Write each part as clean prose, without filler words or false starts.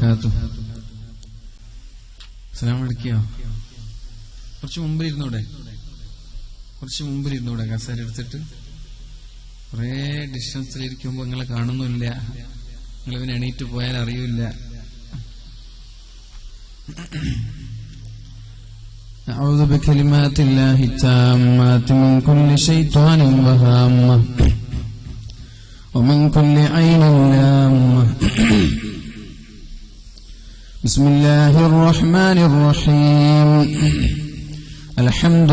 وبركاته. السلام عليكم. കുറച്ച് മുമ്പിലിരുന്നൂടെ കസേര എടുത്തിട്ട്. കുറേ ഡിസ്റ്റൻസിലിരിക്കുമ്പോൾ നിങ്ങളെ കാണുന്നില്ല, നിങ്ങളിവന് എണീറ്റ് പോയാൽ അറിയില്ല. أعوذ بكلمات الله التامات من كل شيطان وهامة ومن كل عين لامة. بسم الله الرحمن الرحيم. الحمد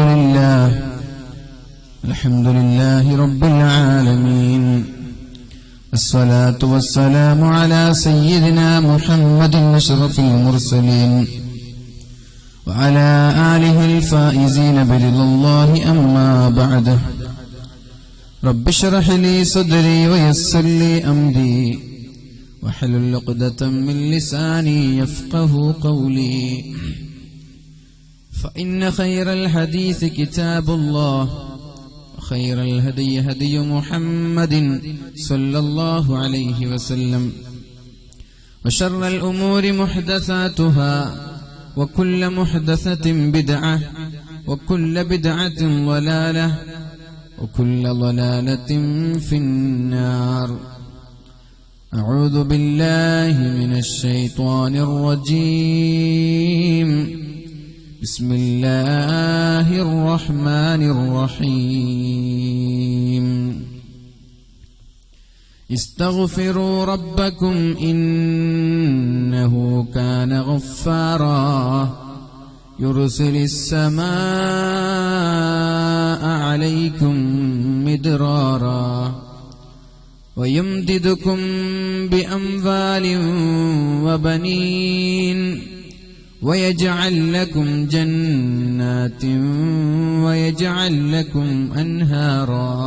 لله رب العالمين. الصلاة والسلام على سيدنا محمد أشرف المرسلين وعلى آله الفائزين برضا الله. أما بعد، رب اشرح لي صدري ويسر لي أمري واحلل عقدة من لساني يفقه قولي. فإن خير الحديث كتاب الله وخير الهدي هدي محمد صلى الله عليه وسلم وشر الأمور محدثاتها وكل محدثة بدعة وكل بدعة ضلالة وكل ضلالة في النار. أعوذ بالله من الشيطان الرجيم. بسم الله الرحمن الرحيم. استغفروا ربكم إنه كان غفارا يرسل السماء عليكم مدرارا ويمددكم بأموال وبنين ويجعل لكم جنات ويجعل لكم أنهارا.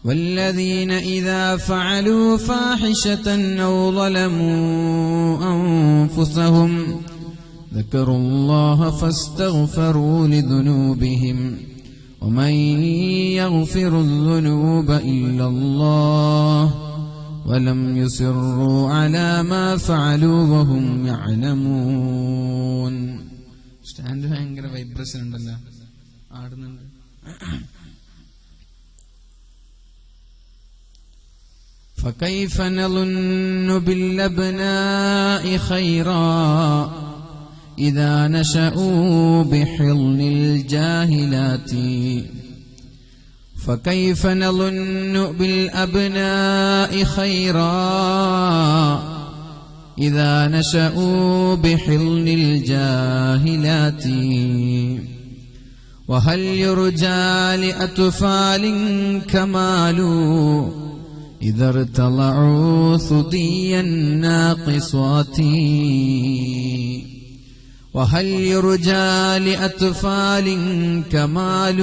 والذين إذا فعلوا فاحشة أو ظلموا أنفسهم ذكروا الله فاستغفروا لذنوبهم ومن يغفر الذنوب إلا الله ولم يصروا على ما فعلوا وهم يعلمون. സ്റ്റാൻഡ് ഭയങ്കര വൈബ്രേഷൻ ഉണ്ടല്ലോ, ആടുന്നുണ്ട്. فكيف نظن بالأبناء خيرا إذا نشأوا بحضن الجاهلات. فكيف نظن بالأبناء خيرا إذا نشأوا بحضن الجاهلات. وهل يرجى لأطفال كمال إذا ارتضعوا ثدي الناقصات. وهل يرجى لأطفال كمال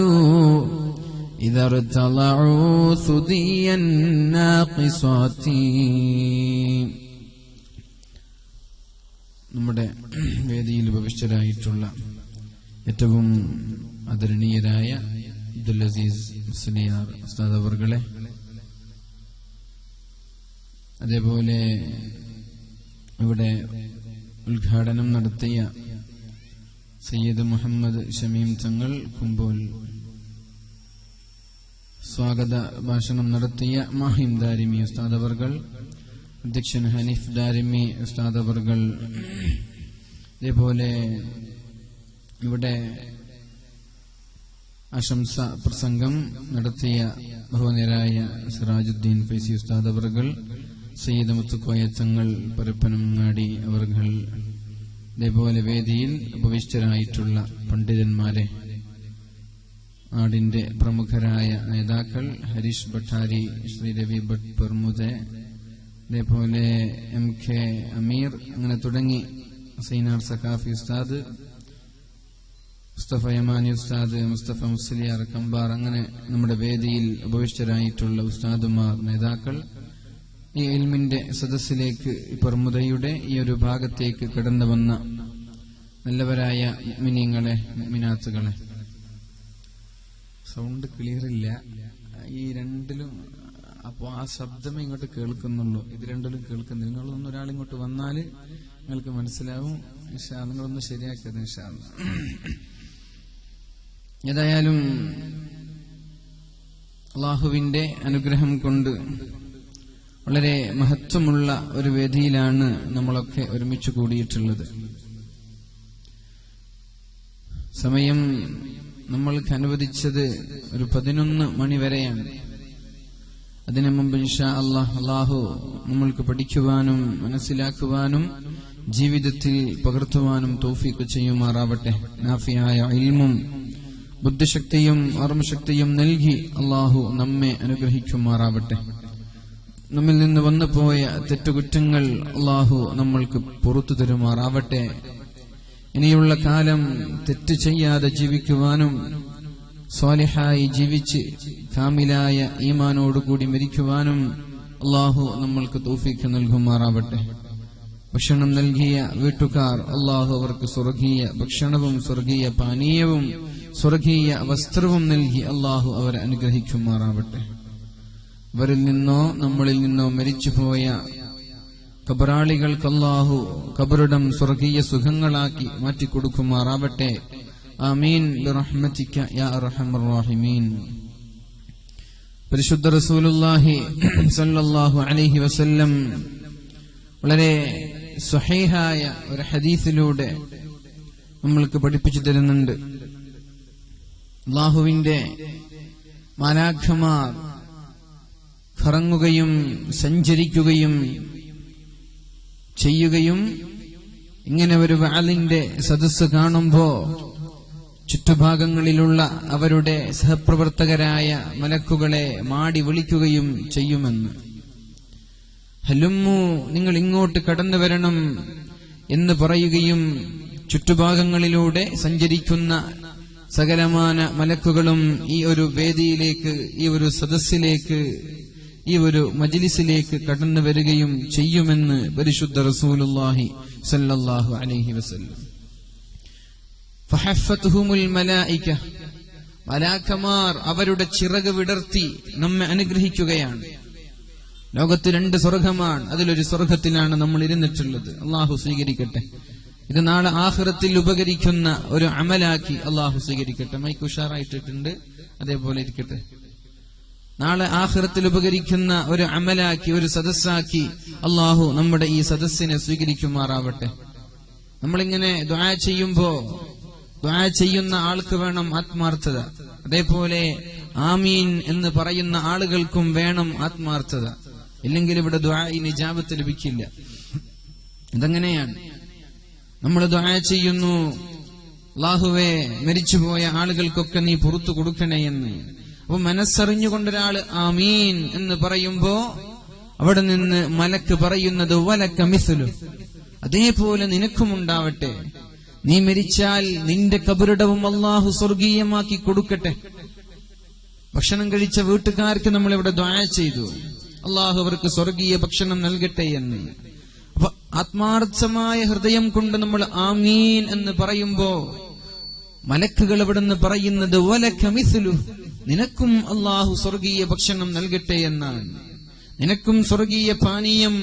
إذا ارتضعوا ثدي الناقصات. നമ്മുടെ വേദിയിൽ ഉപവിഷ്ടരായിട്ടുള്ള ഏറ്റവും ആദരണീയരായ അബ്ദുൽ അസീസ് മുസ്ലിയാർ ഉസ്താദ് അവർകളെ, അതേപോലെ ഇവിടെ ഉദ്ഘാടനം നടത്തിയ സയ്യിദ് മുഹമ്മദ് ഷമീം തങ്ങൾ കുമ്പോൾ, സ്വാഗത ഭാഷണം നടത്തിയ മാഹിം ദാരിമി ഉസ്താദ് അവർകൾ, അധ്യക്ഷൻ ഹനീഫ് ദാരിമി ഉസ്താദ് അവർകൾ, അതേപോലെ ഇവിടെ ആശംസ പ്രസംഗം നടത്തിയ ബഹുമാന്യരായ സിറാജുദ്ദീൻ ഫൈസി ഉസ്താദ് അവർകൾ, സയ്യിദ് മുത്തുക്കോയ തങ്ങൾ പരപ്പനങ്ങാടി അവർകൾ, അതേപോലെ വേദിയിൽ ഉപവിഷ്ടരായിട്ടുള്ള പണ്ഡിതന്മാരെ, നാടിന്റെ പ്രമുഖരായ നേതാക്കൾ ഹരീഷ് ഭട്ടാരി, ശ്രീ രവി ഭട്ട് പെർമുദെ, അതേപോലെ MK അമീർ, അങ്ങനെ തുടങ്ങി സൈനാർ സഖാഫി ഉസ്താദ്, മുസ്തഫ യമാനി ഉസ്താദ്, മുസ്തഫ മുസ്ലിയാർ കമ്പാർ, അങ്ങനെ നമ്മുടെ വേദിയിൽ ഉപവിഷ്ടരായിട്ടുള്ള ഉസ്താദുമാർ, നേതാക്കൾ, ഈ ഇൽമിന്റെ സദസ്സിലേക്ക് പെർമുദയുടെ ഈ ഒരു ഭാഗത്തേക്ക് കടന്നു വന്ന നല്ലവരായ മുഅ്മിനീങ്ങളെ, മുഅ്മിനാത്തുകളെ. സൗണ്ട് ക്ലിയർ ഇല്ല, ഈ രണ്ടിലും അപ്പൊ ആ ശബ്ദമേ ഇങ്ങോട്ട് കേൾക്കുന്നുള്ളൂ. ഇത് രണ്ടിലും കേൾക്കുന്നില്ല. നിങ്ങളൊന്നും ഒരാളിങ്ങോട്ട് വന്നാല് നിങ്ങൾക്ക് മനസ്സിലാവും. നിങ്ങളൊന്ന് ശരിയാക്കിയത് ഇൻഷാ അല്ലാഹ്. ഏതായാലും അള്ളാഹുവിന്റെ അനുഗ്രഹം കൊണ്ട് വളരെ മഹത്വമുള്ള ഒരു വേദിയിലാണ് നമ്മളൊക്കെ ഒരുമിച്ച് കൂടിയിട്ടുള്ളത്. സമയം നമ്മൾക്ക് അനുവദിച്ചത് ഒരു 11 മണി വരെയാണ്. അതിനു മുമ്പ് ഇൻഷാ അല്ലാഹു നമ്മൾക്ക് പഠിക്കുവാനും മനസ്സിലാക്കുവാനും ജീവിതത്തിൽ പകർത്തുവാനും തൗഫീഖ് ചെയ്യുമാറാവട്ടെ. നാഫിയായ ഇൽമും ബുദ്ധിശക്തിയും ഓർമ്മശക്തിയും നൽകി അല്ലാഹു നമ്മെ അനുഗ്രഹിക്കുമാറാവട്ടെ. നമ്മിൽ നിന്ന് വന്നുപോയ തെറ്റുകുറ്റങ്ങൾ അല്ലാഹു നമ്മൾക്ക് പുറത്തു തരുമാറാവട്ടെ. ഇനിയുള്ള കാലം തെറ്റ് ചെയ്യാതെ ജീവിക്കുവാനും സ്വാലിഹായി ജീവിച്ച് കാമിലായ ഈമാനോടുകൂടി മരിക്കുവാനും അല്ലാഹു നമ്മൾക്ക് തൗഫീഖ് നൽകുമാറാവട്ടെ. ഭക്ഷണം നൽകിയ വീട്ടുകാർ അല്ലാഹു അവർക്ക് സ്വർഗീയ ഭക്ഷണവും സ്വർഗീയ പാനീയവും സ്വർഗീയ വസ്ത്രവും നൽകി അല്ലാഹു അവരെ അനുഗ്രഹിക്കുമാറാവട്ടെ. അവരിൽ നിന്നോ നമ്മളിൽ നിന്നോ മരിച്ചുപോയ ഖബറാളികൾക്ക് അല്ലാഹു ഖബറിടം സ്വർഗീയ സുഖങ്ങളാക്കി മാറ്റിക്കൊടുക്കുമാറാവട്ടെ. ആമീൻ ബിറഹ്മതിക യാ അർഹമർ റഹീമീൻ. പരിശുദ്ധ റസൂലുള്ളാഹി സ്വല്ലല്ലാഹു അലൈഹി വസല്ലം വളരെ സ്വഹീഹായ ഒരു ഹദീസിലൂടെ നമ്മൾക്ക് പഠിപ്പിച്ചു തരുന്നുണ്ട്. അല്ലാഹുവിന്റെ മാലാഖമാർ കറങ്ങുകയും സഞ്ചരിക്കുകയും ചെയ്യുകയും ഇങ്ങനെ ഒരു വഅലിന്റെ സദസ്സ് കാണുമ്പോ ചുറ്റുഭാഗങ്ങളിലുള്ള അവരുടെ സഹപ്രവർത്തകരായ മലക്കുകളെ മാടി വിളിക്കുകയും ചെയ്യുമെന്ന്. ഹലുമ്മു, നിങ്ങൾ ഇങ്ങോട്ട് കടന്നു വരണം എന്ന് പറയുകയും ചുറ്റുഭാഗങ്ങളിലൂടെ സഞ്ചരിക്കുന്ന സകലമാന മലക്കുകളും ഈ ഒരു വേദിയിലേക്ക്, ഈ ഒരു സദസ്സിലേക്ക്, ഈ ഒരു മജ്ലിസിലേക്ക് കടന്നു വരികയും ചെയ്യുമെന്ന് പരിശുദ്ധ റസൂലുള്ളാഹി സ്വല്ലല്ലാഹു അലൈഹി വസല്ലം. ഫഹഫത്തുഹുമുൽ മലായിക, മലാക്കമാർ അവരുടെ ചിറക് വിടർത്തി നമ്മെ അനുഗ്രഹിക്കുകയാണ്. ലോകത്ത് 2 സ്വർഗമാണ്. അതിലൊരു സ്വർഗത്തിലാണ് നമ്മൾ ഇരുന്നിട്ടുള്ളത്. അള്ളാഹു സ്വീകരിക്കട്ടെ. ഇത് നാളെ ആഖിറത്തിൽ ഉപകരിക്കുന്ന ഒരു അമലാക്കി അള്ളാഹു സ്വീകരിക്കട്ടെ. മൈക്ക് ഉഷാറായിട്ടിട്ടുണ്ട്, അതേപോലെ ഇരിക്കട്ടെ. നാളെ ആഖിറത്തിൽ ഉപകരിക്കുന്ന ഒരു അമലാക്കി, ഒരു സദസ്സാക്കി അള്ളാഹു നമ്മുടെ ഈ സദസ്സിനെ സ്വീകരിക്കുമാറാവട്ടെ. നമ്മളിങ്ങനെ ദുആ ചെയ്യുമ്പോ ദുആ ചെയ്യുന്ന ആൾക്ക് വേണം ആത്മാർത്ഥത. അതേപോലെ ആമീൻ എന്ന് പറയുന്ന ആളുകൾക്കും വേണം ആത്മാർത്ഥത. ഇല്ലെങ്കിൽ ഇവിടെ ദുആഇന് ഇജാബത്ത് ലഭിക്കില്ല. ഇതെങ്ങനെയാണ്? നമ്മൾ ദുആ ചെയ്യുന്നു, അല്ലാഹുവേ മരിച്ചുപോയ ആളുകൾക്കൊക്കെ നീ പുറത്തു കൊടുക്കണേ എന്ന്. അപ്പൊ മനസ്സറിഞ്ഞുകൊണ്ടൊരാള് ആമീൻ എന്ന് പറയുമ്പോ അവിടെ നിന്ന് മലക്ക് പറയുന്നത് വലക മിസ്ലു, അതേപോലെ നിനക്കും ഉണ്ടാവട്ടെ. നീ മരിച്ചാൽ നിന്റെ കബറിടവും അല്ലാഹു സ്വർഗീയമാക്കി കൊടുക്കട്ടെ. ഭക്ഷണം കഴിച്ച വീട്ടുകാർക്ക് നമ്മൾ ഇവിടെ ദുആ ചെയ്തു, അല്ലാഹു അവർക്ക് സ്വർഗീയ ഭക്ഷണം നൽകട്ടെ എന്ന്. അപ്പൊ ആത്മാർത്ഥമായ ഹൃദയം കൊണ്ട് നമ്മൾ ആമീൻ എന്ന് പറയുമ്പോ മലക്കുകൾ ഇവിടുന്ന് പറയുന്നത് വലക മിസ്ലു, നിനക്കും അല്ലാഹു സ്വർഗീയ ഭക്ഷണം നൽകട്ടെ എന്നാണ്. നിനക്കും സ്വർഗീയ പാനീയം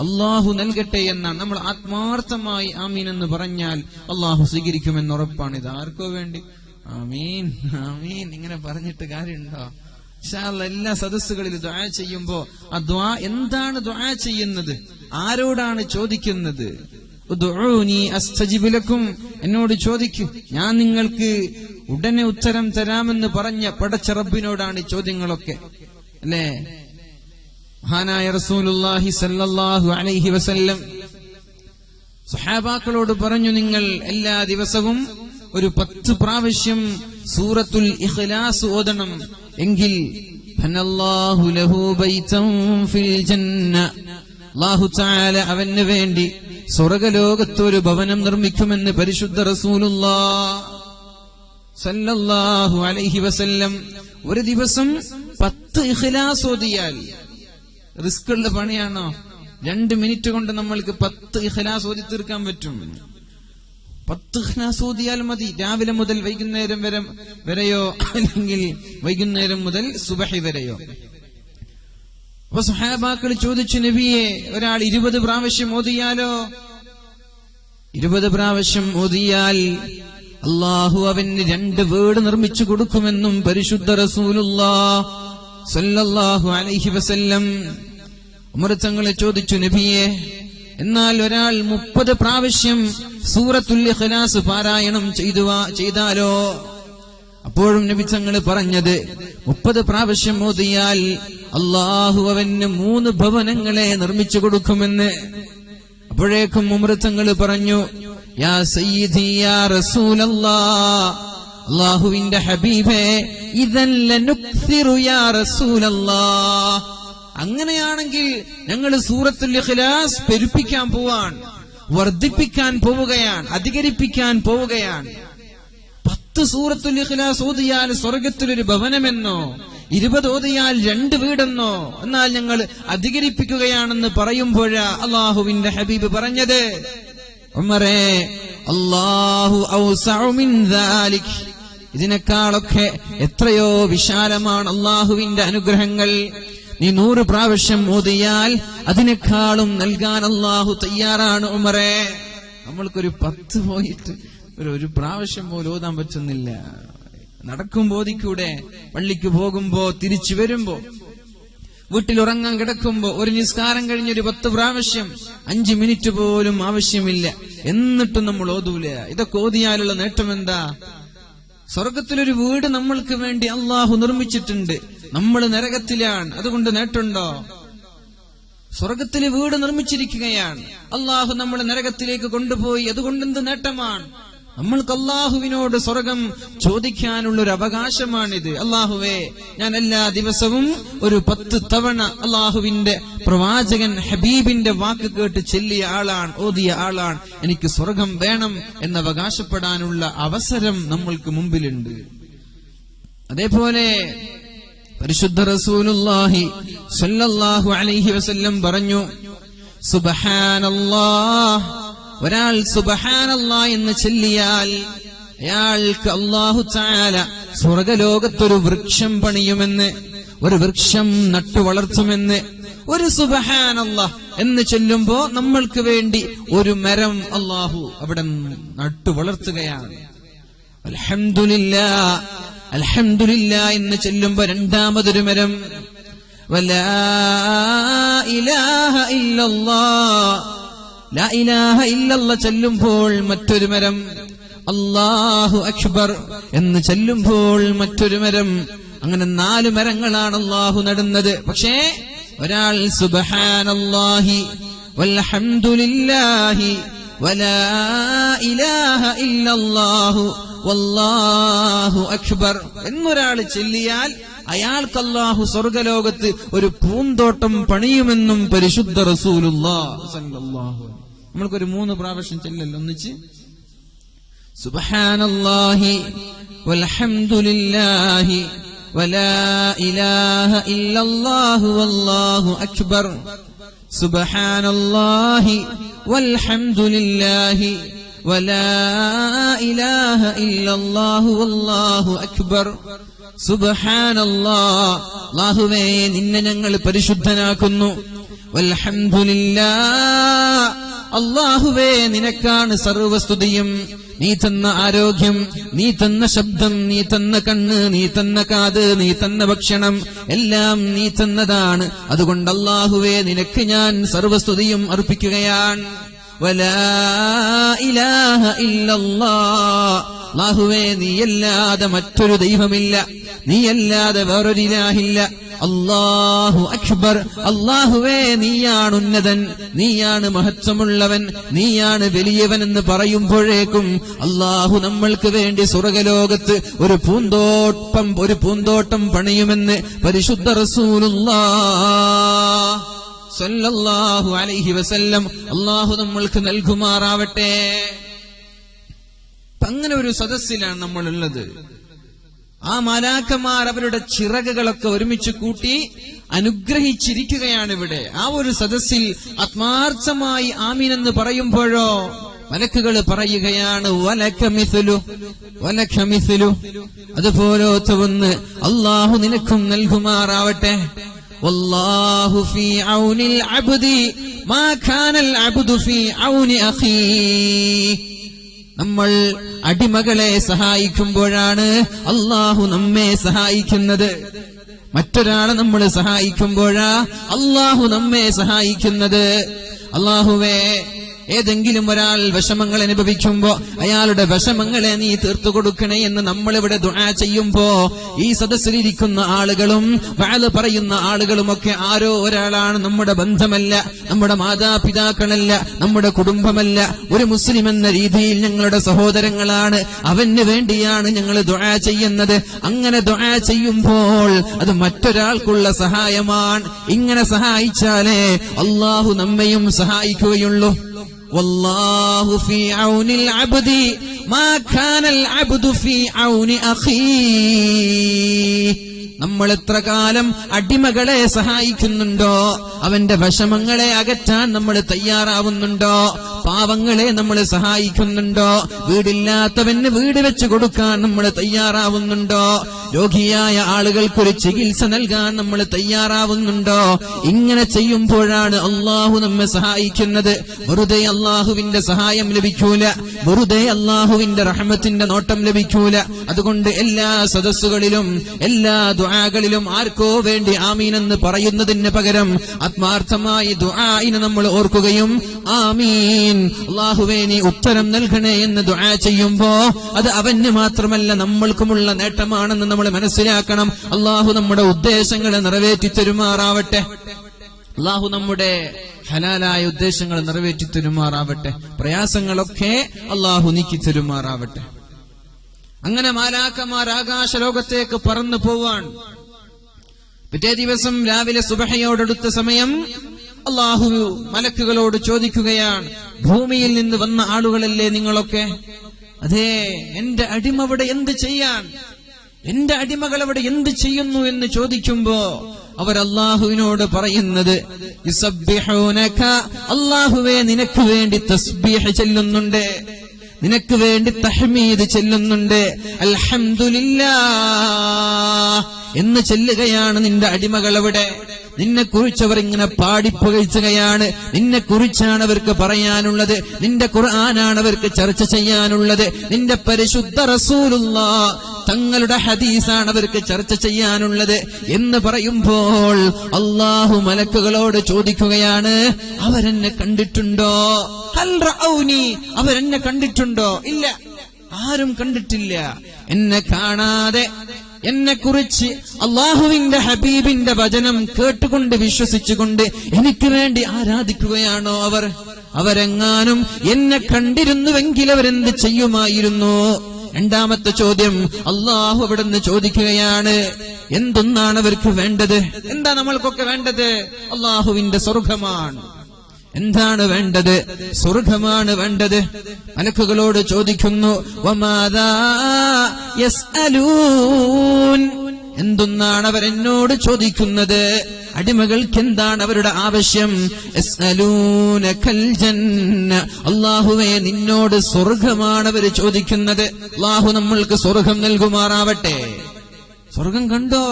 അല്ലാഹു നൽകട്ടെ എന്നാണ്. നമ്മൾ ആത്മാർത്ഥമായി ആമീൻ എന്ന് പറഞ്ഞാൽ അല്ലാഹു സ്വീകരിക്കുമെന്ന് ഉറപ്പാണ്. ഇത് ആർക്കോ വേണ്ടി ആമീൻ ആമീൻ ഇങ്ങനെ പറഞ്ഞിട്ട് കാര്യമുണ്ടോ? ഇൻഷാ അല്ലാഹ് എല്ലാ സദസ്സുകളിലും ദുആ ചെയ്യുമ്പോ ആ ദുആ എന്താണ് ദുആ ചെയ്യുന്നത്, ആരോടാണ് ചോദിക്കുന്നത്? ഉദ്ഉനി അസ്തജിബ് ലക്കും, എന്നോട് ചോദിക്കൂ, ഞാൻ നിങ്ങൾക്ക് ഉടനെ ഉത്തരം തരാമെന്ന് പറഞ്ഞ പടച്ച റബ്ബിനോടാണ് ഈ ചോദ്യങ്ങളൊക്കെ, അല്ലേ? മഹാനായ റസൂലുള്ളാഹി സ്വല്ലല്ലാഹു അലൈഹി വസല്ലം സ്വഹാബാക്കളോട് പറഞ്ഞു, നിങ്ങൾ എല്ലാ ദിവസവും ഒരു 10 പ്രാവശ്യം സൂറത്തുൽ ഇഖ്ലാസ് ഓതണം, എങ്കിൽ ഫനല്ലാഹു ലഹു ബൈതൻ ഫിൽ ജന്ന, അല്ലാഹു തആല അവന് വേണ്ടി സ്വർഗ്ഗലോകത്ത് ഒരു ഭവനം നിർമ്മിക്കുമെന്ന് പരിശുദ്ധ റസൂലുള്ളാഹി സല്ലല്ലാഹു അലൈഹി വസല്ലം. ഒരു ദിവസം 10 ഇഖ്ലാസ് ഓതിയാൽ റിസ്ക് ഉള്ള പണിയാണോ? 2 മിനിറ്റ് കൊണ്ട് നമ്മൾക്ക് 10 ഇഖ്ലാസ് ഓതി തീർക്കാൻ പറ്റും. 10 ഇഖ്ലാസ് ഓതിയാൽ മതി. രാവിലെ മുതൽ വൈകുന്നേരം വരെയോ അല്ലെങ്കിൽ വൈകുന്നേരം മുതൽ സുബഹി വരെയോ. അപ്പൊ സ്വഹാബാക്കൾ ചോദിച്ചു, നബിയെ, ഒരാൾ 20 പ്രാവശ്യം ഓതിയാലോ? 20 പ്രാവശ്യം ഓതിയാൽ അല്ലാഹു അവന് 2 വീട് നിർമ്മിച്ചു കൊടുക്കുമെന്നും പരിശുദ്ധ റസൂലുള്ളാഹി സ്വല്ലല്ലാഹു അലൈഹി വസല്ലം. ഉമർ തങ്ങളെ ചോദിച്ചു, നബിയെ, എന്നാൽ ഒരാൾ 30 പ്രാവശ്യം സൂറത്തുൽ ഇഖ്ലാസ് പാരായണം ചെയ്താലോ? അപ്പോഴും നബി തങ്ങൾ പറഞ്ഞത് 30 പ്രാവശ്യം ഓതിയാൽ അല്ലാഹു അവന് 3 ഭവനങ്ങളെ നിർമ്മിച്ചു കൊടുക്കുമെന്ന്. അപ്പോഴേക്കും ഉമർ തങ്ങൾ പറഞ്ഞു, യാ സയ്യിദി യാ റസൂലല്ലാഹ്, അല്ലാഹുവിന്റെ ഹബീബേ, ഇദൻ ലനുക്സിറു യാ റസൂലല്ലാഹ്, അങ്ങനെയാണെങ്കിൽ ഞങ്ങൾ സൂറത്തുൽ ഇഖ്ലാസ് പെരുപ്പിക്കാൻ പോവാൻ, വർദ്ധിപ്പിക്കാൻ പോവുകയാണ്, അധികരിപ്പിക്കാൻ പോവുകയാണ്. 10 സൂറത്തുൽ ഇഖ്ലാസ് ഓതിയാൽ സ്വർഗത്തിലൊരു ഭവനമെന്നോ, 20 ഓതിയാൽ 2 വീടെന്നോ, എന്നാൽ ഞങ്ങൾ അധികരിപ്പിക്കുകയാണെന്ന് പറയുമ്പോഴാ അല്ലാഹുവിന്റെ ഹബീബ് പറഞ്ഞത്, ഉമറേ, അല്ലാഹു ഔസഉ മിൻ ദാലിക്, ഇതിനേക്കാളൊക്കെ എത്രയോ വിശാലമാണ് അല്ലാഹുവിന്റെ അനുഗ്രഹങ്ങൾ. നീ 100 പ്രാവശ്യം ഓതിയാൽ അതിനേക്കാളും നൽകാൻ അല്ലാഹു തയ്യാറാണ് ഉമറേ. നമ്മൾക്കൊരു 10 പോയിട്ട് ഒരു പ്രാവശ്യം പോലും ഓതാൻ പറ്റുന്നില്ല. നടക്കുമ്പോ ഓതിക്കൂടെ? പള്ളിക്ക് പോകുമ്പോ, തിരിച്ചു വരുമ്പോ, വീട്ടിൽ ഉറങ്ങാൻ കിടക്കുമ്പോ, ഒരു നിസ്കാരം കഴിഞ്ഞൊരു 10 പ്രാവശ്യം, 5 മിനിറ്റ് പോലും ആവശ്യമില്ല. എന്നിട്ടും നമ്മൾ ഓതൂല. ഇതൊക്കെ ഓതിയാലുള്ള നേട്ടം എന്താ? സ്വർഗത്തിലൊരു വീട് നമ്മൾക്ക് വേണ്ടി അള്ളാഹു നിർമ്മിച്ചിട്ടുണ്ട്. നമ്മൾ നരകത്തിലാണ്, അതുകൊണ്ട് നേട്ടമുണ്ടോ? സ്വർഗത്തിലെ വീട് നിർമ്മിച്ചിരിക്കുകയാണ്. അള്ളാഹു നമ്മൾ നരകത്തിലേക്ക് കൊണ്ടുപോയി, അതുകൊണ്ട് എന്ത് നേട്ടമാണ്? നമ്മൾക്ക് അള്ളാഹുവിനോട് സ്വർഗം ചോദിക്കാനുള്ളൊരു അവകാശമാണിത്. അള്ളാഹുവേ, ഞാൻ എല്ലാ ദിവസവും ഒരു 10 തവണ അള്ളാഹുവിന്റെ പ്രവാചകൻ ഹബീബിന്റെ വാക്ക് കേട്ട് ചെല്ലിയ ആളാണ്, ഓതിയ ആളാണ്, എനിക്ക് സ്വർഗം വേണം എന്ന് അവകാശപ്പെടാനുള്ള അവസരം നമ്മൾക്ക് മുമ്പിലുണ്ട്. അതേപോലെ പരിശുദ്ധ റസൂലുള്ളാഹി സ്വല്ലല്ലാഹു അലൈഹി വസല്ലം പറഞ്ഞു, സുബ്ഹാനല്ലാഹ്, ഒരാൾ സുബ്ഹാനല്ലാഹ് എന്ന് ചൊല്ലിയാൽ അയാൾക്ക് അല്ലാഹു തആല സ്വർഗ്ഗലോകത്തൊരു വൃക്ഷം പണിയുമെന്ന്, ഒരു വൃക്ഷം നട്ടു വളർത്തുമെന്ന്. ഒരു സുബ്ഹാനല്ലാഹ് എന്ന് ചൊല്ലുമ്പോ നമ്മൾക്ക് വേണ്ടി ഒരു മരം അല്ലാഹു അവിടെ നട്ടു വളർത്തുകയാണ്. അൽഹംദുലില്ലാഹ്, അൽഹംദുലില്ലാഹ് എന്ന് ചൊല്ലുമ്പോ രണ്ടാമതൊരു മരം. വലാ ഇലാഹ ഇല്ലല്ലാഹ്, ലാ ഇലാഹ ഇല്ലല്ലാഹ് ചൊല്ലുമ്പോൾ മറ്റൊരു മരം. അല്ലാഹു അക്ബർ എന്ന് ചൊല്ലുമ്പോൾ മറ്റൊരു മരം. അങ്ങനെ 4 മരങ്ങളാണ് അല്ലാഹു നടുന്നത്. പക്ഷേ ഒരാൾ സുബ്ഹാനല്ലാഹി വൽഹംദുലില്ലാഹി വലാ ഇലാഹ ഇല്ലല്ലാഹു വല്ലാഹു അക്ബർ എന്നൊരാൾ ചൊല്ലിയാൽ അയാൾക്ക് അല്ലാഹു സ്വർഗ്ഗലോകത്ത് ഒരു പൂന്തോട്ടം പണിയുമെന്നും പരിശുദ്ധ റസൂലുള്ളാഹി സ്വല്ലല്ലാഹു അലൈഹി. നമ്മൾക്കൊരു 3 പ്രാവശ്യം ചൊല്ലല്ലോ ഒന്നിച്ച്. സുബ്ഹാനല്ലാഹി വൽഹംദുലില്ലാഹി വലാ ഇലാഹ ഇല്ലല്ലാഹു വല്ലാഹു അക്ബർ. സുബ്ഹാനല്ലാഹി വൽഹംദുലില്ലാഹി വലാ ഇലാഹ ഇല്ലല്ലാഹു വല്ലാഹു അക്ബർ. സുബ്ഹാനല്ലാഹ്, അല്ലാഹുവേ, നിന്നെ ഞങ്ങൾ പരിശുദ്ധനാക്കുന്നു. വൽഹംദുലില്ലാഹ്, അല്ലാഹുവേ, നിനക്കാണ് സർവസ്തുതിയും. നീ തന്ന ആരോഗ്യം, നീ തന്ന ശബ്ദം, നീ തന്ന കണ്ണ്, നീ തന്ന കാത്, നീ തന്ന ഭക്ഷണം, എല്ലാം നീ തന്നതാണ്. അതുകൊണ്ട് അല്ലാഹുവേ, നിനക്ക് ഞാൻ സർവസ്തുതിയും അർപ്പിക്കുകയാണ്. വലാ ഇലാഹ ഇല്ലല്ലാഹ്, അല്ലാഹുവേ, നീയല്ലാതെ മറ്റൊരു ദൈവമില്ല, നീയല്ലാതെ വേറൊരു ഇലാഹില്ല. അല്ലാഹു അക്ബർ, അല്ലാഹുവേ, നീയാണ് ഉന്നതൻ, നീയാണ് മഹത്വമുള്ളവൻ, നീയാണ് വലിയവൻ എന്ന് പറയുമ്പോഴേക്കും അല്ലാഹു നമ്മൾക്ക് വേണ്ടി സ്വർഗ്ഗലോകത്ത് ഒരു പൂന്തോട്ടം പണിയുമെന്ന് പരിശുദ്ധ റസൂലുള്ളാഹി സ്വല്ലല്ലാഹു അലൈഹി വസല്ലം അല്ലാഹു നമ്മൾക്ക് നൽകുമാറാവട്ടെ. അങ്ങനെ ഒരു സദസ്സിലാണ് നമ്മളുള്ളത്. ആ മാലാഖമാർ അവരുടെ ചിറകുകളൊക്കെ ഒരുമിച്ച് കൂട്ടി അനുഗ്രഹിച്ചിരിക്കുകയാണ് ഇവിടെ. ആ ഒരു സദസ്സിൽ ആത്മാർത്ഥമായി ആമീൻ എന്ന് പറയുമ്പോഴോ മലക്കുകൾ പറയുകയാണ്, വലക മിസ്ലു, വലക മിസ്ലു, അതുപോലത്തെ ഒന്ന് അല്ലാഹു നിനക്കും നൽകുമാറാവട്ടെ. വല്ലാഹു ഫീ ഔനിൽ അബ്ദി മാ കാനൽ അബ്ദു ഫീ ഔനി അഖീ. നമ്മൾ അടിമകളെ സഹായിക്കുമ്പോഴാണ് അല്ലാഹു നമ്മെ സഹായിക്കുന്നത്. മറ്റൊരാളെ നമ്മൾ സഹായിക്കുമ്പോഴാ അല്ലാഹു നമ്മെ സഹായിക്കുന്നത്. അല്ലാഹുവേ, ഏതെങ്കിലും ഒരാൾ വിഷമങ്ങൾ അനുഭവിക്കുമ്പോ അയാളുടെ വിഷമങ്ങളെ നീ തീർത്തു കൊടുക്കണേ എന്ന് നമ്മളിവിടെ ദുആ ചെയ്യുമ്പോ ഈ സദസ്സിലിരിക്കുന്ന ആളുകളും വഅദ് പറയുന്ന ആളുകളുമൊക്കെ ആരോ ഒരാളാണ്. നമ്മുടെ ബന്ധമല്ല, നമ്മുടെ മാതാപിതാക്കളല്ല, നമ്മുടെ കുടുംബമല്ല. ഒരു മുസ്ലിം എന്ന രീതിയിൽ ഞങ്ങളുടെ സഹോദരങ്ങളാണ്. അവന് വേണ്ടിയാണ് ഞങ്ങൾ ദുആ ചെയ്യുന്നത്. അങ്ങനെ ദുആ ചെയ്യുമ്പോൾ അത് മറ്റൊരാൾക്കുള്ള സഹായമാണ്. ഇങ്ങനെ സഹായിച്ചാലേ അല്ലാഹു നമ്മയും സഹായിക്കുകയുള്ളൂ. വല്ലാഹു ഫീ ഔനിൽ അബ്ദി മാ കാനൽ അബ്ദു ഫീ ഔനി അഖീ. നമ്മൾ എത്ര കാലം അടിമകളെ സഹായിക്കുന്നുണ്ടോ, അവന്റെ വിഷമങ്ങളെ അകറ്റാൻ നമ്മൾ തയ്യാറാവുന്നുണ്ടോ, പാവങ്ങളെ നമ്മൾ സഹായിക്കുന്നുണ്ടോ, വീടില്ലാത്തവന് വീട് വെച്ച് കൊടുക്കാൻ നമ്മൾ തയ്യാറാവുന്നുണ്ടോ, രോഗിയായ ആളുകൾക്കൊരു ചികിത്സ നൽകാൻ നമ്മൾ തയ്യാറാവുന്നുണ്ടോ, ഇങ്ങനെ ചെയ്യുമ്പോഴാണ് അള്ളാഹു നമ്മെ സഹായിക്കുന്നത്. വെറുതെ അള്ളാഹുവിന്റെ സഹായം ലഭിക്കൂല, വെറുതെ അള്ളാഹുവിന്റെ റഹ്മത്തിന്റെ നോട്ടം ലഭിക്കൂല. അതുകൊണ്ട് എല്ലാ സദസ്സുകളിലും എല്ലാ ദുആകളിലും ആർക്കോ വേണ്ടി ആമീൻ എന്ന് പറയുന്നതിന് പകരം ആത്മാർത്ഥമായി ദുആഇനെ നമ്മൾ ഓർക്കുകയും ആമീൻ അല്ലാഹുവേ നീ ഉത്തരം നൽകണേ എന്ന് ദുആ ചെയ്യുമ്പോ അത് അവന് മാത്രമല്ല നമ്മൾക്കുമുള്ള നേട്ടമാണെന്ന് നമ്മൾ മനസ്സിലാക്കണം. അല്ലാഹു നമ്മുടെ ഉദ്ദേശങ്ങളെ നിറവേറ്റി തരുമാറാവട്ടെ. അല്ലാഹു നമ്മുടെ ഹലാലായ ഉദ്ദേശങ്ങൾ നിറവേറ്റി തരുമാറാവട്ടെ. പ്രയാസങ്ങളൊക്കെ അല്ലാഹു നീക്കി തരുമാറാവട്ടെ. അങ്ങനെ മാലാഖമാർ ആകാശലോകത്തേക്ക് പറന്നു പോവാൻ. പിറ്റേ ദിവസം രാവിലെ സുബഹയോടടുത്ത സമയം അല്ലാഹു മലക്കുകളോട് ചോദിക്കുകയാണ്, ഭൂമിയിൽ നിന്ന് വന്ന ആളുകളല്ലേ നിങ്ങളൊക്കെ? അതെ, എന്റെ അടിമ അവിടെ എന്ത് ചെയ്യാൻ, എന്റെ അടിമകൾ അവിടെ എന്ത് ചെയ്യുന്നു എന്ന് ചോദിക്കുമ്പോ അവർ അല്ലാഹുവിനോട് പറയുന്നത്, യുസബ്ബിഹൂനക, അല്ലാഹുവേ നിനക്ക് വേണ്ടി തസ്ബീഹ് ചെല്ലുന്നുണ്ട്, നിനക്ക് വേണ്ടി തഹ്മീദ് ചെല്ലുന്നുണ്ട്, അൽഹംദുലില്ലാഹ് എന്ന് ചെല്ലുകയാണ് നിന്റെ അടിമകൾ അവിടെ. നിന്നെ കുറിച്ച് അവർ ഇങ്ങനെ പാടിപ്പുകഴ്ത്തുകയാണ്. നിന്നെ കുറിച്ചാണ് അവർക്ക് പറയാനുള്ളത്, നിന്റെ ഖുർആനാണ് അവർക്ക് ചർച്ച ചെയ്യാനുള്ളത്, നിന്റെ പരിശുദ്ധ റസൂലുള്ളാഹ് തങ്ങളുടെ ഹദീസാണ് അവർക്ക് ചർച്ച ചെയ്യാനുള്ളത് എന്ന് പറയുമ്പോൾ അല്ലാഹു മലക്കുകളോട് ചോദിക്കുകയാണ്, അവരെന്നെ കണ്ടിട്ടുണ്ടോ? ഹൽ റഔനി, അവരെന്നെ കണ്ടിട്ടുണ്ടോ? ഇല്ല, ആരും കണ്ടിട്ടില്ല. എന്നെ കാണാതെ എന്നെ കുറിച്ച് അള്ളാഹുവിന്റെ ഹബീബിന്റെ വചനം കേട്ടുകൊണ്ട് വിശ്വസിച്ചുകൊണ്ട് എനിക്ക് വേണ്ടി ആരാധിക്കുകയാണോ അവർ? അവരെങ്ങാനും എന്നെ കണ്ടിരുന്നുവെങ്കിൽ അവരെന്ത് ചെയ്യുമായിരുന്നു? രണ്ടാമത്തെ ചോദ്യം അള്ളാഹു അവിടുന്ന് ചോദിക്കുകയാണ്, എന്തൊന്നാണ് അവർക്ക് വേണ്ടത്? എന്താ നമ്മൾക്കൊക്കെ വേണ്ടത്? അള്ളാഹുവിന്റെ സ്വർഗമാണ്. എന്താണ് വേണ്ടത്? സ്വർഗമാണ് വേണ്ടത്. മലക്കുകളോട് ചോദിക്കുന്നു, വമാദാ യസ്അലൂൻ, എന്തൊന്നാണ് അവരെന്നോട് ചോദിക്കുന്നത്? അടിമകൾക്ക് എന്താണ് അവരുടെ ആവശ്യം? യസ്അലൂനകൽ ജന്ന, അല്ലാഹുവേ നിന്നോട് സ്വർഗമാണ് അവർ ചോദിക്കുന്നത്. അല്ലാഹു നമ്മൾക്ക് സ്വർഗം നൽകുമാറാവട്ടെ. സ്വർഗം കണ്ടോ?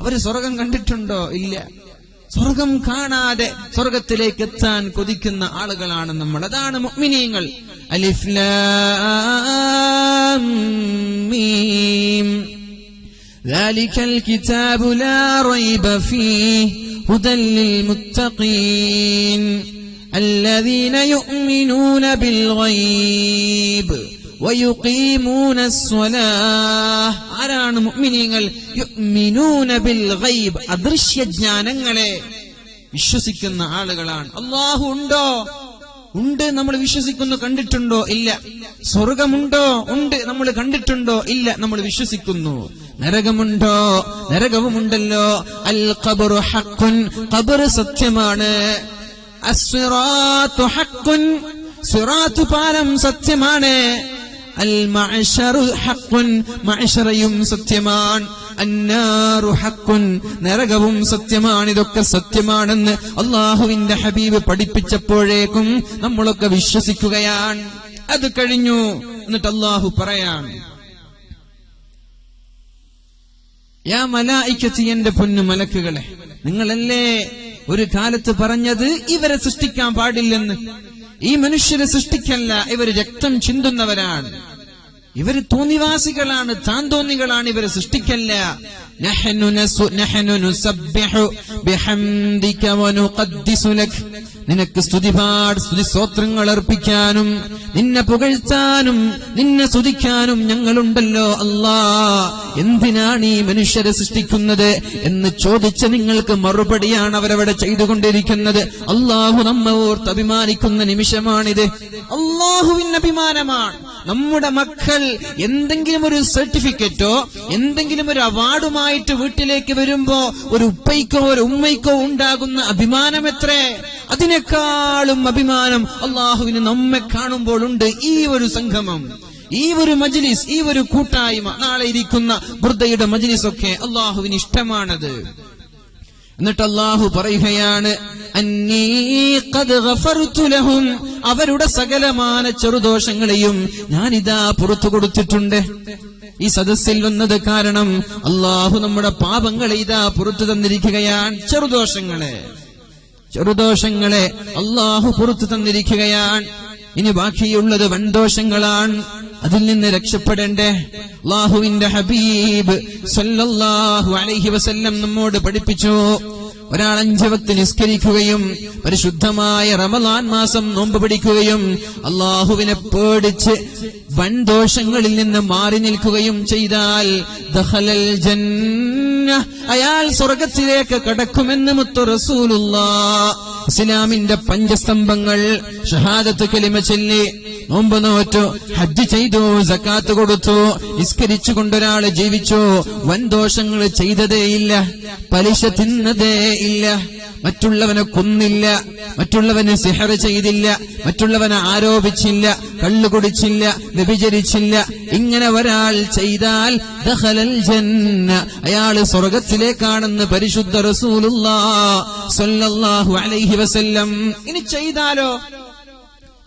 അവര് സ്വർഗം കണ്ടിട്ടുണ്ടോ? ഇല്ല. സ്വർഗം കാണാതെ സ്വർഗത്തിലേക്ക് എത്താൻ കൊതിക്കുന്ന ആളുകളാണ് നമ്മൾ. അതാണ് മുഅ്മിനീങ്ങൾ. അലിഫ് ലാം മീം ذلك الكتاب لا ريب فيه هدى للمتقين الذين يؤمنون بالغيب ويقيمون الصلاة. ആരാണ് മുഅ്മിനീങ്ങൾ? യുഅ്മിനൂന ബിൽ ഗൈബ്, അദൃശ്യ ജ്ഞാനങ്ങളെ വിശ്വസിക്കുന്ന ആളുകളാണ്. അല്ലാഹു ഉണ്ടോ? ഉണ്ട്, നമ്മൾ വിശ്വസിക്കുന്നു. കണ്ടിട്ടുണ്ടോ? ഇല്ല. സ്വർഗമുണ്ടോ? ഉണ്ട്, നമ്മൾ കണ്ടിട്ടുണ്ടോ? ഇല്ല, നമ്മൾ വിശ്വസിക്കുന്നു. നരകമുണ്ടോ? നരകവുമുണ്ടല്ലോ. അൽ ഖബ്റു ഹഖ്ഖുൻ, ഖബ്ർ സത്യമാണ്. അസ്സിറാത്തു ഹഖ്ഖുൻ, സിറാത്ത് പാലം സത്യമാണ്. അൽ മഅ്ശറു ഹഖ്ഖുൻ, മഅ്ശറയും സത്യമാണ്. അന്നാറു ഹഖ്ഖുൻ, നരകവും സത്യമാണ്. ഇതൊക്കെ സത്യമാണെന്ന് അല്ലാഹുവിന്റെ ഹബീബ് പഠിപ്പിച്ചപ്പോഴേക്കും നമ്മളൊക്കെ വിശ്വസിക്കുകയാണ്. അത് കഴിഞ്ഞു. എന്നിട്ട് അല്ലാഹു പറയാണ്, യാ മലായികത്തി, എന്റെ പൊന്നു മലക്കുകളെ, നിങ്ങളല്ലേ ഒരു കാലത്ത് പറഞ്ഞത് ഇവരെ സൃഷ്ടിക്കാൻ പാടില്ലെന്ന്? ഈ മനുഷ്യരെ സൃഷ്ടിക്കല്ല, ഇവര് രക്തം ചിന്തുന്നവരാണ്, ഇവര് തോന്നിവാസികളാണ്, താന്തോന്നികളാണ്, ഇവരെ സൃഷ്ടിക്കല്ല. നഹ്നു നുസബ്ബിഹു ബിഹംദിക വനുഖദ്ദിസു ലക്, നിനക്ക് സ്തുതി സ്തോത്രങ്ങൾ അർപ്പിക്കാനും നിന്നെ പുകഴ്ത്താനും നിന്നെ സ്തുതിക്കാനും ഞങ്ങളുണ്ടല്ലോ അല്ലാ. എന്തിനാണ് ഈ മനുഷ്യരെ സൃഷ്ടിക്കുന്നത് എന്ന് ചോദിച്ച നിങ്ങൾക്ക് മറുപടിയാണ് അവരവിടെ ചെയ്തുകൊണ്ടിരിക്കുന്നത്. അള്ളാഹു നമ്മെ ഓർത്ത് അഭിമാനിക്കുന്ന നിമിഷമാണിത്. അള്ളാഹുവിന് അഭിമാനമാണ്. നമ്മുടെ മക്കൾ എന്തെങ്കിലും ഒരു സർട്ടിഫിക്കറ്റോ എന്തെങ്കിലും ഒരു അവാർഡുമായിട്ട് വീട്ടിലേക്ക് വരുമ്പോ ഒരു ഉപ്പയ്ക്കോ ഒരു ഉമ്മയ്ക്കോ ഉണ്ടാകുന്ന അഭിമാനം എത്രേ! അതിനേക്കാളും അഭിമാനം അള്ളാഹുവിന് നമ്മെ കാണുമ്പോഴുണ്ട്. ഈ ഒരു സംഗമം, ഈ ഒരു മജ്ലിസ്, ഈ ഒരു കൂട്ടായ്മ, നാളെ ഇരിക്കുന്ന ബുർദയുടെ മജ്ലിസ് ഒക്കെ അള്ളാഹുവിന് ഇഷ്ടമാണത്. എന്നിട്ട് അള്ളാഹു പറയുകയാണ്, അന്നീ ഖദ് ഗഫർതു ലഹും, അവരുടെ സകലമാന ചെറുദോഷങ്ങളെയും ഞാനിതാ പുറത്തു കൊടുത്തിട്ടുണ്ട്. ഈ സദസ്സിൽ വന്നത് കാരണം അള്ളാഹു നമ്മുടെ പാപങ്ങളെ ഇതാ പുറത്തു തന്നിരിക്കുകയാണ്. ചെറുദോഷങ്ങളെ അള്ളാഹു പുറത്തു തന്നിരിക്കുകയാണ്. ഇനി ബാക്കിയുള്ളത് വൻദോഷങ്ങളാണ്. അതിൽ നിന്ന് രക്ഷപ്പെടണ്ടേ? അല്ലാഹുവിന്റെ ഹബീബ് സല്ലല്ലാഹു അലൈഹി വസല്ലം നമ്മോട് പഠിപ്പിച്ചു, ഒരാൾ 5 വക്ത് നിസ്കരിക്കുകയും പരിശുദ്ധമായ റമളാൻ മാസം നോമ്പ് പിടിക്കുകയും അള്ളാഹുവിനെ പേടിച്ച് വൻദോഷങ്ങളിൽ നിന്ന് മാറി നിൽക്കുകയും ചെയ്താൽ ദഖലൽ ജന്ന, അയാൾ സ്വർഗത്തിലേക്ക് കടക്കുമെന്ന് മുത്തു റസൂലുള്ളാഹ്. ഇസ്ലാമിന്റെ 5 സ്തംഭങ്ങൾ ഷഹാദത്ത് കലിമ ചൊല്ലി, നോമ്പ് നോറ്റു, ഹജ്ജ് ചെയ്തു, സക്കാത്ത് കൊടുത്തു, നിസ്കരിച്ചുകൊണ്ടൊരാള് ജീവിച്ചു, വൻദോഷങ്ങൾ ചെയ്തതേയില്ല, പലിശ തിന്നതേ ഇല്ല, മറ്റുള്ളവനെ കൊന്നില്ല, മറ്റുള്ളവന് സിഹർ ചെയ്തില്ല, മറ്റുള്ളവനെ ആരോപിച്ചില്ല, കള്ളു കുടിച്ചില്ല, വ്യഭിചരിച്ചില്ല, ഇങ്ങനെ ഒരാൾ ചെയ്താൽ ദഖലൽ ജന്ന, അയാൾ സ്വർഗത്തിലേക്കാണെന്ന് പരിശുദ്ധ റസൂലുള്ളാഹ് സ്വല്ലല്ലാഹു അലൈഹി വസല്ലം. ഇനി ചെയ്താലോ?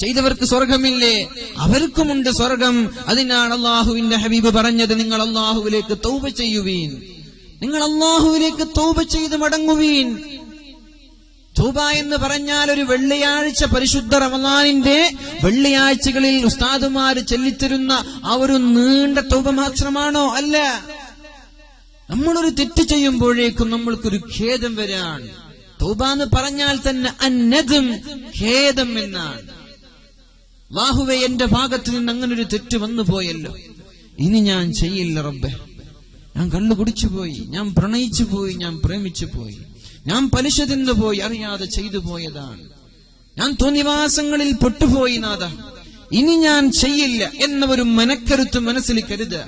ചെയ്തവർക്ക് സ്വർഗമില്ലേ? അവർക്കുമുണ്ട് സ്വർഗം. അതിനാണ് അള്ളാഹുവിന്റെ ഹബീബ് പറഞ്ഞത്, നിങ്ങൾ അള്ളാഹുവിലേക്ക് തൗബ ചെയ്യുവീൻ, നിങ്ങൾ അള്ളാഹുവിലേക്ക് തൗബ ചെയ്ത് മടങ്ങുവീൻ. തൗബ എന്ന് പറഞ്ഞാൽ ഒരു വെള്ളിയാഴ്ച, പരിശുദ്ധ റമളാനിന്റെ വെള്ളിയാഴ്ചകളിൽ ഉസ്താദുമാര് ചൊല്ലിത്തരുന്ന ആ ഒരു നീണ്ട തൗബ മാത്രമാണോ? അല്ല. നമ്മളൊരു തെറ്റ് ചെയ്യുമ്പോഴേക്കും നമ്മൾക്കൊരു ഖേദം വരാൻ. തൗബ എന്ന് പറഞ്ഞാൽ തന്നെ അന്നദം, ഖേദം എന്നാണ്. അല്ലാഹുവേ, എന്റെ ഭാഗത്ത് നിന്ന് അങ്ങനൊരു തെറ്റ് വന്നു പോയല്ലോ, ഇനി ഞാൻ ചെയ്യില്ല റബ്ബേ. ഞാൻ കള്ളു കുടിച്ചു പോയി, ഞാൻ പ്രണയിച്ചു പോയി, ഞാൻ പ്രേമിച്ചു പോയി, ഞാൻ പലിശ തിന്നുപോയി, അറിയാതെ ചെയ്തു പോയതാണ്, ഞാൻ തോന്നിവാസങ്ങളിൽ പെട്ടുപോയി നാഥ, ഇനി ഞാൻ ചെയ്യില്ല എന്ന ഒരു മനക്കരുത്ത് മനസ്സിൽ കരുതുക.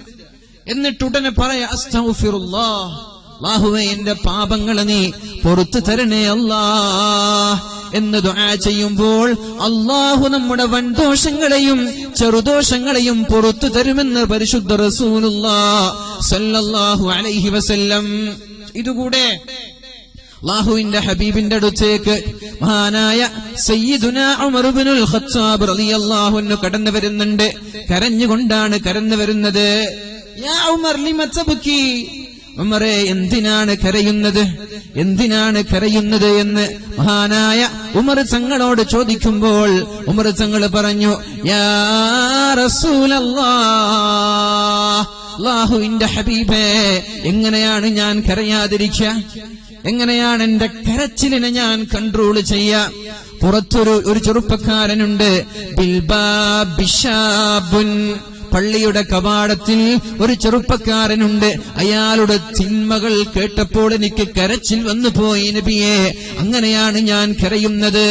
എന്നിട്ടുടനെ പറയാ, അസ്തഗ്ഫിറുല്ലാഹ്, അല്ലാഹുവേ എന്റെ പാപങ്ങളെ നീ പുറത്തു തരണേ അല്ലാഹ് എന്ന് ദുആ ചെയ്യുമ്പോൾ അല്ലാഹു നമ്മുടെ വൻദോഷങ്ങളെയും ചെറുദോഷങ്ങളെയും പുറത്തു തരുമെന്ന് പരിശുദ്ധ റസൂലുള്ളാഹ് സ്വല്ലല്ലാഹു അലൈഹി വസല്ലം. ഇതുകൂടെ അല്ലാഹുവിന്റെ ഹബീബിന്റെ അടുത്തേക്ക് മഹാനായ സയ്യിദുനാ ഉമർ ഇബ്നുൽ ഖത്താബ് റളിയല്ലാഹു അൻഹു കടന്നു വരുന്നുണ്ട്. കരഞ്ഞുകൊണ്ടാണ് കടന്നു വരുന്നത്. യാ ഉമർ ലിമ തബ്കി, ഉമറേ എന്തിനാണ് കരയുന്നത്, എന്തിനാണ് കരയുന്നത് എന്ന് മഹാനായ ഉമർ തങ്ങളോട് ചോദിക്കുമ്പോൾ ഉമർ തങ്ങൾ പറഞ്ഞു, യാ റസൂലല്ലാഹ്, അല്ലാഹുവിന്റെ ഹബീബേ, എങ്ങനെയാണ് ഞാൻ കരയാതിരിക്കുക? എങ്ങനെയാണ് എന്റെ കരച്ചിലിനെ ഞാൻ കൺട്രോൾ ചെയ്യാ? പുറത്തൊരു ചെറുപ്പക്കാരനുണ്ട്, ബിൽബാബിഷാബുൻ, പള്ളിയുടെ കവാടത്തിൽ ഒരു ചെറുപ്പക്കാരനുണ്ട്. അയാളുടെ തിന്മകൾ കേട്ടപ്പോൾ എനിക്ക് കരച്ചിൽ വന്നു പോയി നബിയേ, അങ്ങനെയാണ് ഞാൻ കരയുന്നത്.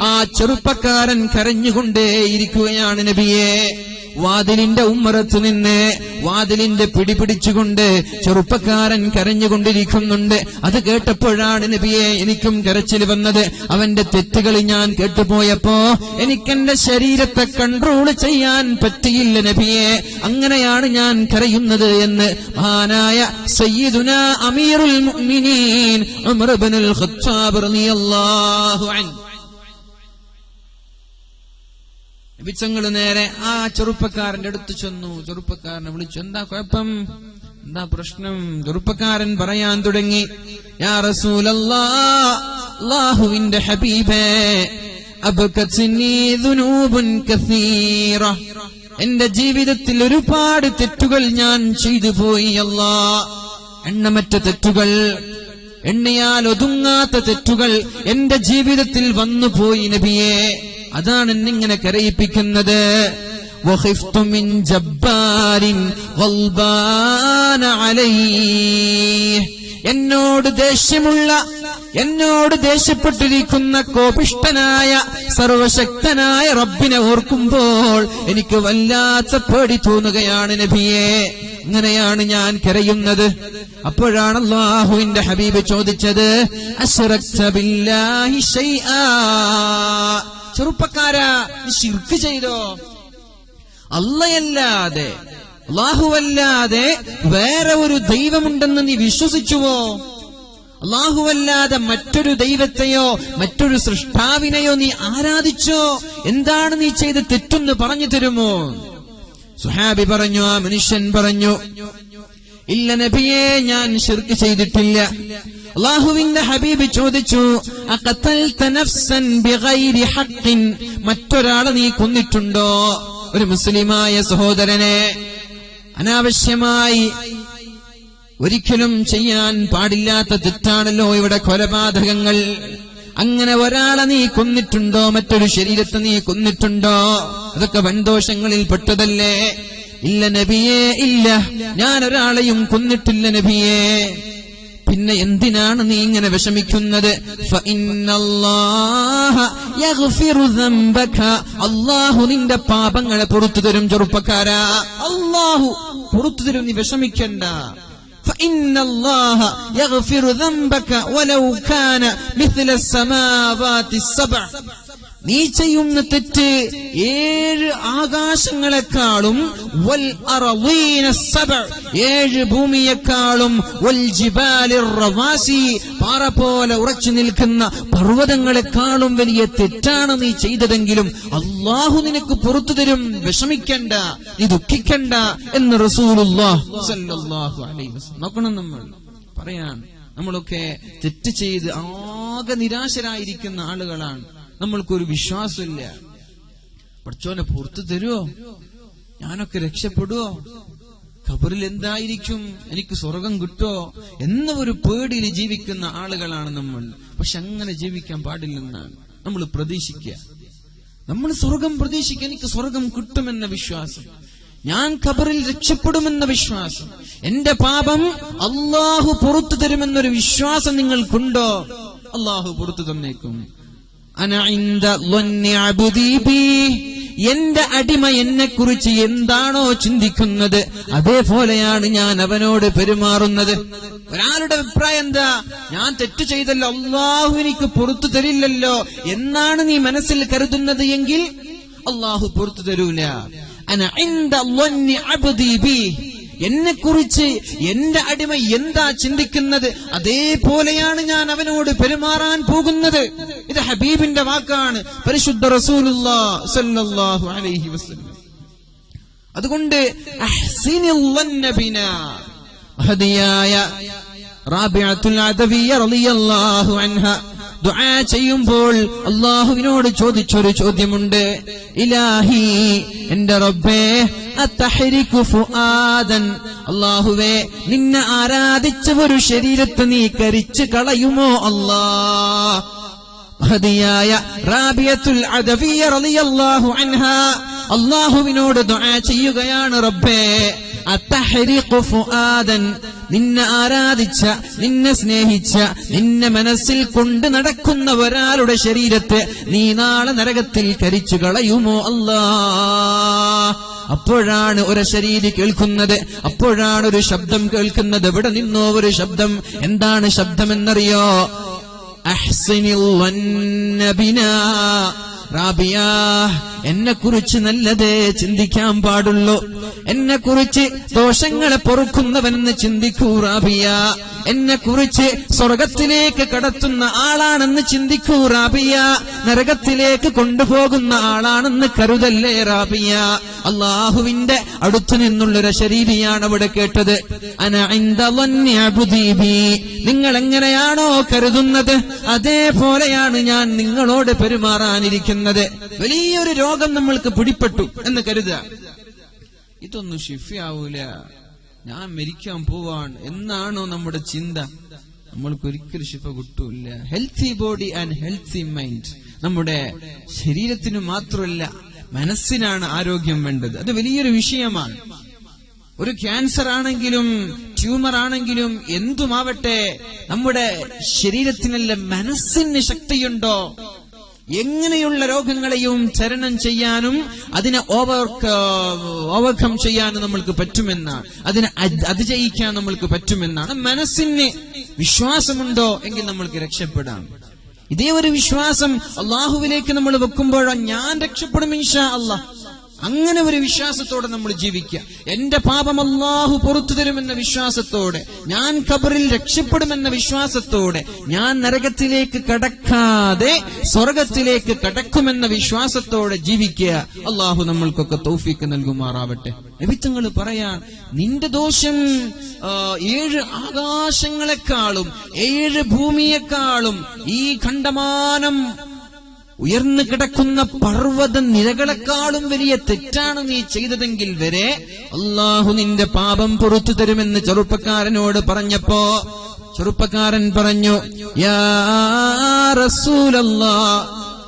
ആ ചെറുപ്പക്കാരൻ കരഞ്ഞുകൊണ്ടേയിരിക്കുകയാണ് നബിയേ. വാതിലിന്റെ ഉമ്മറത്ത് നിന്ന് വാതിലിന്റെ പിടിപിടിച്ചുകൊണ്ട് ചെറുപ്പക്കാരൻ കരഞ്ഞുകൊണ്ടിരിക്കുന്നുണ്ട്. അത് കേട്ടപ്പോഴാണ് നബിയെ എനിക്കും കരച്ചിൽ വന്നത്. അവന്റെ തെറ്റുകൾ ഞാൻ കേട്ടുപോയപ്പോ എനിക്കെന്റെ ശരീരത്തെ കൺട്രോൾ ചെയ്യാൻ പറ്റിയില്ല നബിയെ, അങ്ങനെയാണ് ഞാൻ കരയുന്നത് എന്ന് മഹാനായ സയ്യിദുനാ അമീറുൽ മുഅ്മിനീൻ ഉമർ ഇബ്നുൽ ഖത്താബ് റളിയല്ലാഹു അൻഹു. നബിച്ചങ്ങള് നേരെ ആ ചെറുപ്പക്കാരന്റെ അടുത്ത് ചെന്നു. ചെറുപ്പക്കാരനെ വിളിച്ചു, എന്താ കുഴപ്പം, എന്താ പ്രശ്നം? ചെറുപ്പക്കാരൻ പറയാൻ തുടങ്ങി, യാ റസൂലല്ലാഹ്, അല്ലാഹുവിന്റെ ഹബീബേ, അബ്കത്നി ദുനൂബുൻ കസീറ, എന്റെ ജീവിതത്തിൽ ഒരുപാട് തെറ്റുകൾ ഞാൻ ചെയ്തു പോയി അല്ലാഹ്. എണ്ണമറ്റ തെറ്റുകൾ, എണ്ണയാൽ ഒതുങ്ങാത്ത തെറ്റുകൾ എന്റെ ജീവിതത്തിൽ വന്നുപോയി നബിയെ. അതാണ് എന്നിങ്ങനെ കരയിപ്പിക്കുന്നത്. വഖിഫ്തു മിൻ ജബ്ബാരിൻ ഗൽബാന അലൈഹി, എന്നോട് ദേഷ്യമുള്ള, എന്നോട് ദേഷ്യപ്പെട്ടിരിക്കുന്ന കോപിഷ്ഠനായ സർവശക്തനായ റബ്ബിനെ ഓർക്കുമ്പോൾ എനിക്ക് വല്ലാത്ത പേടി തോന്നുകയാണ് നബിയെ. ഇങ്ങനെയാണ് ഞാൻ കരയുന്നത്. അപ്പോഴാണ് അല്ലാഹുവിന്റെ ഹബീബ് ചോദിച്ചത്, അശ്റക്ത ബില്ലാഹി ശൈആ, ചെറുപ്പക്കാരാ, നീ ശിർക്ക് ചെയ്തോ? അല്ലാഹുവല്ലാതെ, അല്ലാഹുവല്ലാതെ വേറെ ഒരു ദൈവമുണ്ടെന്ന് നീ വിശ്വസിച്ചുവോ? അല്ലാഹുവല്ലാതെ മറ്റൊരു ദൈവത്തെയോ മറ്റൊരു സൃഷ്ടാവിനെയോ നീ ആരാധിച്ചോ? എന്താണ് നീ ചെയ്ത് തെറ്റെന്ന് പറഞ്ഞു തരുമോ? സുഹാബി പറഞ്ഞു, ആ മനുഷ്യൻ പറഞ്ഞു, ഇല്ല നബിയേ, ഞാൻ ശിർക്ക് ചെയ്തിട്ടില്ല. അല്ലാഹുവിന്റെ ഹബീബ് ചോദിച്ചു, അഖതൽത നഫ്സൻ ബിഗൈരി ഹഖ്ഖിൻ, മറ്റൊരാളെ നീ കൊന്നിട്ടുണ്ടോ? ഒരു മുസ്ലിമായ സഹോദരനെ അനാവശ്യമായി, ഒരിക്കലും ചെയ്യാൻ പാടില്ലാത്ത തെറ്റാണല്ലോ ഇവിടെ കൊലപാതകങ്ങൾ. അങ്ങനെ ഒരാളെ നീ കൊന്നിട്ടുണ്ടോ? മറ്റൊരു ശരീരത്തെ നീ കൊന്നിട്ടുണ്ടോ? അതൊക്കെ വൻദോഷങ്ങളിൽ പെട്ടതല്ലേ? ഇല്ല നബിയേ, ഇല്ല, ഞാൻ ഒരാളെയും കൊന്നിട്ടില്ല നബിയേ. പിന്നെ എന്തിനാണ് നീ ഇങ്ങനെ വിഷമിക്കുന്നത്? ഫഇന്നല്ലാഹ യഗ്ഫിറു ദംബക, അല്ലാഹു നിന്റെ പാപങ്ങളെ പുറത്തു തരും. ചെറുപ്പക്കാരാ, അല്ലാഹു പുറത്തു തരും, നീ വിഷമിക്കണ്ട. ഫഇന്നല്ലാഹ യഗ്ഫിറു ദംബക വലൗ കാന മിത്ല السماوات السبع, നീ ചെയ്യുന്ന തെറ്റ് 7 ആകാശങ്ങളെക്കാളും, വൽ അർളീന السبع, 7 ഭൂമിയെക്കാളും, വൽ ജിബാലിർ റവാസി, പാറ പോലെ ഉറച്ചു നിൽക്കുന്ന പർവ്വതങ്ങളെക്കാളും വലിയ തെറ്റാണ് നീ ചെയ്തതെങ്കിലും അല്ലാഹു നിനക്ക് പുറത്തു തരും, വിഷമിക്കണ്ട, നീ ദുഃഖിക്കണ്ട എന്ന് റസൂലുള്ളാഹി സ്വല്ലല്ലാഹു അലൈഹി വസല്ലം. നോക്കണം, നമ്മൾ പറയാൻ, നമ്മളൊക്കെ തെറ്റ് ചെയ്ത് ആകെ നിരാശരായിരിക്കുന്ന ആളുകളാണ്. നമ്മൾക്കൊരു വിശ്വാസമില്ല. പടച്ചോനെ പുറത്തു തരുമോ? ഞാനൊക്കെ രക്ഷപ്പെടുവോ? ഖബറിൽ എന്തായിരിക്കും? എനിക്ക് സ്വർഗം കിട്ടുമോ എന്ന ഒരു പേടിയിൽ ജീവിക്കുന്ന ആളുകളാണ് നമ്മൾ. പക്ഷെ അങ്ങനെ ജീവിക്കാൻ പാടില്ലെന്നാണ് നമ്മൾ പ്രതീക്ഷിക്കുക. നമ്മൾ സ്വർഗം പ്രതീക്ഷിക്കുക, എനിക്ക് സ്വർഗം കിട്ടുമെന്ന വിശ്വാസം, ഞാൻ ഖബറിൽ രക്ഷപ്പെടുമെന്ന വിശ്വാസം, എന്റെ പാപം അല്ലാഹു പുറത്തു തരുമെന്നൊരു വിശ്വാസം നിങ്ങൾക്കുണ്ടോ? അല്ലാഹു പുറത്തു തന്നേക്കും. അന ഇൻദ ളന്നി അബ്ദി ബി, എന്റെ അടിമ എന്നെ കുറിച്ച് എന്താണോ ചിന്തിക്കുന്നത് അതേപോലെയാണ് ഞാൻ അവനോട് പെരുമാറുന്നത്. ഒരാളുടെ അഭിപ്രായം എന്താ? ഞാൻ തെറ്റ് ചെയ്തല്ലോ, അല്ലാഹു എനിക്ക് പുറത്തു തരില്ലല്ലോ എന്നാണ് നീ മനസ്സിൽ കരുതുന്നത് എങ്കിൽ അല്ലാഹു പുറത്തു തരൂല. അന ഇൻദ ളന്നി അബ്ദി ബി, എന്നെ കുറിച്ച് എന്റെ അടിമ എന്താ ചിന്തിക്കുന്നത് അതേപോലെയാണ് ഞാൻ അവനോട് പെരുമാറാൻ പോകുന്നത്. ഇത് ഹബീബിന്റെ വാക്കാണ്, പരിശുദ്ധ റസൂലുള്ളാഹി സ്വല്ലല്ലാഹു അലൈഹി വസല്ലം. അതുകൊണ്ട് അഹ്സിനിൽ ളന്ന ബിനാ, ഹദിയായ റാബിഅത്തുൽ അദവിയ്യ റളിയല്ലാഹു അൻഹ ദുആ ചെയ്യുമ്പോൾ അല്ലാഹുവിനോട് ചോദിച്ചൊരു ചോദ്യമുണ്ട്. ഇലാഹി, എന്റെ റബ്ബേ, അത്തഹരികു ഫുആദൻ, അല്ലാഹുവേ, നിന്നെ ആരാധിച്ച ഒരു ശരീരത്തെ നീ കരിച്ചു കളയുമോ അല്ലാഹ്? മഹദിയായ റാബിയത്തുൽ അദവിയ്യ റളിയല്ലാഹു അൻഹ അല്ലാഹുവിനോട് ദുആ ചെയ്യുകയാണ്, റബ്ബേ, അത്തഹരികു ഫുആദൻ, നിന്നെ ആരാധിച്ച, നിന്നെ സ്നേഹിച്ച, നിന്നെ മനസ്സിൽ കൊണ്ട് നടക്കുന്ന ഒരാളുടെ ശരീരത്തെ നീ നാളെ നരകത്തിൽ കരിച്ചു കളയുമോ അല്ലാഹ്? അപ്പോഴാണ് ഒരു ശരീരി കേൾക്കുന്നത്, അപ്പോഴാണ് ഒരു ശബ്ദം കേൾക്കുന്നത്. എവിടെ നിന്നോ ഒരു ശബ്ദം. എന്താണ് ശബ്ദമെന്നറിയോ? അഹ്സിനിൽ വന്ന ബിനാ, റാബിയ, എന്നെ കുറിച്ച് നല്ലതേ ചിന്തിക്കാൻ പാടുള്ളൂ. എന്നെ കുറിച്ച് ദോഷങ്ങളെ പൊറുക്കുന്നവനെന്ന് ചിന്തിക്കൂ റാബിയ. എന്നെ കുറിച്ച് സ്വർഗത്തിലേക്ക് കടത്തുന്ന ആളാണെന്ന് ചിന്തിക്കൂ റാബിയ. നരകത്തിലേക്ക് കൊണ്ടുപോകുന്ന ആളാണെന്ന് കരുതല്ലേ റാബിയ. അള്ളാഹുവിന്റെ അടുത്തു നിന്നുള്ളൊരു ശരീരിയാണ് അവിടെ കേട്ടത്. അന ഇൻദ ളന്നി അബ്ദി ബി. നിങ്ങൾ എങ്ങനെയാണോ കരുതുന്നത് അതേപോലെയാണ് ഞാൻ നിങ്ങളോട് പെരുമാറാനിരിക്കുന്നത്. വലിയൊരു രോഗം നമ്മൾക്ക് പിടിപ്പെട്ടു എന്ന് കരുതുക. ഇതൊന്നും ഷിഫയാവൂല, ഞാൻ മരിക്കാൻ പോവാൻ എന്നാണോ നമ്മുടെ ചിന്ത, നമ്മൾക്ക് ഒരിക്കലും ഷിഫ കിട്ടൂല. Healthy body and healthy mind. നമ്മുടെ ശരീരത്തിന് മാത്രമല്ല മനസ്സിനാണ് ആരോഗ്യം വേണ്ടത്. അത് വലിയൊരു വിഷയമാണ്. ഒരു ക്യാൻസർ ആണെങ്കിലും ട്യൂമർ ആണെങ്കിലും എന്തുമാവട്ടെ, നമ്മുടെ ശരീരത്തിനല്ല മനസ്സിന് ശക്തിയുണ്ടോ എങ്ങനെയുള്ള രോഗങ്ങളെയും തരണം ചെയ്യാനും അതിനെ ഓവർകം ചെയ്യാനും നമ്മൾക്ക് പറ്റുമെന്നാണ്, അതിനെ അതിജയിക്കാൻ നമ്മൾക്ക് പറ്റുമെന്നാണ്. മനസ്സിന് വിശ്വാസമുണ്ടോ എങ്കിൽ നമ്മൾക്ക് രക്ഷപ്പെടാം. ഇതേ ഒരു വിശ്വാസം അള്ളാഹുവിലേക്ക് നമ്മൾ വെക്കുമ്പോഴോ ഞാൻ രക്ഷപ്പെടും ഇൻഷാ അല്ലാഹ്, അങ്ങനെ ഒരു വിശ്വാസത്തോടെ നമ്മൾ ജീവിക്കുക. എന്റെ പാപം അല്ലാഹു പുറത്തു തരുമെന്ന വിശ്വാസത്തോടെ, ഞാൻ ഖബറിൽ രക്ഷപ്പെടുമെന്ന വിശ്വാസത്തോടെ, ഞാൻ നരകത്തിലേക്ക് കടക്കാതെ സ്വർഗത്തിലേക്ക് കടക്കുമെന്ന വിശ്വാസത്തോടെ ജീവിക്കുക. അല്ലാഹു നമ്മൾക്കൊക്കെ തൗഫീഖ് നൽകുമാറാവട്ടെ. നബിത്തങ്ങൾ പറയാൻ, നിന്റെ ദോഷം 7 ആകാശങ്ങളെക്കാളും 7 ഭൂമിയെക്കാളും ഈ ഖണ്ഡമാനം ഉയർന്നു കിടക്കുന്ന പർവ്വത നിരകളെക്കാളും വലിയ തെറ്റാണ് നീ ചെയ്തതെങ്കിൽ വരെ അള്ളാഹു നിന്റെ പാപം പുറത്തു തരുമെന്ന് ചെറുപ്പക്കാരനോട് പറഞ്ഞപ്പോ ചെറുപ്പക്കാരൻ പറഞ്ഞു, യാ റസൂലല്ലാഹ്,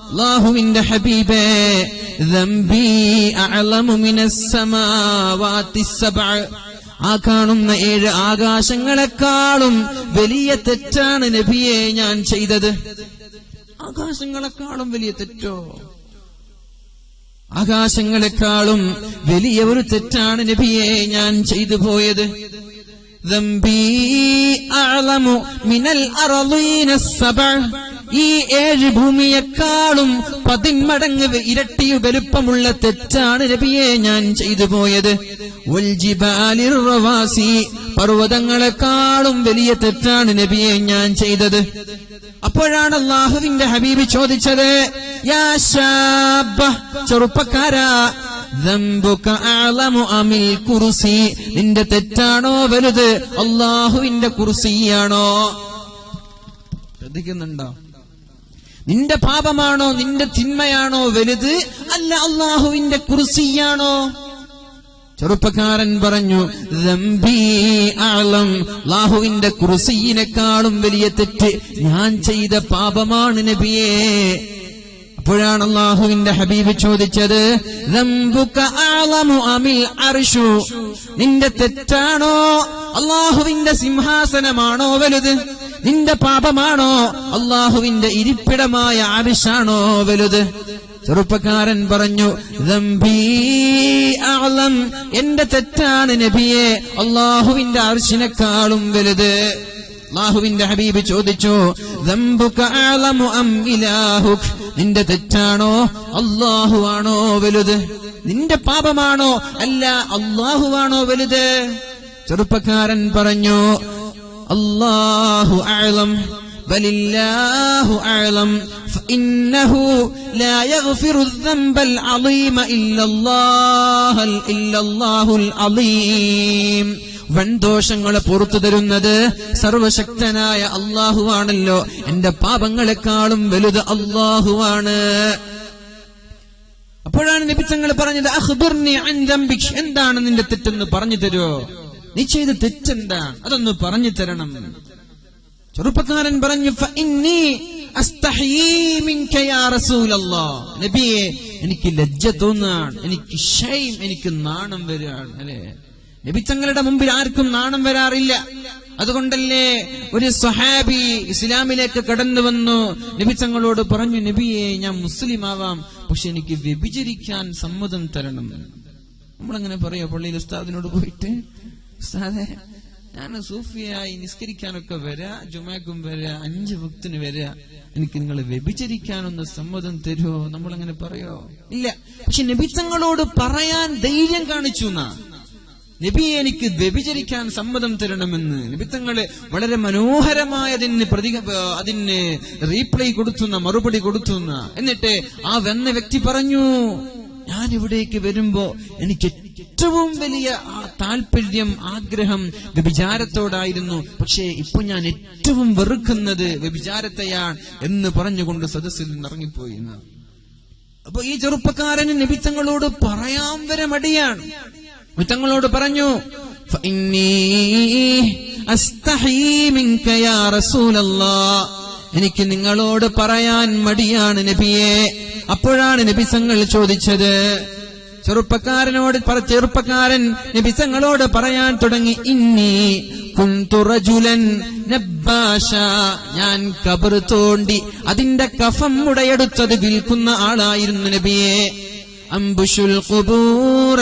അല്ലാഹുവിന്റെ ഹബീബേ, ദംബി അഅലമു മിനസ് സമാവാതി സബ്അ. ആ കാണുന്ന 7 ആകാശങ്ങളെക്കാളും വലിയ തെറ്റാണ് നബിയെ ഞാൻ ചെയ്തത്. ആകാശങ്ങളെക്കാളും വലിയ തെറ്റോ? ആകാശങ്ങളെക്കാളും വലിയ ഒരു തെറ്റാണ് നബിയെ ഞാൻ ചെയ്തു പോയത്. ദംബി അഅലമു മിനൽ അർളീന സബ്അ. ഈ 7 ഭൂമിയെക്കാളും 10 മടങ്ങ് ഇരട്ടി വലുപ്പമുള്ള തെറ്റാണ് നബിയെ ഞാൻ ചെയ്തു പോയത്. വൽ ജിബാലിർ റവാസി. പർവ്വതങ്ങളെക്കാളും വലിയ തെറ്റാണ് നബിയെ ഞാൻ ചെയ്തത്. അപ്പോഴാണ് അല്ലാഹുവിന്റെ ഹബീബ് ചോദിച്ചത്, യാ ശാബ, ചെറുപ്പക്കാരാ, ദംബുക അഅലമു അമിൽ കുർസി. നിന്റെ തെറ്റാണോ വലുത്, അല്ലാഹുവിന്റെ കുർസിയാണോ? ശ്രദ്ധിക്കുന്നുണ്ടോ? നിന്റെ പാപമാണോ, നിന്റെ തിന്മയാണോ വലുത്, അല്ല അല്ലാഹുവിന്റെ കുർസിയാണോ? ചെറുപ്പക്കാരൻ പറഞ്ഞു, ദംബി അഅലം, അല്ലാഹുവിന്റെ കുർസിയിനേക്കാളും വലിയ തെറ്റ് ഞാൻ ചെയ്ത പാപമാണ് നബിയേ. അപ്പോഴാണ് അല്ലാഹുവിന്റെ ഹബീബ് ചോദിച്ചത്, ദംബുക അഅലമു അമിൽ അർശു. നിന്റെ തെറ്റാണോ അല്ലാഹുവിന്റെ സിംഹാസനമാണോ വലുത്? നിന്റെ പാപമാണോ അല്ലാഹുവിന്റെ ഇരിപ്പിടമായ അർശാണോ വലുത്? ചെറുപ്പക്കാരൻ പറഞ്ഞു, ദംബി അഅലം, എന്റെ തെറ്റാണ് നബിയെ അല്ലാഹുവിന്റെ അർശിനേക്കാളും വലുത്. അല്ലാഹുവിന്റെ ഹബീബ് ചോദിച്ചു, ദംബുക അഅലമു അം ഇലാഹുക്. നിന്റെ തെറ്റാണോ അല്ലാഹുവാണോ വലുത്? നിന്റെ പാപമാണോ അല്ല അല്ലാഹുവാണോ വലുത്? ചെറുപ്പക്കാരൻ പറഞ്ഞു, അല്ലാഹു അഅലം ബലില്ലാഹു അഅലം ഫഇന്നഹു ലാ യഗ്ഫിറു ദംബൽ അളീമ ഇല്ലല്ലാഹുൽ അളീം. വൻദോഷങ്ങളെ പുറത്തു തരുന്നത് സർവശക്തനായ അല്ലാഹുവാണല്ലോ. എന്റെ പാപങ്ങളെക്കാളും വലുത് അല്ലാഹുവാണ്. അപ്പോഴാണ് നബി തങ്ങൾ പറഞ്ഞത്, അഖ്ബിർനി അൻ ദംബിക്. എന്താണ് നിന്റെ തെറ്റെന്ന് പറഞ്ഞു തരുമോ? നീ ചെയ്ത തെറ്റെന്താണ്, അതൊന്ന് പറഞ്ഞു തരണം. ചെറുപ്പക്കാരൻ പറഞ്ഞു, ഫഇന്നി അസ്തഹീ മിൻക യാ റസൂലല്ലാഹ്. നബിയെ, എനിക്ക് ലജ്ജ തോന്നാണ്, എനിക്ക് ഷൈം, എനിക്ക് നാണം വരാണ്. അല്ലേ, നബി തങ്ങളുടെ മുമ്പിൽ ആർക്കും നാണം വരാറില്ല. അതുകൊണ്ടല്ലേ ഒരു സ്വഹാബി ഇസ്ലാമിലേക്ക് കടന്നു വന്നു, നബി തങ്ങളോട് പറഞ്ഞു, നബിയെ, ഞാൻ മുസ്ലിം ആവാം, പക്ഷെ എനിക്ക് വ്യഭിചരിക്കാൻ സമ്മതം തരണം. നമ്മളങ്ങനെ പറയാ പള്ളിയിൽ ഉസ്താദിനോട് പോയിട്ട്, ഉസ്താദെ, ഞാൻ സൂഫിയായി നിസ്കരിക്കാനൊക്കെ വരാ, ജുമാക്കും വരാ, 5 വക്തിന് വരാ, എനിക്ക് നിങ്ങൾ വ്യഭിചരിക്കാനൊന്ന് സമ്മതം തരുമോ? നമ്മളങ്ങനെ പറയോ? ഇല്ല. പക്ഷെ നബി തങ്ങളോട് പറയാൻ ധൈര്യം കാണിച്ചു എന്നാ. നബിയെ എനിക്ക് വ്യഭിചരിക്കാൻ സമ്മതം തരണമെന്ന് നബിത്തങ്ങള് വളരെ മനോഹരമായതിന് അതിന് റീപ്ലൈ കൊടുത്തുന്ന മറുപടി കൊടുത്തുന്ന. എന്നിട്ട് ആ വന്ന വ്യക്തി പറഞ്ഞു, ഞാൻ ഇവിടേക്ക് വരുമ്പോ എനിക്ക് ഏറ്റവും വലിയ താല്പര്യം, ആഗ്രഹം വ്യഭിചാരത്തോടായിരുന്നു. പക്ഷേ ഇപ്പൊ ഞാൻ ഏറ്റവും വെറുക്കുന്നത് വ്യഭിചാരത്തെയാണ് എന്ന് പറഞ്ഞുകൊണ്ട് സദസ്സിൽ നിന്ന് ഇറങ്ങിപ്പോയി. അപ്പൊ ഈ ചെറുപ്പക്കാരന് നബിത്തങ്ങളോട് പറയാൻ വരെ മടിയാണ്. നബിത്തങ്ങളോട് പറഞ്ഞു, എനിക്ക് നിങ്ങളോട് പറയാൻ മടിയാണ് നബിയെ. അപ്പോഴാണ് നബിസങ്ങൾ ചോദിച്ചത്, ചെറുപ്പക്കാരൻ നബിസങ്ങളോട് പറയാൻ തുടങ്ങി, ഇന്നി കുന്തു റജുലൻ നബ്ബാശ, ഞാൻ ഖബർ തോണ്ടി അതിന്റെ കഫം മുടയെടുത്തത് വിൽക്കുന്ന ആളായിരുന്നു നബിയെ. അംബുഷുൽ ഖുബൂറ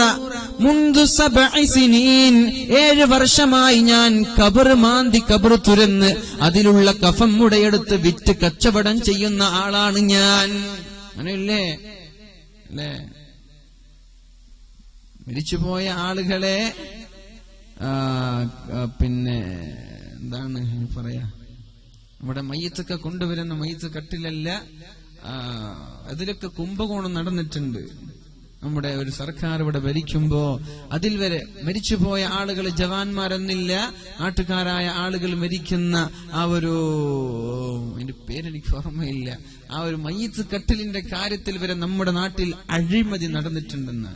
മുൻദു 7 സിനീൻ, 7 വർഷമായി ഞാൻ ഖബർ മാന്തി ഖബർ തുരന്ന് അതിലുള്ള കഫം മുടയെടുത്ത് വിറ്റ് കച്ചവടം ചെയ്യുന്ന ആളാണ് ഞാൻ. അങ്ങനെയല്ലേ അല്ലേ? മരിച്ചുപോയ ആളുകളെ പിന്നെ എന്താണ് പറയാ, നമ്മുടെ മയ്യത്തൊക്കെ കൊണ്ടുവരുന്ന മയ്യത്ത് കട്ടിലല്ല, അതിലൊക്കെ കുംഭകോണം നടന്നിട്ടുണ്ട്. നമ്മുടെ ഒരു സർക്കാർ ഇവിടെ ഭരിക്കുമ്പോ അതിൽ വരെ മരിച്ചുപോയ ആളുകൾ, ജവാന്മാരെന്നില്ല, നാട്ടുകാരായ ആളുകൾ മരിക്കുന്ന ആ ഒരു, അതിന്റെ പേരെനിക്ക് ഓർമ്മയില്ല, ആ ഒരു മയ്യത്ത് കട്ടിലിന്റെ കാര്യത്തിൽ വരെ നമ്മുടെ നാട്ടിൽ അഴിമതി നടന്നിട്ടുണ്ടെന്ന്.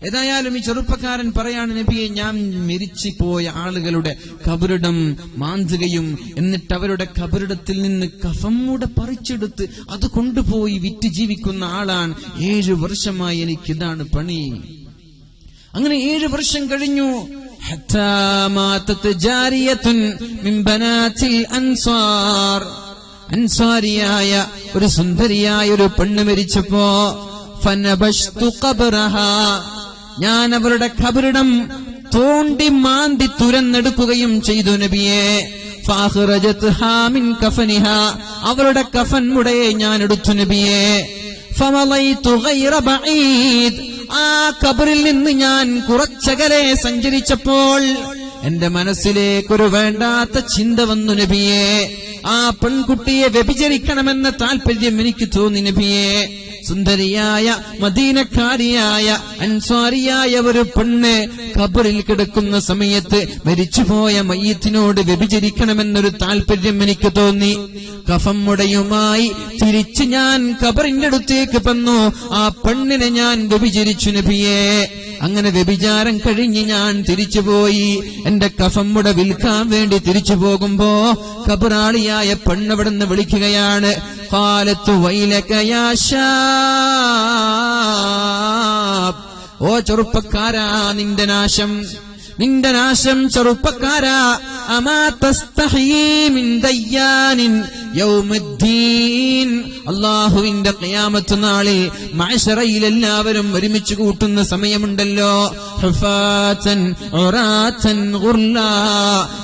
ഏതായാലും ഈ ചെറുപ്പക്കാരൻ പറയാണ്, നബിയെ ഞാൻ മരിച്ചു പോയ ആളുകളുടെ കബറിടം മാന്തുകയും എന്നിട്ട് അവരുടെ കബറിടത്തിൽ നിന്ന് കഫമ്മൂടെ പറിച്ചെടുത്ത് അത് കൊണ്ടുപോയി വിറ്റ് ജീവിക്കുന്ന ആളാണ്. 7 വർഷമായി എനിക്കിതാണ് പണി. അങ്ങനെ 7 വർഷം കഴിഞ്ഞു. അൻസാരിയായ ഒരു സുന്ദരിയായ ഒരു പെണ്ണ് മരിച്ചപ്പോ ഫനബശ്തു ഖബറഹാ, ഞാൻ അവരുടെ ഖബറിടം തോണ്ടി മാന്തി തുരന്നെടുക്കുകയും ചെയ്തു നബിയെ. ഫഅഖ്റജത്ഹാ മിൻ കഫനിഹാ, അവരുടെ കഫൻ മുടയെ ഞാൻ എടുത്തു നബിയെ. ഫമളൈതു ഗൈറ ബഈദ്, ആ ഖബറിൽ നിന്ന് ഞാൻ കുറച്ചകലെ സഞ്ചരിച്ചപ്പോൾ എന്റെ മനസ്സിലേക്കൊരു വേണ്ടാത്ത ചിന്ത വന്നു നബിയെ. ആ പെൺകുട്ടിയെ വ്യഭിചരിക്കണമെന്ന താല്പര്യം എനിക്ക് തോന്നി നബിയെ. സുന്ദരിയായ മദീനക്കാരിയായ അൻസ്വാരിയായ ഒരു പെണ്ണ് ഖബറിൽ കിടക്കുന്ന സമയത്ത് മരിച്ചുപോയ മയ്യത്തിനോട് വ്യഭിചരിക്കണമെന്നൊരു താല്പര്യം എനിക്ക് തോന്നി. കഫം മുടയുമായി തിരിച്ച് ഞാൻ ഖബറിന്റെ അടുത്തേക്ക് വന്നു. ആ പെണ്ണിനെ ഞാൻ വ്യഭിചരിച്ചു നബിയെ. അങ്ങനെ വ്യഭിചാരം കഴിഞ്ഞ് ഞാൻ തിരിച്ചുപോയി. എന്റെ കഫം മുട വിൽക്കാൻ വേണ്ടി തിരിച്ചു പോകുമ്പോ ഖബറാളിയായ പെണ്ണവിടുന്ന് വിളിക്കുകയാണ്, ഖാലത്തു വൈലക യാ ശാബ്, ഓ ചെറുപ്പക്കാരാ നിന്റെ നാശം, നിന്റെ നാശം ചെറുപ്പക്കാരാ. അമാ തസ്തഹീ മിൻ ദയ്യാനിൻ യൗമുദ്ദീൻ, അല്ലാഹുവിന്റെ ഖിയാമത്ത് നാളിൽ മഅ്ശറയിൽ എല്ലാവരും ഒരുമിച്ച് കൂട്ടുന്ന സമയമുണ്ടല്ലോ. ഹുഫാതൻ ഉറാതൻ ഗുർലാ,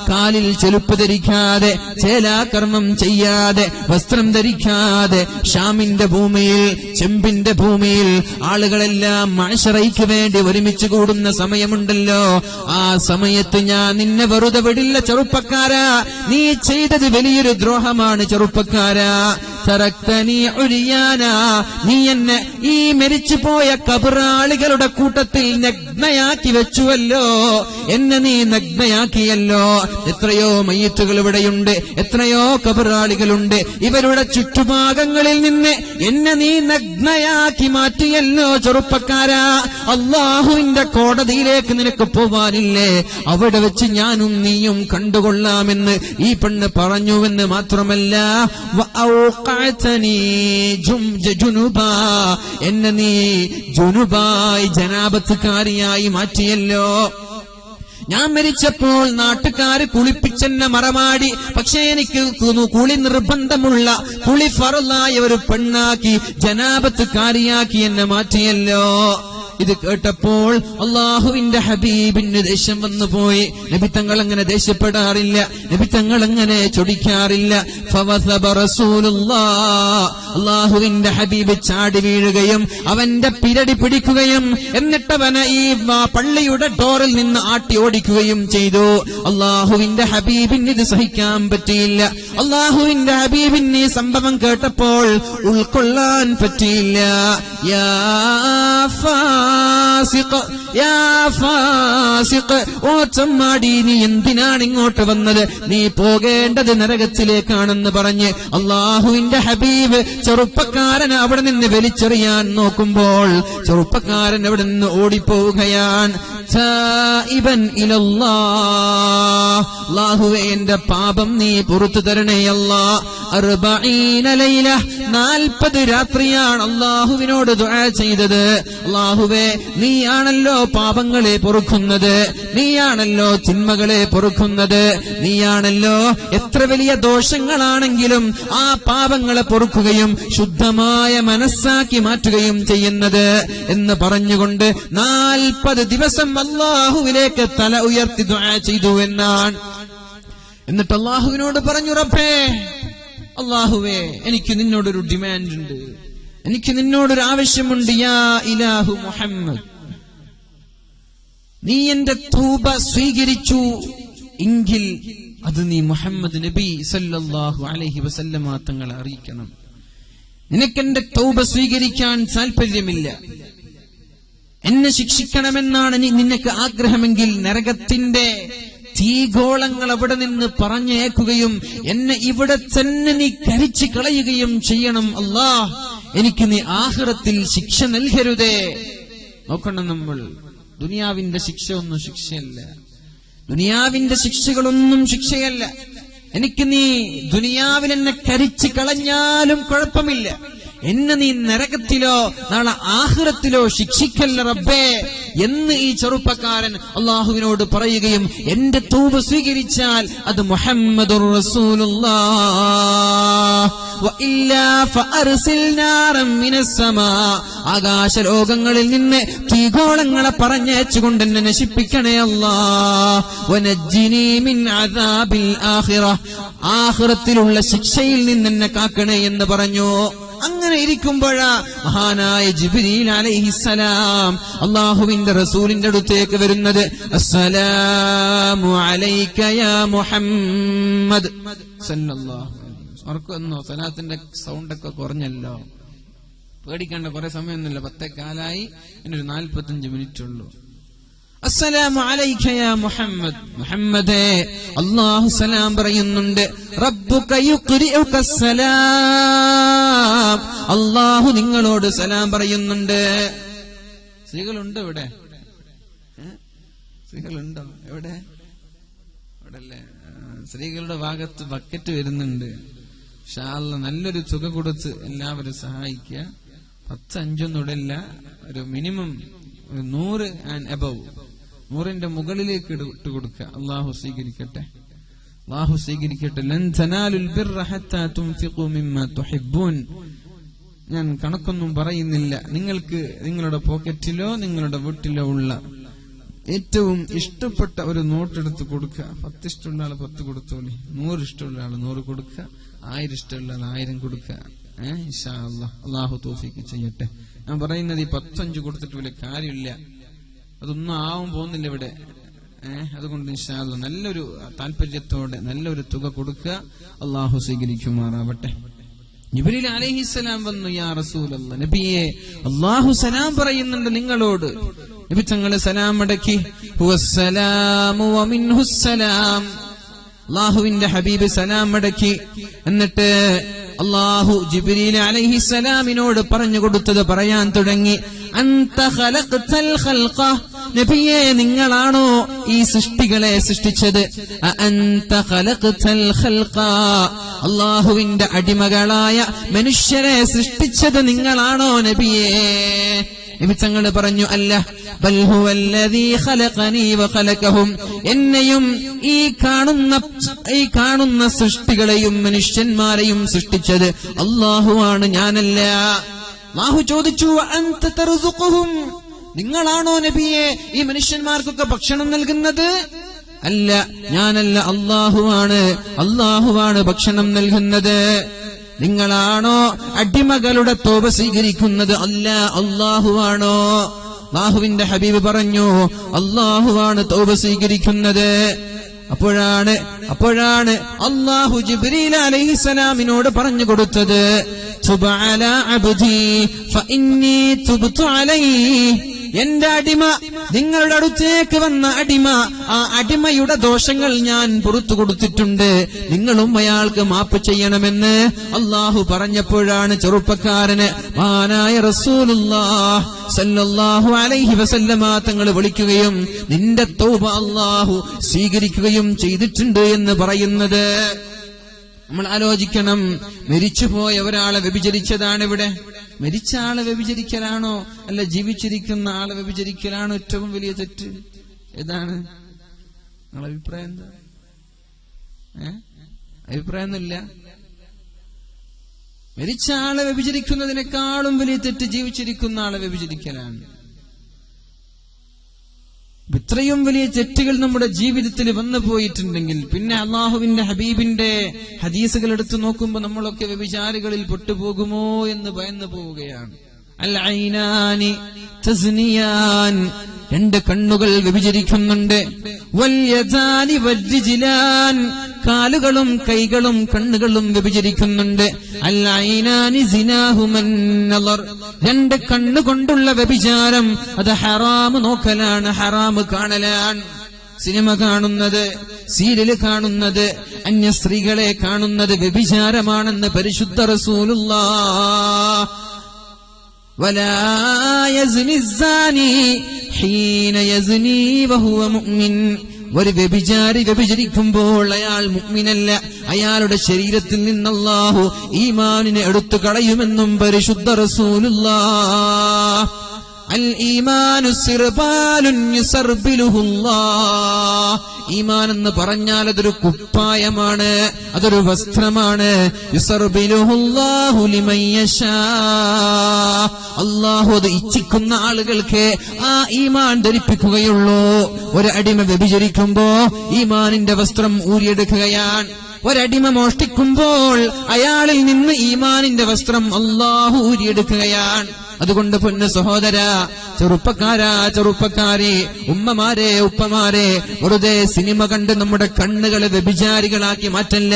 കാലിൽ ചെരുപ്പ് ധരിക്കാതെ, ചേലാകർമ്മം ചെയ്യാതെ, വസ്ത്രം ധരിക്കാതെ ഷാമിന്റെ ഭൂമിയിൽ, ചെമ്പിന്റെ ഭൂമിയിൽ ആളുകളെല്ലാം മഅ്ശറയ്ക്ക് വേണ്ടി ഒരുമിച്ച് കൂടുന്ന സമയമുണ്ടല്ലോ. ആ സമയത്ത് ഞാൻ നിന്നെ വെറുതെ വിടില്ല ചെറുപ്പക്കാരാ. നീ ചെയ്തത് വലിയൊരു ദ്രോഹമാണ് ചെറുപ്പക്കാരാ. തറക്തനി ഉരിയാന, നീ എന്നെ ഈ മരിച്ചുപോയ കബറാളികളുടെ കൂട്ടത്തിൽ നഗ്നയാക്കി വെച്ചുവല്ലോ, എന്നെ നീ നഗ്നയാക്കിയല്ലോ. എത്രയോ മയ്യത്തുകൾ ഇവിടെയുണ്ട്, എത്രയോ കബറാളികളുണ്ട്, ഇവരുടെ ചുറ്റുഭാഗങ്ങളിൽ നിന്ന് എന്നെ നീ നഗ്നയാക്കി മാറ്റിയല്ലോ ചെറുപ്പക്കാരാ. അള്ളാഹുവിന്റെ കോടതിയിലേക്ക് നിനക്ക് പോവാനില്ലേ? അവിടെ വെച്ച് ഞാനും നീയും കണ്ടുകൊള്ളാമെന്ന് ഈ പെണ്ണ് പറഞ്ഞുവെന്ന് മാത്രമല്ല, എന്നെ നീ ജുനുബായി, ജനാബത്തുകാരിയായി മാറ്റിയല്ലോ. ഞാൻ മരിച്ചപ്പോൾ നാട്ടുകാര് കുളിപ്പിച്ചെന്നെ മറമാടി. പക്ഷേ എനിക്ക് കുളി നിർബന്ധമുള്ള, കുളി ഫറലായ ഒരു പെണ്ണാക്കി, ജനാബത്തുകാരിയാക്കി എന്നെ മാറ്റിയല്ലോ. ഇത് കേട്ടപ്പോൾ അള്ളാഹുവിന്റെ ഹബീബിന് ദേഷ്യം വന്നുപോയി. നബി തങ്ങൾ അങ്ങനെ ദേഷ്യപ്പെടാറില്ല, നബി തങ്ങൾ അങ്ങനെ ചൊടിക്കാറില്ല. ഫവസബ റസൂലുള്ളാഹ്, അള്ളാഹുവിന്റെ ഹബീബ് ചാടി വീഴുകയും അവന്റെ പിരടി പിടിക്കുകയും എന്നിട്ടവനെ ഈ പള്ളിയുടെ ഡോറിൽ നിന്ന് ആട്ടി ഓടിക്കുകയും ചെയ്തു. അള്ളാഹുവിന്റെ ഹബീബിന് ഇത് സഹിക്കാൻ പറ്റിയില്ല. അള്ളാഹുവിന്റെ ഹബീബിന് ഈ സംഭവം കേട്ടപ്പോൾ ഉൾക്കൊള്ളാൻ പറ്റിയില്ല. യാ ഫാസിഖ്, യാ ഫാസിഖ്, ഓ ചമ്മാടി, നീ എന്തിനാണ് ഇങ്ങോട്ട് വന്നത്? നീ പോകേണ്ടത് നരകത്തിലേക്കാണെന്ന് പറഞ്ഞ് അള്ളാഹുവിന്റെ ഹബീബ് ചെറുപ്പക്കാരൻ അവിടെ നിന്ന് വലിച്ചെറിയാൻ നോക്കുമ്പോൾ ചെറുപ്പക്കാരൻ അവിടെ നിന്ന് ഓടിപ്പോവുകയാണ്. തായിബൻ ഇലല്ലാഹ്, അല്ലാഹുവേ എന്റെ പാപം നീ പുറത്തു തരണേ അല്ലാഹ്. 40 ലൈല, 40 രാത്രിയാണ് അല്ലാഹുവിനോട് ദുആ ചെയ്തത്. അല്ലാഹുവേ നീയാണല്ലോ പാപങ്ങളെ പൊറുക്കുന്നത്, നീയാണല്ലോ തിന്മകളെ പൊറുക്കുന്നത്, നീയാണല്ലോ എത്ര വലിയ ദോഷങ്ങളാണെങ്കിലും ആ പാപങ്ങളെ പൊറുക്കുകയും ശുദ്ധമായ മനസ്സാക്കി മാറ്റുകയും ചെയ്യുന്നത് എന്ന് പറഞ്ഞുകൊണ്ട് 40 ദിവസം അല്ലാഹുവിലേക്ക് തല ഉയർത്തി ദുആ ചെയ്തു എന്നാണ്. എന്നിട്ട് അല്ലാഹുവിനോട് പറഞ്ഞു, റബ്ബേ, അല്ലാഹുവേ, എനിക്ക് നിന്നോടൊരു ഡിമാൻഡ് ഉണ്ട്, എനിക്ക് നിന്നോടൊരു ആവശ്യമുണ്ട്. യാ ഇലാഹു മുഹമ്മദ്, നീ എന്റെ തൗബ സ്വീകരിച്ചു എങ്കിൽ അത് നീ മുഹമ്മദ് നബി സല്ലല്ലാഹു അലൈഹി വസല്ലമ തങ്ങളെ അറിയിക്കണം. നിനക്കെന്റെ തൗബ സ്വീകരിക്കാൻ താല്പര്യമില്ല, എന്നെ ശിക്ഷിക്കണമെന്നാണ് നിനക്ക് ആഗ്രഹമെങ്കിൽ നരകത്തിന്റെ തീഗോളങ്ങൾ അവിടെ നിന്ന് പറഞ്ഞേക്കുകയും എന്നെ ഇവിടെ തന്നെ നീ കരിച്ചു കളയുകയും ചെയ്യണം അല്ലാഹ്. എനിക്ക് നീ ആഖിറത്തിൽ ശിക്ഷ നൽകരുതേ. നോക്കണം, നമ്മൾ ദുനിയാവിന്റെ ശിക്ഷ ഒന്നും ശിക്ഷയല്ല, ദുനിയാവിന്റെ ശിക്ഷകളൊന്നും ശിക്ഷയല്ല. എനിക്ക് നീ ദുനിയാവിൽ എന്നെ കരിച്ചു കളഞ്ഞാലും കുഴപ്പമില്ല, എന്നെ നീ നരകത്തിലോ നാളെ ആഖിറത്തിലോ ശിക്ഷിക്കല്ല റബ്ബേ എന്ന് ഈ ചെറുപ്പക്കാരൻ അള്ളാഹുവിനോട് പറയുകയും എന്റെ തൗബ സ്വീകരിച്ചാൽ അത് മുഹമ്മദുർ റസൂലുള്ളാഹ് വഇല്ലാ ഫഅർസിൽ നാറൻ മിനസ് സമാ, ആകാശലോകങ്ങളിൽ നിന്ന് തീഗോളങ്ങളെ പറഞ്ഞേച്ചുകൊണ്ട് എന്നെ നശിപ്പിക്കണേ അല്ലാഹ്. വനജ്ജിനി മിൻ അദാബിൽ ആഖിറ, ആഖിറത്തിലുള്ള ശിക്ഷയിൽ നിന്ന് എന്നെ കാക്കണേ എന്ന് പറഞ്ഞു. അങ്ങനെ ഇരിക്കുമ്പോഴാ മഹാനായ ജിബ്രീൽ അലൈഹിസ്സലാം അല്ലാഹുവിന്റെ റസൂലിന്റെ അടുത്തേക്ക് വരുന്നത്. അസ്സലാമു അലൈക യാ മുഹമ്മദ് സല്ലല്ലാഹു അലൈഹി വസല്ലം. ഓർക്കുന്നോ, സലാത്തിന്റെ സൗണ്ടൊക്കെ കുറഞ്ഞല്ലോ, പേടിക്കേണ്ട കുറെ സമയമൊന്നുമില്ല, 10:15 ഇനി 45 മിനിറ്റ് ഉള്ളൂ. അസ്സലാമു അലൈക യാ മുഹമ്മദ്, മുഹമ്മദേ അല്ലാഹു സലാം പറയുന്നുണ്ട്. റബ്ബുക യുഖ്രിഉക സലാം, അല്ലാഹു നിങ്ങളോട് സലാം പറയുന്നുണ്ട്. സ്ത്രീകളുണ്ടോ ഇവിടെ? സ്ത്രീകളുണ്ടോ എവിടെ? ഇവിടെ അല്ലേ? സ്ത്രീകളുടെ ഭാഗത്ത് ബക്കറ്റ് വരുന്നുണ്ട്. ഇൻഷാ അല്ലാഹ് നല്ലൊരു തുക കൊടുത്ത് എല്ലാവരും സഹായിക്കുക. 10-5 ഇടല്ല, ഒരു മിനിമം 100 ആൻഡ് എബവ്, 100ന്റെ മുകളിലേക്ക് ഇട്ട് കൊടുക്കുക. അല്ലാഹു സ്വീകരിക്കട്ടെ, അല്ലാഹു സ്വീകരിക്കട്ടെ. ലൻ തനാലുൽ ബിർറ ഹത്താ തുൻഫിഖു മിമ്മാ തുഹിബ്ബൂൻ. ഞാൻ കണക്കൊന്നും പറയുന്നില്ല, നിങ്ങൾക്ക് നിങ്ങളുടെ പോക്കറ്റിലോ നിങ്ങളുടെ വീട്ടിലോ ഉള്ള ഏറ്റവും ഇഷ്ടപ്പെട്ട ഒരു നോട്ടെടുത്ത് കൊടുക്കുക. 10 ഇഷ്ടമുള്ള ആള് 10 കൊടുത്തോളി, 100 ഇഷ്ടമുള്ള ആള് 100 കൊടുക്കുക, 1000 ഇഷ്ടമുള്ള ആൾ 1000 കൊടുക്കുക. ഇൻഷാ അല്ലാഹ് അല്ലാഹു തൗഫീഖ് ചെയ്യട്ടെ. ഞാൻ പറയുന്നത് ഈ 10-5 കൊടുത്തിട്ട് വലിയ കാര്യമില്ല, അതൊന്നും ആവും പോകുന്നില്ല ഇവിടെ. അതുകൊണ്ട് ഇൻഷാ അല്ലാഹ് നല്ലൊരു താല്പര്യത്തോടെ നല്ലൊരു തുക കൊടുക്കുക. അല്ലാഹു സ്വീകരിക്കുമാറാവട്ടെ. ജിബ്രീൽ അലൈഹിസ്സലാം വന്നു. യാ റസൂലല്ലാഹ്, നബിയെ അല്ലാഹു സലാം പറയുന്നുണ്ട് നിങ്ങളോട്. നബി തങ്ങളെ സലാം അടക്കി. ഹുവസ്സലാമു വമിൻഹുസ്സലാം, അല്ലാഹുവിന്റെ ഹബീബ് സലാം അടക്കി. എന്നിട്ട് അല്ലാഹു ജിബ്രീൽ അലൈഹിസ്സലാമിനോട് പറഞ്ഞു കൊടുത്തത് പറയാൻ തുടങ്ങി. അൻത ഖലഖ്തൽ ഖൽഖ, നബിയെ നിങ്ങളാണോ ഈ സൃഷ്ടികളെ സൃഷ്ടിച്ചത്? അൻത ഖലഖ്തൽ ഖൽഖ, അല്ലാഹുവിന്റെ അടിമകളായ മനുഷ്യരെ സൃഷ്ടിച്ചത് നിങ്ങളാണോ നബിയെ? നബി തങ്ങൾ പറഞ്ഞു, അല്ല, ബൽ ഹുവല്ലദീ ഖലഖനീ വഖലഖഹും, എന്നെയും ഈ കാണുന്ന സൃഷ്ടികളെയും മനുഷ്യന്മാരെയും സൃഷ്ടിച്ചത് അല്ലാഹുവാണ്, ഞാനല്ല. അല്ലാഹു ചോദിച്ചു, അൻത തർസുഖുഹും, നിങ്ങളാണോ നബിയെ ഈ മനുഷ്യന്മാർക്കൊക്കെ ഭക്ഷണം നൽകുന്നത്? അല്ല, ഞാനല്ല, അല്ലാഹുവാണ് ഭക്ഷണം നൽകുന്നത്. നിങ്ങളാണോ അടിമകളുടെ തൗബ സ്വീകരിക്കുന്നത്? അല്ല, അല്ലാഹുവാണോ? അല്ലാഹുവിന്റെ ഹബീബ് പറഞ്ഞു, അല്ലാഹുവാണ് തൗബ സ്വീകരിക്കുന്നത്. അപ്പോഴാണ് അല്ലാഹു ജിബ്രീൽ അലൈഹിസ്സലാമിനോട് പറഞ്ഞു കൊടുത്തത്, തുബ അലാ അബ്ദി ഫഇന്നി തുബ്തു അലൈഹി. എന്റെ അടിമ, നിങ്ങളുടെ അടുത്തേക്ക് വന്ന അടിമ, ആ അടിമയുടെ ദോഷങ്ങൾ ഞാൻ പുറത്തു കൊടുത്തിട്ടുണ്ട്, നിങ്ങളും അയാൾക്ക് മാപ്പ് ചെയ്യണമെന്ന് അല്ലാഹു പറഞ്ഞപ്പോഴാണ് ചെറുപ്പക്കാരന് മഹാനായ റസൂലുള്ളാഹി സല്ലല്ലാഹു അലൈഹി വസല്ലമ തങ്ങൾ വിളിക്കുകയും നിന്റെ തൗബ അല്ലാഹു സ്വീകരിക്കുകയും ചെയ്തിട്ടുണ്ട് എന്ന് പറയുന്നത്. നമ്മൾ ആലോചിക്കണം, മരിച്ചുപോയ ഒരാളെ വ്യഭിചരിച്ചതാണ് ഇവിടെ. മരിച്ച ആളെ വ്യഭിചരിക്കലാണോ അല്ല ജീവിച്ചിരിക്കുന്ന ആളെ വ്യഭിചരിക്കലാണോ ഏറ്റവും വലിയ തെറ്റ്? ഏതാണ് നിങ്ങളുടെ അഭിപ്രായം? എന്താ അഭിപ്രായമൊന്നുമില്ല. മരിച്ച ആളെ വ്യഭിചരിക്കുന്നതിനേക്കാളും വലിയ തെറ്റ് ജീവിച്ചിരിക്കുന്ന ആളെ വ്യഭിചരിക്കലാണ്. ഇത്രയും വലിയ തെറ്റുകൾ നമ്മുടെ ജീവിതത്തിൽ വന്നു പോയിട്ടുണ്ടെങ്കിൽ പിന്നെ അള്ളാഹുവിന്റെ ഹബീബിന്റെ ഹദീസുകൾ എടുത്തു നോക്കുമ്പോൾ നമ്മളൊക്കെ വ്യഭിചാരികളിൽ പെട്ടുപോകുമോ എന്ന് ഭയന്നു പോവുകയാണ്. അൽ ഐനാനി തസ്നിയാൻ, രണ്ട് കണ്ണുകൾ വ്യഭിചരിക്കുന്നുണ്ട്. വൽ യദാനി വൽരിജ്ലാൻ, കാലുകളും കൈകളും കണ്ണുകളും വ്യഭിചരിക്കുന്നുണ്ട്. അൽ ഐനാനി സിനാഹുമൻ നളർ, രണ്ട് കണ്ണുകൊണ്ടുള്ള വ്യഭിചാരം അത് ഹറാം നോക്കലാണ്, ഹറാം കാണലാണ്. സിനിമ കാണുന്നത്, സീരിയല് കാണുന്നത്, അന്യ സ്ത്രീകളെ കാണുന്നത് വ്യഭിചാരമാണെന്ന് പരിശുദ്ധ റസൂലുള്ളാഹ്. വലാ യസ്നി സാനി ഹീന യസ്നി വഹുവ മുഅ്മിൻ, ഒരു വ്യഭിചാരി വ്യഭിചരിക്കുമ്പോൾ അയാൾ മുഅ്മിനല്ല, അയാളുടെ ശരീരത്തിൽ നിന്ന് അല്ലാഹു ഈമാനിനെ എടുത്തു കളയുമെന്നും പരിശുദ്ധ റസൂലുള്ളാഹ്. അൽ ഈമാനു സിർബാലുൻ യുസർബിലുഹുല്ലാഹ്, ഈമാൻ എന്ന് പറഞ്ഞാൽ അതൊരു കുപ്പായമാണ്, അതൊരു വസ്ത്രമാണ്. യുസർബിലുഹുല്ലാഹു ലിമൻ യശാ, അല്ലാഹു അത് ഇച്ഛിക്കുന്ന ആളുകൾക്ക് ആ ഈമാൻ ധരിപ്പിക്കുകയുള്ളൂ. ഒരു അടിമ വ്യഭിചരിക്കുമ്പോ ഈമാനിന്റെ വസ്ത്രം ഊരിയെടുക്കുകയാണ്. ഒരടിമ മോഷ്ടിക്കുമ്പോൾ അയാളിൽ നിന്ന് ഈമാനിന്റെ വസ്ത്രം അല്ലാഹു ഊരിയെടുക്കുകയാണ്. അതുകൊണ്ട് പൊന്നു സഹോദര, ചെറുപ്പക്കാരി, ഉമ്മമാരെ, ഉപ്പമാരെ, വെറുതെ സിനിമ കണ്ട് നമ്മുടെ കണ്ണുകളെ വ്യഭിചാരികളാക്കി മാറ്റല്ല,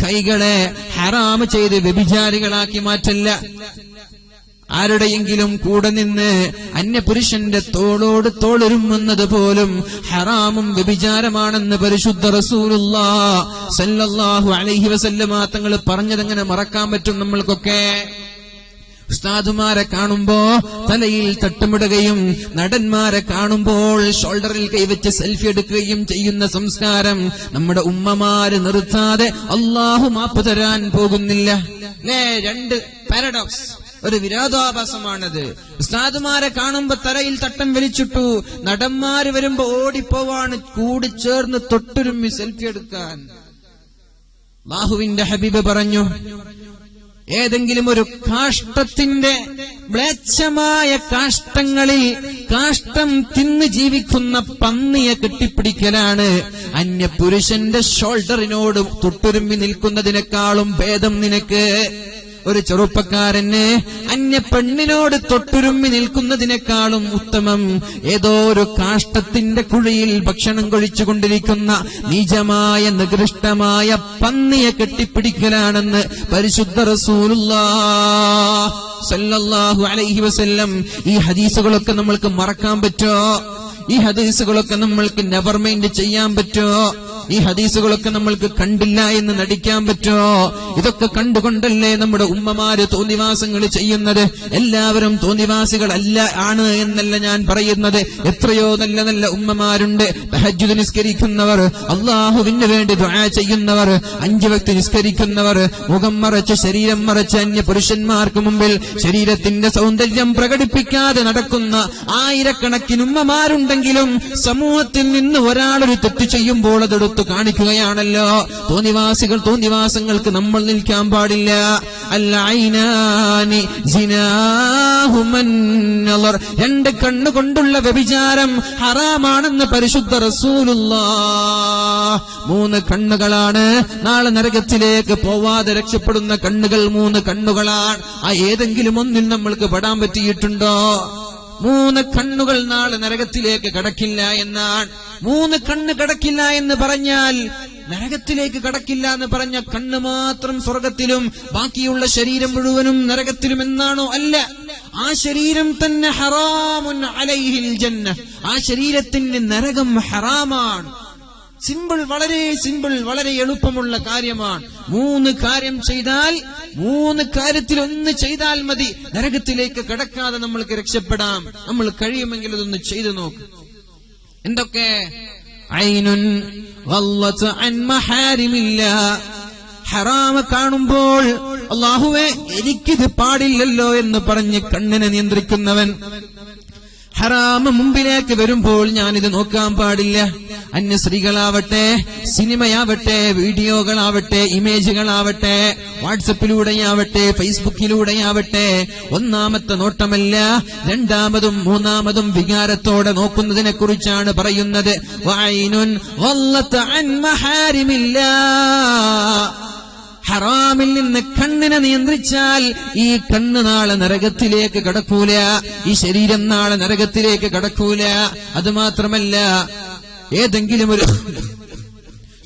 കൈകളെ ഹറാം ചെയ്ത് വ്യഭിചാരികളാക്കി മാറ്റല്ല. ആരുടെയെങ്കിലും കൂടെ നിന്ന് അന്യപുരുഷന്റെ തോളോട് തോളുരുമ്മുന്നത് പോലും ഹറാമും വ്യഭിചാരമാണെന്ന് പരിശുദ്ധ റസൂലുള്ളാഹി സല്ലല്ലാഹു അലൈഹി വസല്ലമ തങ്ങൾ പറഞ്ഞതെങ്ങനെ മറക്കാൻ പറ്റും നമ്മൾക്കൊക്കെ? ഉസ്താദുമാരെ കാണുമ്പോ തലയിൽ തട്ടമിടുകയും നടന്മാരെ കാണുമ്പോൾ ഷോൾഡറിൽ കൈവച്ച് സെൽഫി എടുക്കുകയും ചെയ്യുന്ന സംസ്കാരം നമ്മുടെ ഉമ്മമാര് നിർത്താതെ അല്ലാഹു മാപ്പ് തരാൻ പോകുന്നില്ല. രണ്ട് പാരഡോക്സ്, ഒരു വിരോധാഭാസമാണത്. ഉസ്താദുമാരെ കാണുമ്പോ തലയിൽ തട്ടം വലിച്ചിട്ടു, നടന്മാര് വരുമ്പോ ഓടിപ്പോവാണ് കൂടി ചേർന്ന് തൊട്ടുരുമ്മി സെൽഫി എടുക്കാൻ. അല്ലാഹുവിന്റെ ഹബീബ് പറഞ്ഞു, ഏതെങ്കിലും ഒരു കാഷ്ടത്തിന്റെ മ്ലേച്ഛമായ കാഷ്ടങ്ങളിൽ കാഷ്ടം തിന്ന് ജീവിക്കുന്ന പന്നിയെ കെട്ടിപ്പിടിക്കലാണ് അന്യപുരുഷന്റെ ഷോൾഡറിനോട് തൊട്ടുരുമ്പി നിൽക്കുന്നതിനേക്കാളും ഭേദം നിനക്ക്. ഒരു ചെറുപ്പക്കാരന് അന്യ പെണ്ണിനോട് തൊട്ടുരുമ്മി നിൽക്കുന്നതിനേക്കാളും ഉത്തമം ഏതോ ഒരു കാഷ്ടത്തിന്റെ കുഴിയിൽ ഭക്ഷണം കഴിച്ചുകൊണ്ടിരിക്കുന്ന നീചമായ നികൃഷ്ടമായ പന്നിയെ കെട്ടിപ്പിടിക്കലാണെന്ന് പരിശുദ്ധ റസൂലുള്ളാഹി സല്ലല്ലാഹു അലൈഹി വസല്ലം. ഈ ഹദീസുകളൊക്കെ നമ്മൾക്ക് മറക്കാൻ പറ്റോ? ഈ ഹദീസുകളൊക്കെ നമ്മൾക്ക് നെവർ മൈൻഡ് ചെയ്യാൻ പറ്റോ? ഈ ഹദീസുകളൊക്കെ നമ്മൾക്ക് കണ്ടില്ല എന്ന് നടിക്കാൻ പറ്റോ? ഇതൊക്കെ കണ്ടുകൊണ്ടല്ലേ നമ്മുടെ ഉമ്മമാര് തോന്നിവാസങ്ങൾ ചെയ്യുന്നത്. എല്ലാവരും തോന്നിവാസികളല്ല ആണ് എന്നല്ല ഞാൻ പറയുന്നത്. എത്രയോ നല്ല നല്ല ഉമ്മമാരുണ്ട്. തഹജ്ജുദ് നിസ്കരിക്കുന്നവർ, അല്ലാഹുവിന് വേണ്ടി ദുആ ചെയ്യുന്നവർ, 5 വക്ത് നിസ്കരിക്കുന്നവർ, മുഖം മറച്ച് ശരീരം മറച്ച് അന്യ പുരുഷന്മാർക്ക് മുമ്പിൽ ശരീരത്തിന്റെ സൗന്ദര്യം പ്രകടിപ്പിക്കാതെ നടക്കുന്ന ആയിരക്കണക്കിന് ഉമ്മമാരുണ്ടെങ്കിലും സമൂഹത്തിൽ നിന്ന് ഒരാളൊരു തെറ്റ് ചെയ്യുമ്പോൾ അതെടുത്ത് കാണിക്കുകയാണല്ലോ. തോന്നിവാസങ്ങൾക്ക് നമ്മൾ നിൽക്കാൻ പാടില്ല. അൽ ഐനാനി സിനാ ഇഹ്സാഹുമൻ, രണ്ട് കണ്ണുകൊണ്ടുള്ള വ്യഭിചാരം ഹറാമാണെന്ന് പരിശുദ്ധ റസൂലുള്ളാഹ്. 3 കണ്ണുകളാണ് നാളെ നരകത്തിലേക്ക് പോവാതെ രക്ഷപ്പെടുന്ന കണ്ണുകൾ. 3 കണ്ണുകളാണ്. ആ ഏതെങ്കിലും ഒന്നിൽ നമ്മൾക്ക് പെടാൻ പറ്റിയിട്ടുണ്ടോ? 3 കണ്ണുകൾ നാളെ നരകത്തിലേക്ക് കടക്കില്ല എന്നാണ്. 3 കണ്ണ് കടക്കില്ല എന്ന് പറഞ്ഞാൽ, നരകത്തിലേക്ക് കടക്കില്ല എന്ന് പറഞ്ഞ കണ്ണ് മാത്രം സ്വർഗത്തിലും ബാക്കിയുള്ള ശരീരം മുഴുവനും നരകത്തിലും എന്നാണോ? അല്ല. ആ ശരീരം തന്നെ ഹറാമുൻ അലൈഹിൽ ജന്ന, ആ ശരീരത്തിന് നരകം ഹറാമാണ്. സിമ്പിൾ, വളരെ സിമ്പിൾ, വളരെ എളുപ്പമുള്ള കാര്യമാണ്. 3 കാര്യം ചെയ്താൽ, 3 കാര്യത്തിൽ ഒന്ന് ചെയ്താൽ മതി, നരകത്തിലേക്ക് കടക്കാതെ നമ്മൾക്ക് രക്ഷപ്പെടാം. നമ്മൾ കഴിയുമെങ്കിൽ അതൊന്ന് ചെയ്തു നോക്ക്. എന്തൊക്കെ? ഐനുൻ ഗല്ലത അൻ മഹാരിമില്ലാ, ഹറാമ കാണുമ്പോൾ അല്ലാഹുവേ എനിക്കിത് പാടില്ലല്ലോ എന്ന് പറഞ്ഞ് കണ്ണിനെ നിയന്ത്രിക്കുന്നവൻ. ഹറാമ മുമ്പിലേക്ക് വരുമ്പോൾ ഞാനിത് നോക്കാൻ പാടില്ല. അന്യ സ്ത്രീകളാവട്ടെ, സിനിമയാവട്ടെ, വീഡിയോകളാവട്ടെ, ഇമേജുകളാവട്ടെ, വാട്സപ്പിലൂടെയാവട്ടെ, ഫേസ്ബുക്കിലൂടെയാവട്ടെ, ഒന്നാമത്തെ നോട്ടമല്ല, 2ാമതും 3ാമതും വികാരത്തോടെ നോക്കുന്നതിനെ കുറിച്ചാണ് പറയുന്നത്. വഅയ്നുൻ ഗല്ലത അൻ മഹാരിമില്ലാ, ഹറാമിൽ നിന്ന് കണ്ണിനെ നിയന്ത്രിച്ചാൽ ഈ കണ്ണ് നാളെ നരകത്തിലേക്ക് കടക്കൂല, ഈ ശരീരം നാളെ നരകത്തിലേക്ക് കടക്കൂല. അത് മാത്രമല്ല, ഏതെങ്കിലും ഒരു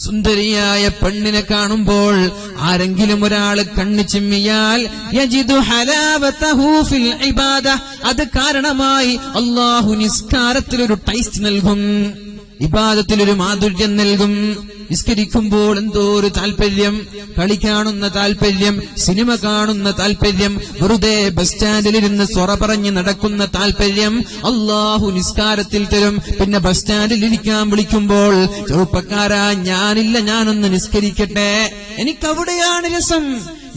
സുന്ദരിയായ പെണ്ണിനെ കാണുമ്പോൾ ആരെങ്കിലും ഒരാൾ കണ്ണ് ചിമ്മിയാൽ യജിദു ഹലാവതഹു ഫിൽ ഇബാദ, അത് കാരണമായി അല്ലാഹു നിസ്കാരത്തിലൊരു ടേസ്റ്റ് നൽകും, ഇബാദത്തിലൊരു മാധുര്യം നൽകും. നിസ്കരിക്കുമ്പോൾ എന്തോ ഒരു താല്പര്യം, കളി കാണുന്ന താല്പര്യം, സിനിമ കാണുന്ന താല്പര്യം, വെറുതെ ബസ് സ്റ്റാൻഡിലിരുന്ന് സൊറ പറഞ്ഞ് നടക്കുന്ന താല്പര്യം അല്ലാഹു നിസ്കാരത്തിൽ തരും. പിന്നെ ബസ് സ്റ്റാൻഡിൽ ഇരിക്കാൻ വിളിക്കുമ്പോൾ, ചെറുപ്പക്കാരാ ഞാനില്ല, ഞാനൊന്ന് നിസ്കരിക്കട്ടെ, എനിക്കവിടെയാണ് രസം,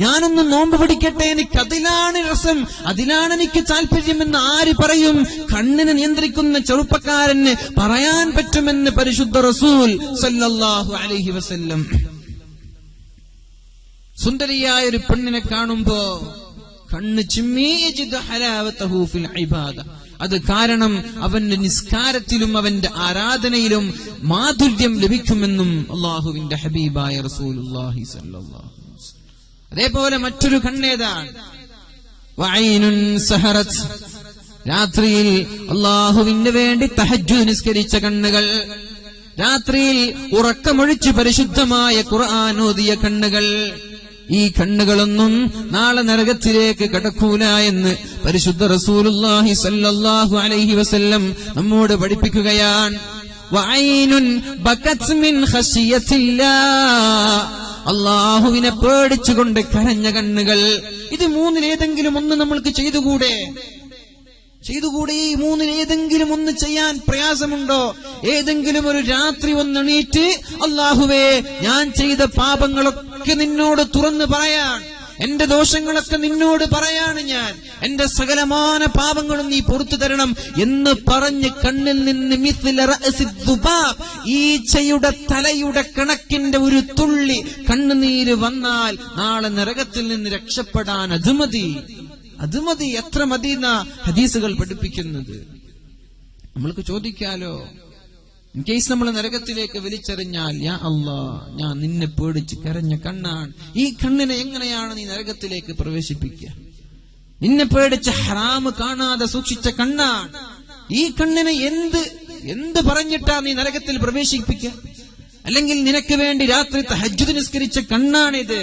ഞാനൊന്ന് നോമ്പ് പിടിക്കട്ടെ, എനിക്കതിലാണ് രസം, അതിലാണ് എനിക്ക് താല്പര്യമെന്ന് ആര് പറയും? കണ്ണിനെ നിയന്ത്രിക്കുന്ന ചെറുപ്പക്കാരന് പറയാൻ പറ്റുമെന്ന് പരിശുദ്ധ റസൂൽ സല്ലല്ലാഹു അലൈഹി വസല്ലം. സുന്ദരിയായ ഒരു പെണ്ണിനെ കാണുമ്പോ കണ്ണ് ചിമ്മി യജിദു ഹലാവതഹു ഫിൽ ഇബാദ, അത് കാരണം അവന്റെ നിസ്കാരത്തിലും അവന്റെ ആരാധനയിലും മാധുര്യം ലഭിക്കുമെന്നും അല്ലാഹുവിന്റെ ഹബീബായ റസൂലുള്ളാഹി സ്വല്ലല്ലാഹു അലൈഹി വസല്ലം. അതേപോലെ മറ്റൊരു കണ്ണേതാണ് വഅയ്നുൻ സഹറത്, രാത്രിയിൽ അല്ലാഹുവിന് വേണ്ടി തഹജ്ജുദ് നിസ്കരിച്ച കണ്ണുകൾ, രാത്രിയിൽ ഉറക്കമൊഴിച്ച് പരിശുദ്ധമായ ഖുർആൻ ഓതിയ കണ്ണുകൾ. ഈ കണ്ണുകളൊന്നും നാളെ നരകത്തിലേക്ക് കടക്കൂല എന്ന് പരിശുദ്ധ റസൂലുള്ളാഹി സ്വല്ലല്ലാഹു അലൈഹി വസല്ലം നമ്മോട് പഠിപ്പിക്കുകയാണ്. വഅയ്നുൻ ബകത് മിൻ ഖശിയത്തില്ലാഹ്, അല്ലാഹുവിനെ പേടിച്ചുകൊണ്ട് കരഞ്ഞ കണ്ണുകൾ. ഇത് 3-ലേതെങ്കിലും ഒന്ന് നമ്മൾക്ക് ചെയ്തുകൂടെ? ഈ 3-ലേതെങ്കിലും ഒന്ന് ചെയ്യാൻ പ്രയാസമുണ്ടോ? ഏതെങ്കിലും ഒരു രാത്രി ഒന്നെണീറ്റ് അല്ലാഹുവേ ഞാൻ ചെയ്ത പാപങ്ങളൊക്കെ നിന്നോട് തുറന്നു പറയാൻ, എന്റെ ദോഷങ്ങളൊക്കെ നിന്നോട് പറയാണ്, ഞാൻ എന്റെ സകലമാന പാപങ്ങളും നീ പുറത്തു തരണം എന്ന് പറഞ്ഞ് കണ്ണിൽ നിന്ന് മിസ്ല റഅസിദ് ദുബാബ്, ഈച്ചയുടെ തലയുടെ കണക്കിന്റെ ഒരു തുള്ളി കണ്ണുനീര് വന്നാൽ നാളെ നരകത്തിൽ നിന്ന് രക്ഷപ്പെടാൻ അത് മതി. എത്ര മതി എന്നാ ഹദീസുകൾ പഠിപ്പിക്കുന്നത്. നമ്മൾക്ക് ചോദിക്കാലോ, ഇൻ കേസ് നമ്മൾ നരകത്തിലേക്ക് വലിച്ചെറിഞ്ഞാൽ, യാ അല്ലാഹ് ഞാൻ നിന്നെ പേടിച്ച് കരഞ്ഞ കണ്ണാണ്, ഈ കണ്ണിനെ എങ്ങനെയാണ് നീ നരകത്തിലേക്ക് പ്രവേശിപ്പിക്കുക? നിന്നെ പേടിച്ച് ഹറാമ് കാണാതെ സൂക്ഷിച്ച കണ്ണാണ്, ഈ കണ്ണിനെ എന്ത് പറഞ്ഞിട്ടാ നീ നരകത്തിൽ പ്രവേശിപ്പിക്കുക? അല്ലെങ്കിൽ നിനക്ക് വേണ്ടി രാത്രി തഹജ്ജുദ് നിസ്കരിച്ച കണ്ണാണിത്,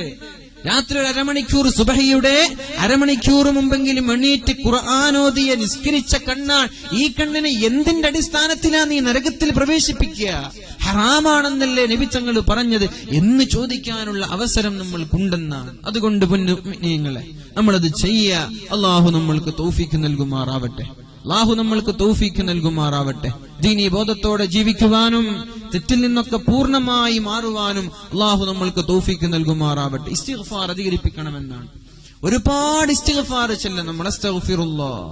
രാത്രി ഒരു അരമണിക്കൂർ സുബഹിയുടെ അരമണിക്കൂർ മുമ്പെങ്കിലും എണീറ്റ് ഖുർആനോദിയെ നിസ്കരിച്ച കണ്ണാണ്, ഈ കണ്ണിനെ എന്തിന്റെ അടിസ്ഥാനത്തിലാണ് നീ നരകത്തിൽ പ്രവേശിപ്പിക്കുക? ഹറാമാണെന്നല്ലേ നബി തങ്ങൾ പറഞ്ഞത് എന്ന് ചോദിക്കാനുള്ള അവസരം നമ്മൾക്കുണ്ടെന്നാണ്. അതുകൊണ്ട് മുഅ്മിനീങ്ങളെ നമ്മളത് ചെയ്യുക. അല്ലാഹു നമ്മൾക്ക് തൗഫീഖ് നൽകുമാറാവട്ടെ. ദീനീ ബോധത്തോടെ ജീവിക്കുവാനും തെറ്റിൽ നിന്നൊക്കെ പൂർണ്ണമായി മാറുവാനും അല്ലാഹു നമ്മൾക്ക് തൗഫീഖ് നൽകുമാറാവട്ടെ. ഇസ്തിഗ്ഫാർ അധികരിപ്പിക്കണമെന്നാണ്. ഒരുപാട് ഇസ്തിഗ്ഫാർ ചെല്ലണം. നമ്മൾ അസ്തഗ്ഫിറുല്ലാഹ്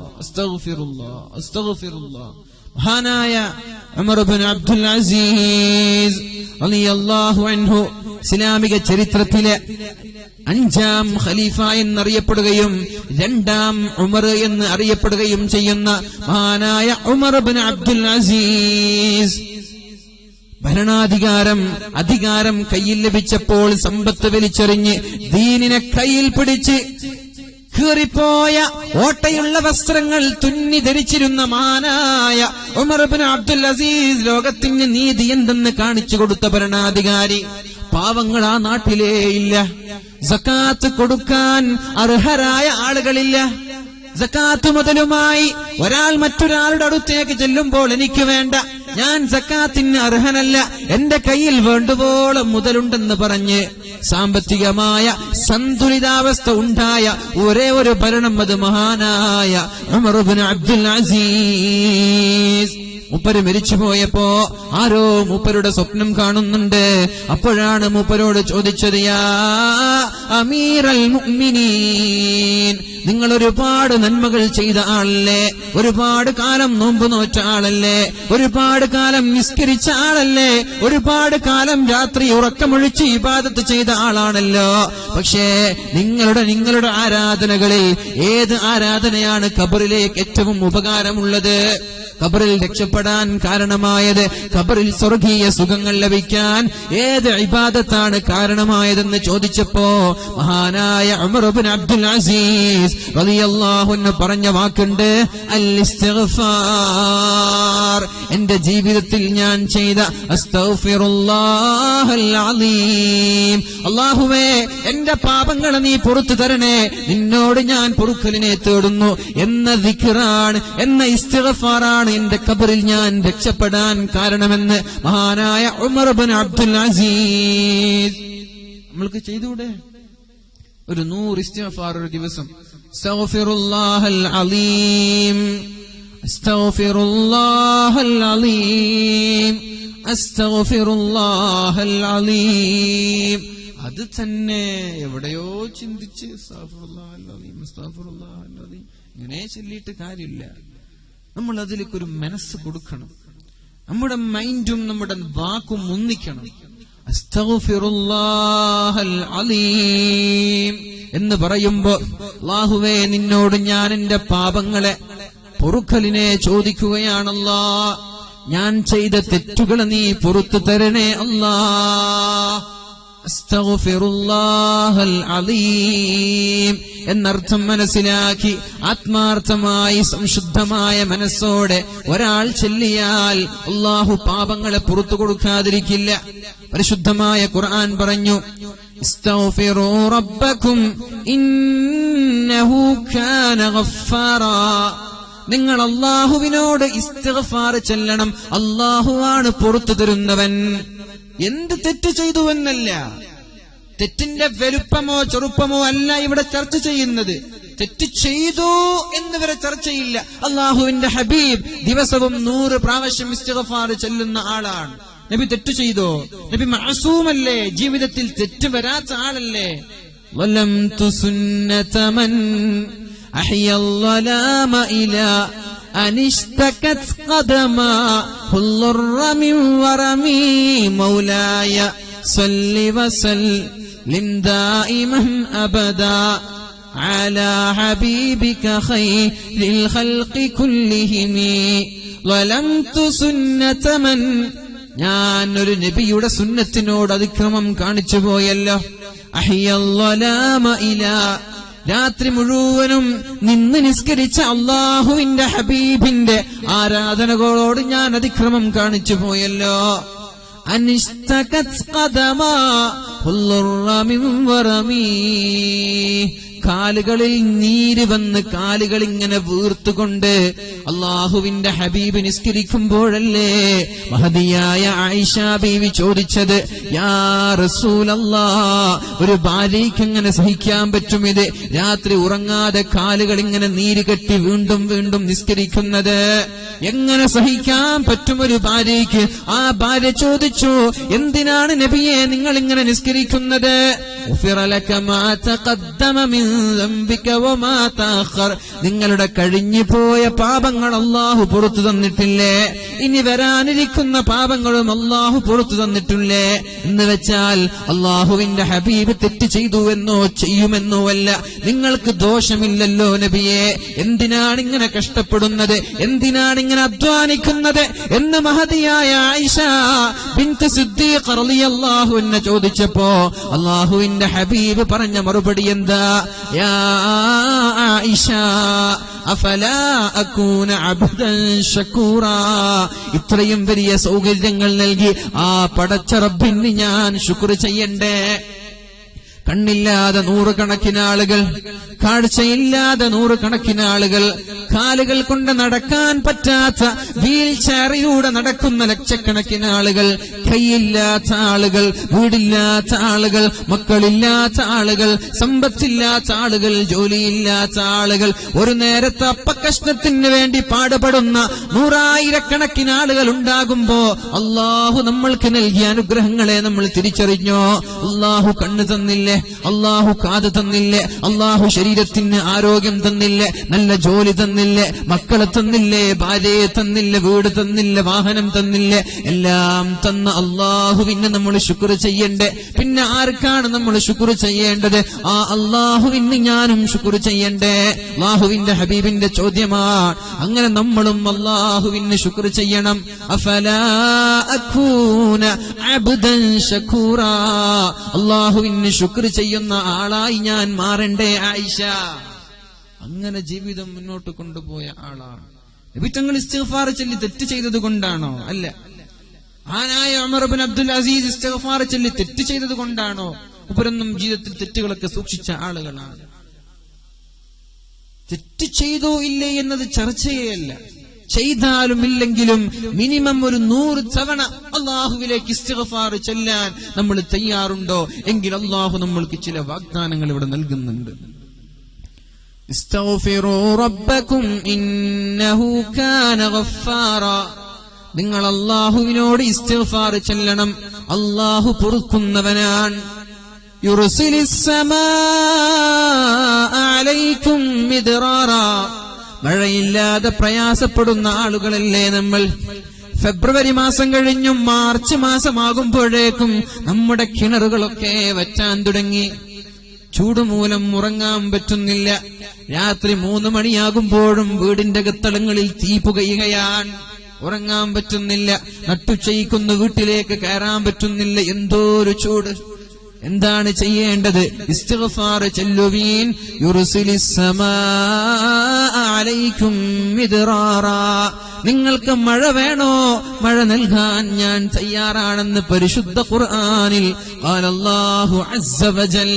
മഹാനായ ഉമർ ഇബ്നു അബ്ദുൽ അസീസ് റളിയല്ലാഹു അൻഹു ഇസ്ലാമിക ചരിത്രത്തിലെ 5ാം ഖലീഫ എന്നറിയപ്പെടുകയും 2ാം ഉമർ എന്ന് അറിയപ്പെടുകയും ചെയ്യുന്ന മഹാനായ ഉമർ ഇബ്നു അബ്ദുൽ അസീസ് അധികാരം കയ്യിൽ ലഭിച്ചപ്പോൾ സമ്പത്ത് വലിച്ചെറിഞ്ഞ് ദീനിനെ കയ്യിൽ പിടിച്ച് കീറിപ്പോയ ഓട്ടയുള്ള വസ്ത്രങ്ങൾ തുന്നി ധരിച്ചിരുന്ന മഹാനായ ഉമർ ഇബ്നു അബ്ദുൽ അസീസ് ലോകത്തിന് നീതി എന്തെന്ന് കാണിച്ചു കൊടുത്ത ഭരണാധികാരി. പാവങ്ങൾ ആ നാട്ടിലേ ഇല്ല. സക്കാത്ത് കൊടുക്കാൻ അർഹരായ ആളുകളില്ല. സക്കാത്ത് മുതലുമായി ഒരാൾ മറ്റൊരാളുടെ അടുത്തേക്ക് ചെല്ലുമ്പോൾ എനിക്ക് വേണ്ട, ഞാൻ സക്കാത്തിന് അർഹനല്ല, എന്റെ കയ്യിൽ വേണ്ടുവോളം മുതലുണ്ടെന്ന് പറഞ്ഞ് സാമ്പത്തികമായ സന്തുലിതാവസ്ഥ ഉണ്ടായ ഒരേ ഒരു ഭരണം അത് മഹാനായ ഉമർ ഇബ്നു അബ്ദുൽ അസീസ്. മൂപ്പര് മരിച്ചുപോയപ്പോ ആരോ മൂപ്പരുടെ സ്വപ്നം കാണുന്നുണ്ട്. അപ്പോഴാണ് മൂപ്പരോട് ചോദിച്ചത്, യാ അമീറൽ മുഅ്മിനീൻ, നിങ്ങൾ ഒരുപാട് നന്മകൾ ചെയ്ത ആളല്ലേ, ഒരുപാട് കാലം നോമ്പ് നോറ്റ ആളല്ലേ, ഒരുപാട് കാലം നിസ്കരിച്ച ആളല്ലേ, ഒരുപാട് കാലം രാത്രി ഉറക്കമൊഴിച്ച് ഇബാദത്ത് ചെയ്ത ആളാണല്ലോ. പക്ഷേ നിങ്ങളുടെ ആരാധനകളിൽ ഏത് ആരാധനയാണ് ഖബറിലേക്ക് ഏറ്റവും ഉപകാരമുള്ളത്? ഖബറിൽ രക്ഷപ്പെടാൻ കാരണമായത്, ഖബറിൽ സ്വർഗീയ സുഖങ്ങൾ ലഭിക്കാൻ ഏത് ഇബാദത്താണ് കാരണമായതെന്ന് ചോദിച്ചപ്പോ മഹാനായ ഉമർ ഇബ്നു അബ്ദുൽ അസീസ് റളിയല്ലാഹു അൻഹു പറഞ്ഞ വാക്കുണ്ട്, അൽ ഇസ്തിഗ്ഫാർ. എന്റെ ജീവിതത്തിൽ ഞാൻ ചെയ്ത അസ്തഗ്ഫിറുല്ലാഹൽ അലീം, അല്ലാഹുവേ എന്റെ പാപങ്ങളെ നീ പുറത്തു തരണേ, നിന്നോട് ഞാൻ പൊറുക്കലിനെ തേടുന്നു എന്ന ദിക്റാണ്, എന്ന ഇസ്തിഗ്ഫാറാണ് എന്റെ ഖബറിൽ ഞാൻ രക്ഷപ്പെടാൻ കാരണമെന്ന് മഹാനായ ഉമർ ഇബ്നു അബ്ദുൽ അസീസ്. നമ്മൾക്ക് ചെയ്തുകൂടെ ഒരു 100 ഇസ്തിഗ്ഫാർ ഒരു ദിവസം? അസ്തഗ്ഫിറുല്ലാഹൽ അലീം, അസ്തഗ്ഫിറുല്ലാഹൽ അലീം, അസ്തഗ്ഫിറുല്ലാഹൽ അലീം. അത് തന്നെ എവിടെയോ ചിന്തിച്ച് അസ്തഗ്ഫിറുല്ലാഹൽ അലീം, അസ്തഗ്ഫിറുല്ലാഹൽ അലീം ഇങ്ങനെ ചൊല്ലിയിട്ട് കാര്യമില്ല. നമ്മൾ അതിലേക്കൊരു മനസ്സ് കൊടുക്കണം. നമ്മുടെ മൈൻഡും നമ്മുടെ വാക്കും ഒന്നിക്കണം. അസ്തഗ്ഫിറുല്ലാഹൽ അലീം എന്ന് പറയുമ്പോ, അല്ലാഹുവേ നിന്നോട് ഞാൻ എന്റെ പാപങ്ങളെ പൊറുക്കലിനെ ചോദിക്കുകയാണല്ലാ, ഞാൻ ചെയ്ത തെറ്റുകളെ നീ പൊറുത്തു തരണേ അല്ലാ. അസ്തഗ്ഫിറുല്ലാഹൽ അലീം എന്നർത്ഥം മനസ്സിലാക്കി ആത്മാർത്ഥമായി സംശുദ്ധമായ മനസ്സോടെ ഒരാൾ ചൊല്ലിയാൽ അല്ലാഹു പാപങ്ങളെ പുറത്തു കൊടുക്കാതിരിക്കില്ല. പരിശുദ്ധമായ ഖുർആൻ പറഞ്ഞു, ഇസ്തഗ്ഫിറൂ റബ്ബക്കും ഇന്നഹു കാന ഗഫാറാ. നിങ്ങൾ അല്ലാഹുവിനോട് ഇസ്തിഗ്ഫാർ ചൊല്ലണം, അല്ലാഹുവാണ് പുറത്തു തരുന്നവൻ. എന്ത് തെറ്റ് ചെയ്തുവെന്നല്ല, തെറ്റിന്റെ വലുപ്പമോ ചെറുപ്പമോ അല്ല ഇവിടെ ചർച്ച ചെയ്യുന്നത്. തെറ്റ് ചെയ്തു എന്നിവരെ ചർച്ചയില്ല. അല്ലാഹുവിന്റെ ഹബീബ് ദിവസവും 100 പ്രാവശ്യം ഇസ്തിഗ്ഫാർ ചൊല്ലുന്ന ആളാണ്. നബി തെറ്റ് ചെയ്തോ? നബി മഅസൂമല്ലേ, ജീവിതത്തിൽ തെറ്റ് വരാത്ത ആളല്ലേ. വലംതു സുന്നത മൻ അഹ്യൽ വലാമ ഇലാ അനിഷ്തകത് ഖദമാ ഹുല്ലറ മിൻ വറമി മൗലായ സല്ലി വസല്ലിം ദായിമൻ അബദാ അലാ ഹബീബിക ഖൈറിൽ ഖൽഖി കുല്ലിഹിം. വലംതു സുന്നത മൻ, ഞാൻ ഒരു നബിയുടെ സുന്നത്തിനോട് അതിക്രമം കാണിച്ചു പോയല്ലോ. അഹ്യൽ വലാമ ഇലാ, രാത്രി മുഴുവനും നിന്ന് നിസ്കരിച്ച അല്ലാഹുവിന്റെ ഹബീബിന്റെ ആരാധനകളോട് ഞാൻ അതിക്രമം കാണിച്ചു പോയല്ലോ. അനിഷ്തകത് ഖദമാ ഹുല്ലറ മിൻ വറമി, കാലുകളിൽ നീര് വന്ന് കാലുകൾ ഇങ്ങനെ വീർത്തുകൊണ്ട് അല്ലാഹുവിന്റെ ഹബീബ് നിസ്കരിക്കുമ്പോഴല്ലേ മഹദിയായ ആയിഷ ബീവി ചോദിച്ചത്, യാ റസൂലല്ലാഹ്, ഒരു ഭാര്യയ്ക്ക് എങ്ങനെ സഹിക്കാൻ പറ്റും ഇത്? രാത്രി ഉറങ്ങാതെ കാലുകൾ ഇങ്ങനെ നീര് കെട്ടി വീണ്ടും വീണ്ടും നിസ്കരിക്കുന്നത് എങ്ങനെ സഹിക്കാൻ പറ്റും ഒരു ഭാര്യയ്ക്ക്? ആ ഭാര്യ ചോദിച്ചു, എന്തിനാണ് നബിയെ നിങ്ങൾ ഇങ്ങനെ നിസ്കരിക്കുന്നത്? ഉഫിറ ലക മാ തഖദ്ദമ മിൻ ദംബിക വമാ തഅഖർ, നിങ്ങളുടെ കഴിഞ്ഞു പോയ പാപങ്ങൾ അല്ലാഹു പുറത്തു തന്നിട്ടില്ലേ, ഇനി വരാനിരിക്കുന്ന പാപങ്ങളും അല്ലാഹു പുറത്തു തന്നിട്ടില്ലേ എന്ന് വെച്ചാൽ അല്ലാഹുവിന്റെ ഹബീബ് തെറ്റ് ചെയ്തു എന്നോ ചെയ്യുമെന്നോ അല്ല. നിങ്ങൾക്ക് ദോഷമില്ലല്ലോ നബിയെ, എന്തിനാണ് ഇങ്ങനെ കഷ്ടപ്പെടുന്നത്, എന്തിനാണ് ഇങ്ങനെ അധ്വാനിക്കുന്നത് എന്ന് മഹദിയായ ആയിഷ ബിൻത് സിദ്ദീഖ് റളിയല്ലാഹു അൻഹ ചോദിച്ചപ്പോ അല്ലാഹുവിന്റെ ഹബീബ് പറഞ്ഞ മറുപടി എന്താ? യാ ആയിഷ അഫലാ അകൂന അബ്ദൻ ശകൂറാ, ഇത്രയും വലിയ സൗകര്യങ്ങൾ നൽകി ആ പടച്ച റബ്ബിന് ഞാൻ ശുക്ർ ചെയ്യണ്ടേ? കണ്ണില്ലാതെ നൂറുകണക്കിന് ആളുകൾ, കാഴ്ചയില്ലാതെ നൂറുകണക്കിന് ആളുകൾ, കാലുകൾ കൊണ്ട് നടക്കാൻ പറ്റാത്ത വീൽ ചെയറിലൂടെ നടക്കുന്ന ലക്ഷക്കണക്കിന് ആളുകൾ, കൈയില്ലാത്ത ആളുകൾ, വീടില്ലാത്ത ആളുകൾ, മക്കളില്ലാത്ത ആളുകൾ, സമ്പത്തില്ലാത്ത ആളുകൾ, ജോലിയില്ലാത്ത ആളുകൾ, ഒരു നേരത്തെ അപ്പക്കഷ്ണത്തിന് വേണ്ടി പാടുപെടുന്ന നൂറായിരക്കണക്കിന് ആളുകൾ ഉണ്ടാകുമ്പോ അല്ലാഹു നമ്മൾക്ക് നൽകിയ അനുഗ്രഹങ്ങളെ നമ്മൾ തിരിച്ചറിഞ്ഞോ? അല്ലാഹു കണ്ണ് തന്നില്ലേ, അല്ലാഹു കാത് തന്നില്ലേ, അല്ലാഹു ശരീരത്തിന് ആരോഗ്യം തന്നില്ലേ, നല്ല ജോലി തന്നില്ലേ, മക്കളെ തന്നില്ലേ, ഭാര്യയെ തന്നില്ലേ, വീട് തന്നില്ലേ, വാഹനം തന്നില്ലേ, എല്ലാം തന്ന അല്ലാഹുവിന് നമ്മൾ ശുക്ർ ചെയ്യണ്ടേ? പിന്നെ ആർക്കാണ് നമ്മൾ ശുക്ർ ചെയ്യേണ്ടത്? ആ അല്ലാഹുവിന് ഞാനും ശുക്ർ ചെയ്യണ്ടേ? അല്ലാഹുവിന്റെ ഹബീബിന്റെ ചോദ്യമാണ്. അങ്ങനെ നമ്മളും അല്ലാഹുവിന് ശുക്ർ ചെയ്യണം. അഫലാ അകൂന അബ്ദൻ ശകൂറാ, അല്ലാഹുവിന് ശുക്ർ ചെയ്യുന്ന ആളായി ഞാൻ മാറണ്ടേ ആയിഷ? അങ്ങനെ ജീവിതം മുന്നോട്ട് കൊണ്ടുപോയ ആളാണ് നബി തങ്ങൾ. ഇസ്തിഗ്ഫാർ ചൊല്ലി തെറ്റ് ചെയ്തത് കൊണ്ടാണോ? അല്ല. ആനായ ഉമർ ഇബ്നു അബ്ദുൽ അസീസ് ഇസ്തിഗ്ഫാർ ചൊല്ലി തെറ്റ് ചെയ്തത് കൊണ്ടാണോ? ഉപരൊന്നും ജീവിതത്തിൽ തെറ്റുകളൊക്കെ സൂക്ഷിച്ച ആളുകളാണ്. തെറ്റ് ചെയ്തോ ഇല്ലേ എന്നത് ചർച്ചയല്ല. ചെയ്താലും ഇല്ലെങ്കിലും മിനിമം ഒരു 100 തവണ അല്ലാഹുവിലേക്ക് ഇസ്തിഗ്ഫാർ ചൊല്ലാൻ നമ്മൾ തയ്യാറുണ്ടോ എങ്കിൽ അല്ലാഹു നമ്മൾക്ക് ചില വാഗ്ദാനങ്ങൾ ഇവിടെ നൽകുന്നുണ്ട്. ഇസ്തഗ്ഫിറൂ റബ്ബക്കും ഇന്നഹു കാന ഗഫാറാ, നിങ്ങൾ അല്ലാഹുവിനോട് ഇസ്തിഗ്ഫാർ ചൊല്ലണം, അല്ലാഹു പൊറുക്കുന്നവനാണ്. യുർസിലിസ് സമാഅ അലൈക്കും മിദ്റാറാ, മഴയില്ലാതെ പ്രയാസപ്പെടുന്ന ആളുകളല്ലേ നമ്മൾ. ഫെബ്രുവരി മാസം കഴിഞ്ഞു മാർച്ച് മാസമാകുമ്പോഴേക്കും നമ്മുടെ കിണറുകളൊക്കെ വറ്റാൻ തുടങ്ങി. ചൂടുമൂലം ഉറങ്ങാൻ പറ്റുന്നില്ല. രാത്രി 3 മണിയാകുമ്പോഴും വീടിന്റെ അകത്തളങ്ങളിൽ തീ പുകയുകയാണ്. ഉറങ്ങാൻ പറ്റുന്നില്ല. നട്ടുച്ചയ്ക്കുന്ന വീട്ടിലേക്ക് കയറാൻ പറ്റുന്നില്ല. എന്തോ ഒരു ചൂട്. എന്താണ് ചെയ്യേണ്ടത്? ഇസ്തിഗ്ഫാർ ചൊല്ലുവീൻ. യുർസിലിസ് സമാഅ അലൈക്കും മിദ്റാറാ, നിങ്ങൾക്ക് മഴ വേണോ? മഴ നൽകാൻ ഞാൻ തയ്യാറാണെന്ന് പരിശുദ്ധ ഖുർആനിൽ ഖാലല്ലാഹു അസ്സ വജൽ.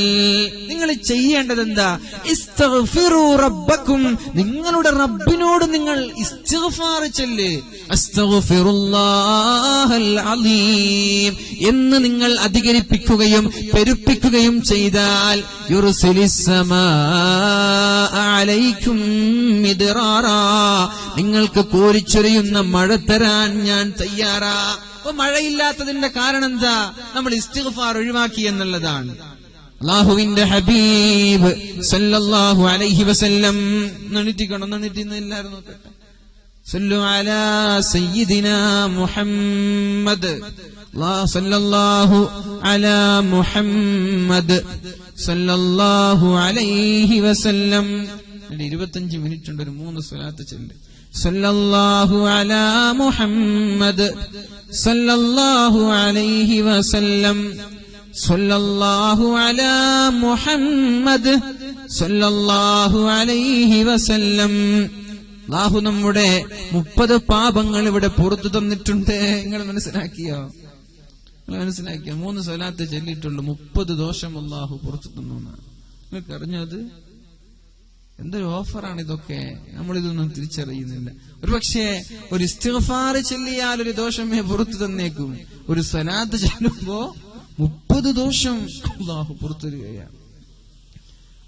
നിങ്ങൾ ചെയ്യേണ്ടത് എന്താ? ഇസ്തഗ്ഫിറൂ റബ്ബക്കും, നിങ്ങളുടെ റബ്ബിനോട് നിങ്ങൾ ഇസ്തിഗ്ഫാർ ചൊല്ല്. അസ്തഗ്ഫിറുല്ലാഹൽ അലീം എന്ന് നിങ്ങൾ അധികരിപ്പിക്കുകയും പെരുപ്പിക്കുകയും ചെയ്താൽ യുർസിലിസ് സമാഅ അലൈക്കും മിദ്റാറാ, നിങ്ങൾക്ക് കോരിച്ചൊരിയുന്ന മഴ തരാൻ ഞാൻ തയ്യാറാ. അപ്പൊ മഴയില്ലാത്തതിന്റെ കാരണം എന്താ? നമ്മൾ ഇസ്തിഗ്ഫാർ ഒഴിവാക്കി എന്നുള്ളതാണ്. അല്ലാഹുവിന്റെ ഹബീബ് സല്ലല്ലാഹു അലൈഹി വസല്ലം എല്ലാവരും നോക്കട്ടെ. സല്ലു അലാ സയ്യിദിനാ മുഹമ്മദ്, സല്ലല്ലാഹു അലാ മുഹമ്മദ് സല്ലല്ലാഹു അലൈഹി വസല്ലം. 25 മിനിറ്റ് ഉണ്ട്. ഒരു 3 സ്വലാത്ത് ചൊല്ല്. സല്ലല്ലാഹു അലാ മുഹമ്മദ് സല്ലല്ലാഹു അലൈഹി വസല്ലം, സല്ലല്ലാഹു അലാ മുഹമ്മദ് സല്ലല്ലാഹു അലൈഹി വസല്ലം. അല്ലാഹു നമ്മുടെ 30 പാപങ്ങൾ ഇവിടെ പുറത്തു തന്നിട്ടുണ്ട്. നിങ്ങൾ മനസ്സിലാക്കിയോ? 3 സ്വലാത്ത് ചൊല്ലിയിട്ടുള്ളൂ, 30 ദോഷം അല്ലാഹു പുറത്തു തന്നു. നിങ്ങൾക്ക് അറിഞ്ഞത്? എന്തൊരു ഓഫറാണ് ഇതൊക്കെ. നമ്മളിതൊന്നും തിരിച്ചറിയുന്നില്ല. ഒരുപക്ഷെ ഒരു ഇസ്തിഗ്ഫാർ ചൊല്ലിയാൽ ഒരു ദോഷമേ പുറത്തു തന്നേക്കും. ഒരു സ്വലാത്ത് ചൊല്ലുമ്പോ 30 ദോഷം അല്ലാഹു പുറത്തു തരികയാണ്.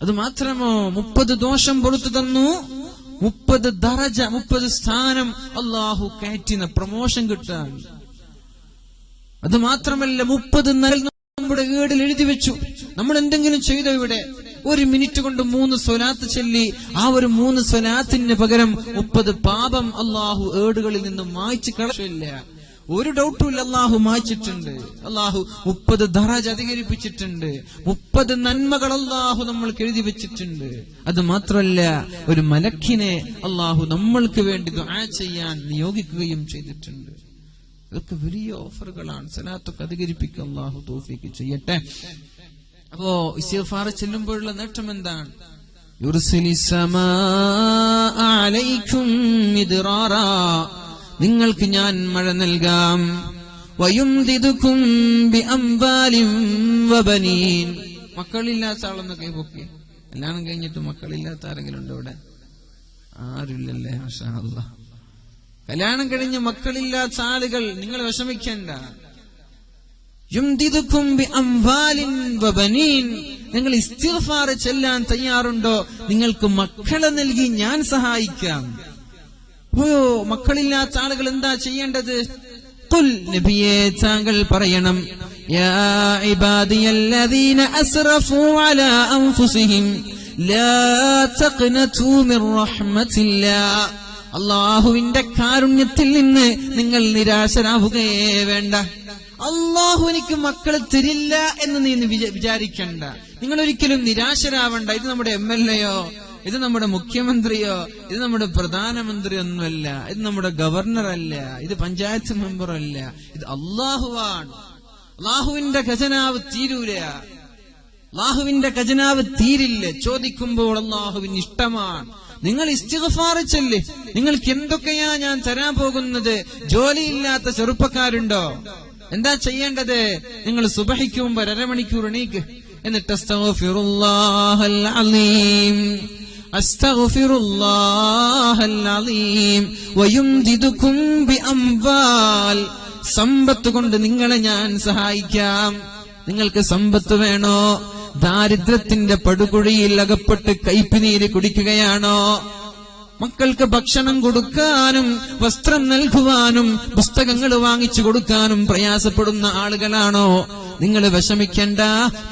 അത് മാത്രമോ, 30 ദോഷം പുറത്തു തന്നു, 30 ദറജ, 30 സ്ഥാനം അല്ലാഹു കയറ്റിന പ്രമോഷൻ കിട്ടാൻ. അത് മാത്രമല്ല 30 നമ്മുടെ വീടിൽ എഴുതി വെച്ചു. നമ്മൾ എന്തെങ്കിലും ചെയ്തോ ഇവിടെ ഒരു മിനിറ്റ് കൊണ്ട് 3 സ്വലാത്ത് ചൊല്ലി ആ ഒരു 3 സ്വലാത്തിന് പകരം 30 പാപം അള്ളാഹു ഏടുകളിൽ നിന്ന് മായ്ച്ചു കളയില്ല. ഒരു ഡൗട്ടും ഇല്ല, അള്ളാഹു മായ്ച്ചിട്ടുണ്ട്. അള്ളാഹു 30 ദറജ അധികരിപ്പിച്ചിട്ടുണ്ട്. 30 നന്മകൾ അള്ളാഹു നമ്മൾക്ക് എഴുതി വെച്ചിട്ടുണ്ട്. അത് മാത്രമല്ല, ഒരു മലക്കിനെ അള്ളാഹു നമ്മൾക്ക് വേണ്ടി ദുആ ചെയ്യാൻ നിയോഗിക്കുകയും ചെയ്തിട്ടുണ്ട്. ഇതൊക്കെ വലിയ ഓഫറുകളാണ്. സലാത്തൊക്കെ അധികരിപ്പിക്കുക. അള്ളാഹു തൗഫീഖ് ചെയ്യട്ടെ. അപ്പോ ഇസ്തിഗ്ഫാർ ചെല്ലുമ്പോഴുള്ള നേട്ടം എന്താണ്? യുർസിലിസ് സമാഅ അലൈക്കും മിദ്റാറാ, നിങ്ങൾക്ക് ഞാൻ മഴ നൽകാം. വയുംദിദുകും ബിഅംവാലിൻ വബനീൻ, മക്കളില്ലാത്ത ആളെന്നൊക്കെ പൊക്കി. എല്ലാം കഴിഞ്ഞിട്ട് മക്കളില്ലാത്ത ആരെങ്കിലും ഉണ്ടോ ഇവിടെ? ആരുമില്ലല്ലേ? മാഷാ അല്ലാഹ്. കല്യാണം കഴിഞ്ഞ മക്കളില്ലാത്ത ആളുകൾ, നിങ്ങൾ വിഷമിക്കേണ്ട. യുംദിദുകും ബിഅംവാലിൻ വബനീൻ, നിങ്ങൾ ഇസ്തിഗ്ഫാർ ചെല്ലാൻ തയ്യാറുണ്ടോ? നിങ്ങൾക്ക് മക്കളെ നൽകി ഞാൻ സഹായിക്കാം. മക്കളില്ലാത്ത ആളുകൾ എന്താ ചെയ്യേണ്ടത്? ഖുൽ, നബിയേ താങ്കൾ പറയണം, യാ ഇബാദിയല്ലദീന അസ്റഫൂ അലാ അൻഫുസിഹിം ലാ തഖ്നതൂ മിർ റഹ്മത്തില്ലാഹ്, അല്ലാഹുവിന്റെ കാരുണ്യത്തിൽ നിന്ന് നിങ്ങൾ നിരാശരാവുകയേ വേണ്ട. അള്ളാഹു എനിക്ക് മക്കളെ തരില്ല എന്ന് നീ വിചാരിക്കണ്ട. നിങ്ങൾ ഒരിക്കലും നിരാശരാവണ്ട. ഇത് നമ്മുടെ MLA-യോ, ഇത് നമ്മുടെ മുഖ്യമന്ത്രിയോ, ഇത് നമ്മുടെ പ്രധാനമന്ത്രി ഒന്നുമല്ല, ഇത് നമ്മുടെ ഗവർണറല്ല, ഇത് പഞ്ചായത്ത് മെമ്പറല്ല, ഇത് അള്ളാഹുവാണ്. അള്ളാഹുവിന്റെ ഖജനാവ് തീരൂല. അള്ളാഹുവിന്റെ ഖജനാവ് തീരില്ല. ചോദിക്കുമ്പോൾ അള്ളാഹുവിന് ഇഷ്ടമാണ്. നിങ്ങൾ ഇസ്തിഗ്ഫാർ ചൊല്ല്. നിങ്ങൾക്ക് എന്തൊക്കെയാ ഞാൻ തരാൻ പോകുന്നത്? ജോലിയില്ലാത്ത ചെറുപ്പക്കാരുണ്ടോ? എന്താ ചെയ്യേണ്ടത്? നിങ്ങൾ സുബഹിക്ക് മുമ്പ് 1/2 മണിക്കൂർ എണീക്ക്. എന്നിട്ട് അസ്തഗ്ഫിറുല്ലാഹൽ അലീം, അസ്തഗ്ഫിറുല്ലാഹൽ അലീം വയുംദിദുകും ബിഅംവാൽ, സമ്പത്ത് കൊണ്ട് നിങ്ങളെ ഞാൻ സഹായിക്കാം. നിങ്ങൾക്ക് സമ്പത്ത് വേണോ? ദാരിദ്ര്യത്തിന്റെ പടുകുഴിയിൽ അകപ്പെട്ട് കൈപ്പിനീര് കുടിക്കുകയാണോ? മക്കൾക്ക് ഭക്ഷണം കൊടുക്കാനും വസ്ത്രം നൽകുവാനും പുസ്തകങ്ങൾ വാങ്ങിച്ചു കൊടുക്കാനും പ്രയാസപ്പെടുന്ന ആളുകളാണോ? നിങ്ങൾ വിഷമിക്കണ്ട.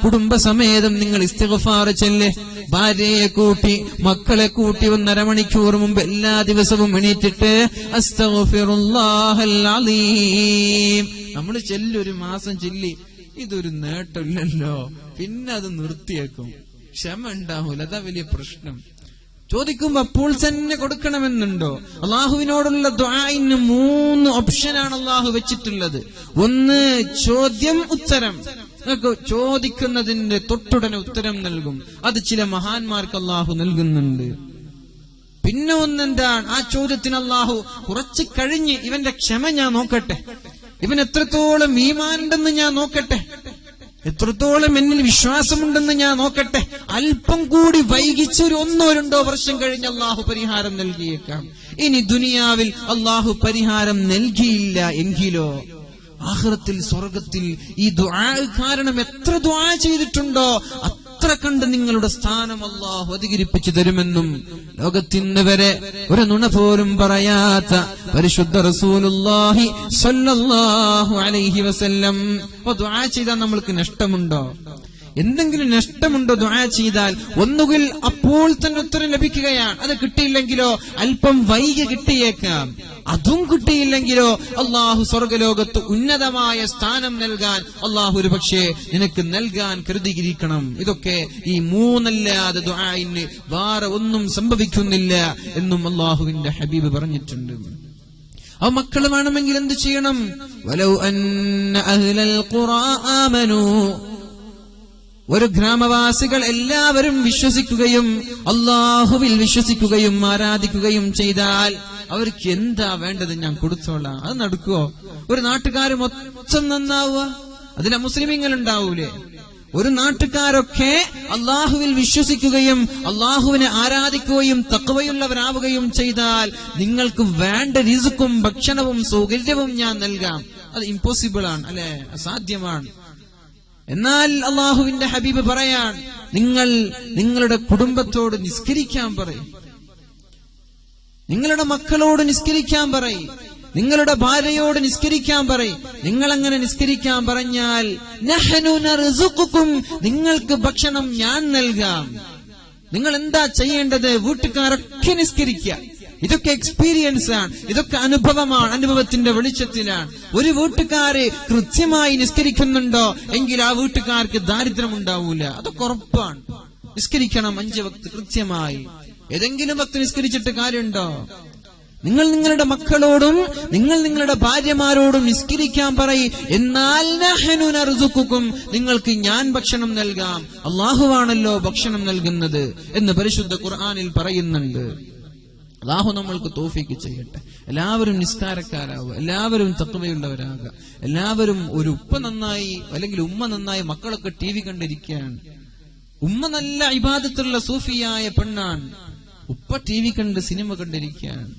കുടുംബസമേതം നിങ്ങൾ ഇസ്തിഗ്ഫാർ ചൊല്ല്. ഭാര്യയെ കൂട്ടി മക്കളെ കൂട്ടി 1/2 മണിക്കൂർ മുമ്പ് എല്ലാ ദിവസവും എണീറ്റിട്ട് അസ്തഗ്ഫിറുല്ലാഹൽ അലീം നമ്മൾ ചൊല്ലൊരു മാസം ചൊല്ലി. ഇതൊരു നേട്ടമില്ലല്ലോ, പിന്നെ അത് നിർത്തിയേക്കും. ക്ഷമ ഉണ്ടാവൂല. അതാ വലിയ പ്രശ്നം. ചോദിക്കുമ്പോ അപ്പോൾ തന്നെ കൊടുക്കണമെന്നുണ്ടോ? അള്ളാഹുവിനോടുള്ള ദുആഇന് 3 ഓപ്ഷനാണ് അള്ളാഹു വെച്ചിട്ടുള്ളത്. ഒന്ന്, ചോദ്യം ഉത്തരം. നിങ്ങൾക്ക് ചോദിക്കുന്നതിന്റെ തൊട്ടുടനെ ഉത്തരം നൽകും. അത് ചില മഹാന്മാർക്ക് അള്ളാഹു നൽകുന്നുണ്ട്. പിന്നെ ഒന്നെന്താണ്? ആ ചോദ്യത്തിന് അള്ളാഹു കുറച്ച് കഴിഞ്ഞ് ഇവന്റെ ക്ഷമ ഞാൻ നോക്കട്ടെ, ഇവൻ എത്രത്തോളം ഈമാനുണ്ടെന്ന് ഞാൻ നോക്കട്ടെ, എത്രത്തോളം എന്നിൽ വിശ്വാസമുണ്ടെന്ന് ഞാൻ നോക്കട്ടെ. അല്പം കൂടി വൈകിച്ച് ഒരു 1-2 വർഷം കഴിഞ്ഞ് അള്ളാഹു പരിഹാരം നൽകിയേക്കാം. ഇനി ദുനിയാവിൽ അള്ളാഹു പരിഹാരം നൽകിയില്ല എങ്കിലോ ആഖിറത്തിൽ സ്വർഗത്തിൽ ഈ ദുആ കാരണം എത്ര ദുആ ചെയ്തിട്ടുണ്ടോ അത്ര കണ്ട് നിങ്ങളുടെ സ്ഥാനം അള്ളാഹു അധികരിപ്പിച്ചു തരുമെന്നും ലോകത്തിന് വരെ ഒരു നുണ പോലും പറയാത്ത പരിശുദ്ധ റസൂലുള്ളാഹി സ്വല്ലല്ലാഹു അലൈഹി വസല്ലം. ദുആ ചെയ്താൽ നമ്മൾക്ക് നഷ്ടമുണ്ടോ? എന്തെങ്കിലും നഷ്ടമുണ്ടോ? ദുആ ചെയ്താൽ ഒന്നുകിൽ അപ്പോൾ തന്നെ ഉത്തരം ലഭിക്കുകയാണ്. അത് കിട്ടിയില്ലെങ്കിലോ അല്പം വൈകി കിട്ടിയേക്കാം. അതും കിട്ടിയില്ലെങ്കിലോ അള്ളാഹു സ്വർഗലോകത്ത് ഉന്നതമായ സ്ഥാനം നൽകാൻ അള്ളാഹു ഒരു പക്ഷേ നിനക്ക് നൽകാൻ കരുതിയിരിക്കണം. ഇതൊക്കെ ഈ 3 ദുആഇന് വേറെ ഒന്നും സംഭവിക്കുന്നില്ല എന്നും അള്ളാഹുവിന്റെ ഹബീബ് പറഞ്ഞിട്ടുണ്ട്. ആ മക്കൾ വേണമെങ്കിൽ എന്ത് ചെയ്യണം? വലൗ അന്ന അഹ്ലൽ ഖുറാ ആമനൂ, ഒരു ഗ്രാമവാസികൾ എല്ലാവരും വിശ്വസിക്കുകയും അള്ളാഹുവിൽ വിശ്വസിക്കുകയും ആരാധിക്കുകയും ചെയ്താൽ അവർക്ക് എന്താ വേണ്ടത് ഞാൻ കൊടുത്തോളാം. അത് നടക്കുവോ? ഒരു നാട്ടുകാർ മൊത്തം നന്നാവുക? അതിലെ മുസ്ലിമീങ്ങൾ ഉണ്ടാവൂലേ? ഒരു നാട്ടുകാരൊക്കെ അള്ളാഹുവിൽ വിശ്വസിക്കുകയും അള്ളാഹുവിനെ ആരാധിക്കുകയും തഖ്വയുള്ളവരാവുകയും ചെയ്താൽ നിങ്ങൾക്ക് വേണ്ട റിസ്ക്കും ഭക്ഷണവും സൗകര്യവും ഞാൻ നൽകാം. അത് ഇമ്പോസിബിൾ ആണ്, അല്ലെ? അസാധ്യമാണ്. എന്നാൽ അള്ളാഹുവിന്റെ ഹബീബ് പറയാൻ, നിങ്ങൾ നിങ്ങളുടെ കുടുംബത്തോട് നിസ്കരിക്കാൻ പറയും, നിങ്ങളുടെ മക്കളോട് നിസ്കരിക്കാൻ പറയും, നിങ്ങളുടെ ഭാര്യയോട് നിസ്കരിക്കാൻ പറയും. നിങ്ങൾ അങ്ങനെ നിസ്കരിക്കാൻ പറഞ്ഞാൽ നഹ്നു നർസുഖുകും, നിങ്ങൾക്ക് ഭക്ഷണം ഞാൻ നൽകാം. നിങ്ങൾ എന്താ ചെയ്യേണ്ടത്? വീട്ടുകാരൊക്കെ നിസ്കരിക്കുക. ഇതൊക്കെ എക്സ്പീരിയൻസ് ആണ്, ഇതൊക്കെ അനുഭവമാണ്. അനുഭവത്തിന്റെ വെളിച്ചത്തിലാണ്. ഒരു വീട്ടുകാര് കൃത്യമായി നിസ്കരിക്കുന്നുണ്ടോ എങ്കിൽ ആ വീട്ടുകാർക്ക് ദാരിദ്ര്യം ഉണ്ടാവൂല. അതൊക്കെ ഉറപ്പാണ്. നിസ്കരിക്കണം 5 വക്ത് കൃത്യമായി. ഏതെങ്കിലും വക്ത് നിസ്കരിച്ചിട്ട് കാര്യമുണ്ടോ? നിങ്ങൾ നിങ്ങളുടെ മക്കളോടും നിങ്ങൾ നിങ്ങളുടെ ഭാര്യമാരോടും നിസ്കരിക്കാൻ പറയും. എന്നാൽ നഹ്നു നർസുഖുകും, നിങ്ങൾക്ക് ഞാൻ ഭക്ഷണം നൽകാം. അല്ലാഹുവാണല്ലോ ഭക്ഷണം നൽകുന്നത് എന്ന് പരിശുദ്ധ ഖുർആനിൽ പറയുന്നുണ്ട്. അല്ലാഹു നമ്മൾക്ക് തൗഫീഖ് ചെയ്യട്ടെ. എല്ലാവരും നിസ്കാരക്കാരാവുക, എല്ലാവരും തഖ്വയുള്ളവരാകുക, എല്ലാവരും ഒരു ഉപ്പ നന്നായി അല്ലെങ്കിൽ ഉമ്മ നന്നായി മക്കളൊക്കെ TV കണ്ടിരിക്കുകയാണ്. ഉമ്മ നല്ല ഇബാദത്തുള്ള സൂഫിയായ പെണ്ണാണ്, ഉപ്പ TV കണ്ട് സിനിമ കണ്ടിരിക്കുകയാണ്.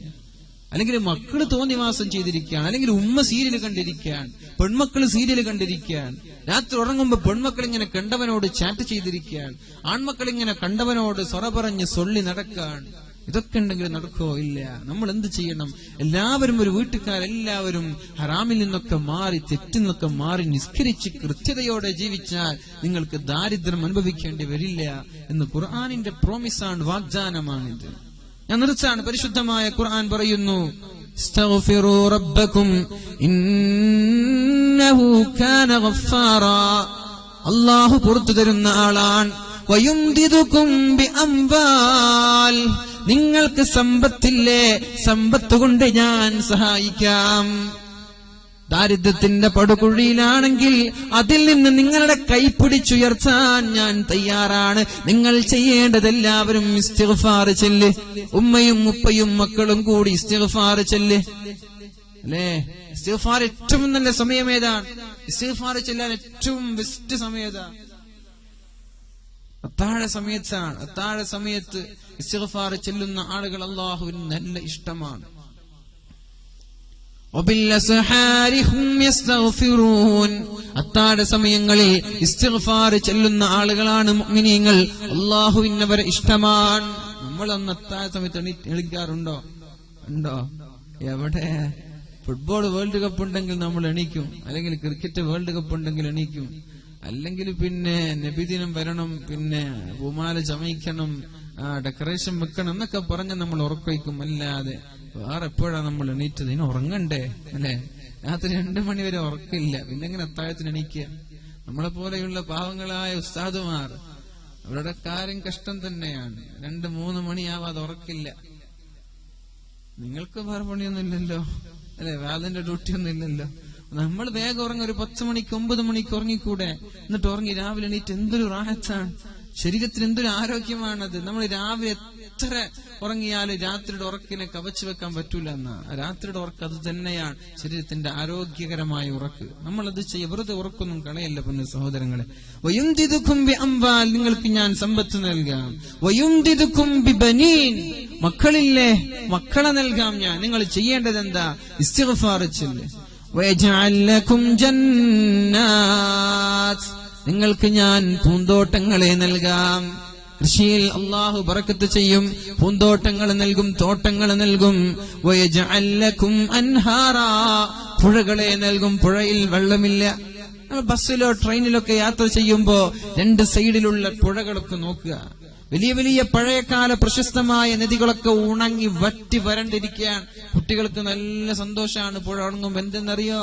അല്ലെങ്കിൽ മക്കള് തോന്നിവാസം ചെയ്തിരിക്കുകയാണ്. അല്ലെങ്കിൽ ഉമ്മ സീരിയൽ കണ്ടിരിക്കുകയാണ്, പെൺമക്കള് സീരിയൽ കണ്ടിരിക്കുകയാണ്. രാത്രി ഉറങ്ങുമ്പോ പെൺമക്കൾ ഇങ്ങനെ കണ്ടവനോട് ചാറ്റ് ചെയ്തിരിക്കുകയാണ്, ആൺമക്കൾ ഇങ്ങനെ കണ്ടവനോട് സൊറ പറഞ്ഞ് സൊള്ളി നടക്കുകയാണ്. ഇതൊക്കെ ഉണ്ടെങ്കിൽ നടക്കോ? ഇല്ല. നമ്മൾ എന്ത് ചെയ്യണം? എല്ലാവരും ഒരു വീട്ടുകാരെല്ലാവരും ഹറാമിൽ നിന്നൊക്കെ മാറി, തെറ്റിൽ നിന്നൊക്കെ മാറി നിസ്കരിച്ച് കൃത്യതയോടെ ജീവിച്ചാൽ നിങ്ങൾക്ക് ദാരിദ്ര്യം അനുഭവിക്കേണ്ടി വരില്ല എന്ന് ഖുർആനിന്റെ പ്രോമിസാണ്, വാഗ്ദാനമാണിത്. ഞാൻ നിർച്ചാണ്. പരിശുദ്ധമായ ഖുർആൻ പറയുന്നു, ഇസ്തഗ്ഫിറൂ റബ്ബക്കും ഇന്നഹു കാന ഗഫാറാ, അല്ലാഹു പുറത്തു തരുന്ന ആളാണ്. വയുംദിദുകും ബിഅംവാൽ, നിങ്ങൾക്ക് സമ്പത്തില്ലേ, സമ്പത്ത് കൊണ്ട് ഞാൻ സഹായിക്കാം. ദാരിദ്ര്യത്തിന്റെ പടുകുഴിയിലാണെങ്കിൽ അതിൽ നിന്ന് നിങ്ങളുടെ കൈപ്പിടിച്ചുയർത്താൻ ഞാൻ തയ്യാറാണ്. നിങ്ങൾ ചെയ്യേണ്ടതെല്ലാവരും ഇസ്തിഗ്ഫാർ ചെല്ല്. ഉമ്മയും ഉപ്പയും മക്കളും കൂടി ഇസ്തിഗ്ഫാർ ചെല്ല്. അല്ലേ? ഇസ്തിഗ്ഫാർ ഏറ്റവും നല്ല സമയം ഏതാണ്? ഇസ്തിഗ്ഫാർ ചെല്ലാൻ ഏറ്റവും ബെസ്റ്റ് സമയം ഏതാണ്? അത്താഴ സമയത്താണ്. അത്താഴ സമയത്ത് ഇസ്തിഗ്ഫാർ ചെല്ലുന്ന ആളുകൾ അല്ലാഹുവിന് നല്ല ഇഷ്ടമാണ്. അത്താഴ സമയങ്ങളിൽ ഇസ്തിഗ്ഫാർ ചെല്ലുന്ന ആളുകളാണ് മുഅ്മിനീങ്ങൾ. അല്ലാഹുവിന് അവരെ ഇഷ്ടമാണ്. നമ്മൾ അന്ന് അത്താഴ സമയത്ത് എണീക്കാറുണ്ടോ? ഉണ്ടോ? എവിടെ? ഫുട്ബോൾ വേൾഡ് കപ്പ് ഉണ്ടെങ്കിൽ നമ്മൾ എണീക്കും, അല്ലെങ്കിൽ ക്രിക്കറ്റ് വേൾഡ് കപ്പ് ഉണ്ടെങ്കിൽ എണീക്കും, അല്ലെങ്കിൽ പിന്നെ നബിദിനം വരണം, പിന്നെ പൂമാല ചമയിക്കണം, ഡെക്കറേഷൻ വെക്കണം എന്നൊക്കെ പറഞ്ഞ് നമ്മൾ ഉറക്കൊയ്ക്കും. അല്ലാതെ വേറെ എപ്പോഴാണ് നമ്മൾ എണീറ്റത്? ഇനി ഉറങ്ങണ്ടേ? അല്ലെ? രാത്രി 2 മണി വരെ ഉറക്കില്ല, പിന്നെ എങ്ങനെ അത്താഴത്തിന് എണീക്കുക? നമ്മളെ പോലെയുള്ള പാവങ്ങളായ ഉസ്താദുമാർ, അവരുടെ കാര്യം കഷ്ടം തന്നെയാണ്. 2-3 മണിയാവാതെ ഉറക്കില്ല. നിങ്ങൾക്ക് വേറെ പണിയൊന്നും ഇല്ലല്ലോ, അല്ലെ? വാതിന്റെ ഡ്യൂട്ടി ഒന്നും ഇല്ലല്ലോ. നമ്മൾ വേഗം ഉറങ്ങി, ഒരു 10 മണിക്ക് 9 മണിക്ക് ഉറങ്ങിക്കൂടെ? എന്നിട്ട് ഉറങ്ങി രാവിലെ എണീറ്റ് എന്തൊരു റാഹത്താണ്, ശരീരത്തിന് എന്തൊരു ആരോഗ്യമാണത്. നമ്മൾ രാവിലെ എത്ര ഉറങ്ങിയാലും രാത്രിയുടെ ഉറക്കിനെ കവച്ചു വെക്കാൻ പറ്റൂല എന്നാ. രാത്രിയുടെ ഉറക്ക് അത് തന്നെയാണ് ശരീരത്തിന്റെ ആരോഗ്യകരമായ ഉറക്ക്. നമ്മളത് വെറുതെ ഉറക്കൊന്നും കളയല്ല പൊന്നു സഹോദരങ്ങളെ. വയുംദിദുകും ബിഅംവാൽ, നിങ്ങൾക്ക് ഞാൻ സമ്പത്ത് നൽകാം. വയുംദിദുകും ബിബനീൻ, മക്കളില്ലേ, മക്കളെ നൽകാം ഞാൻ. നിങ്ങൾ ചെയ്യേണ്ടത് എന്താ? ഇസ്തിഗ്ഫാർ ചെല്ല്. വയജഅൽ ലക്കും ജന്നാത്ത്, നിങ്ങൾക്ക് ഞാൻ പൂന്തോട്ടങ്ങളെ നൽകാം. കൃഷിയിൽ അല്ലാഹു ബറക്കത്ത് ചെയ്യും, പൂന്തോട്ടങ്ങൾ നൽകും, തോട്ടങ്ങൾ നൽകും. വയജഅൽ ലക്കും അൻഹാറാ, പുഴകളെ നൽകും. പുഴയിൽ വെള്ളമില്ല. ബസ്സിലോ ട്രെയിനിലൊക്കെ യാത്ര ചെയ്യുമ്പോ 2 സൈഡിലുള്ള പുഴകളൊക്കെ നോക്കുക. വലിയ വലിയ പഴയകാല പ്രശസ്തമായ നദികളൊക്കെ ഉണങ്ങി വറ്റി വരണ്ടിരിക്കുകയാണ്. കുട്ടികൾക്ക് നല്ല സന്തോഷമാണ് പുഴ ഉണങ്ങുമ്പോ. എന്തെന്നറിയോ?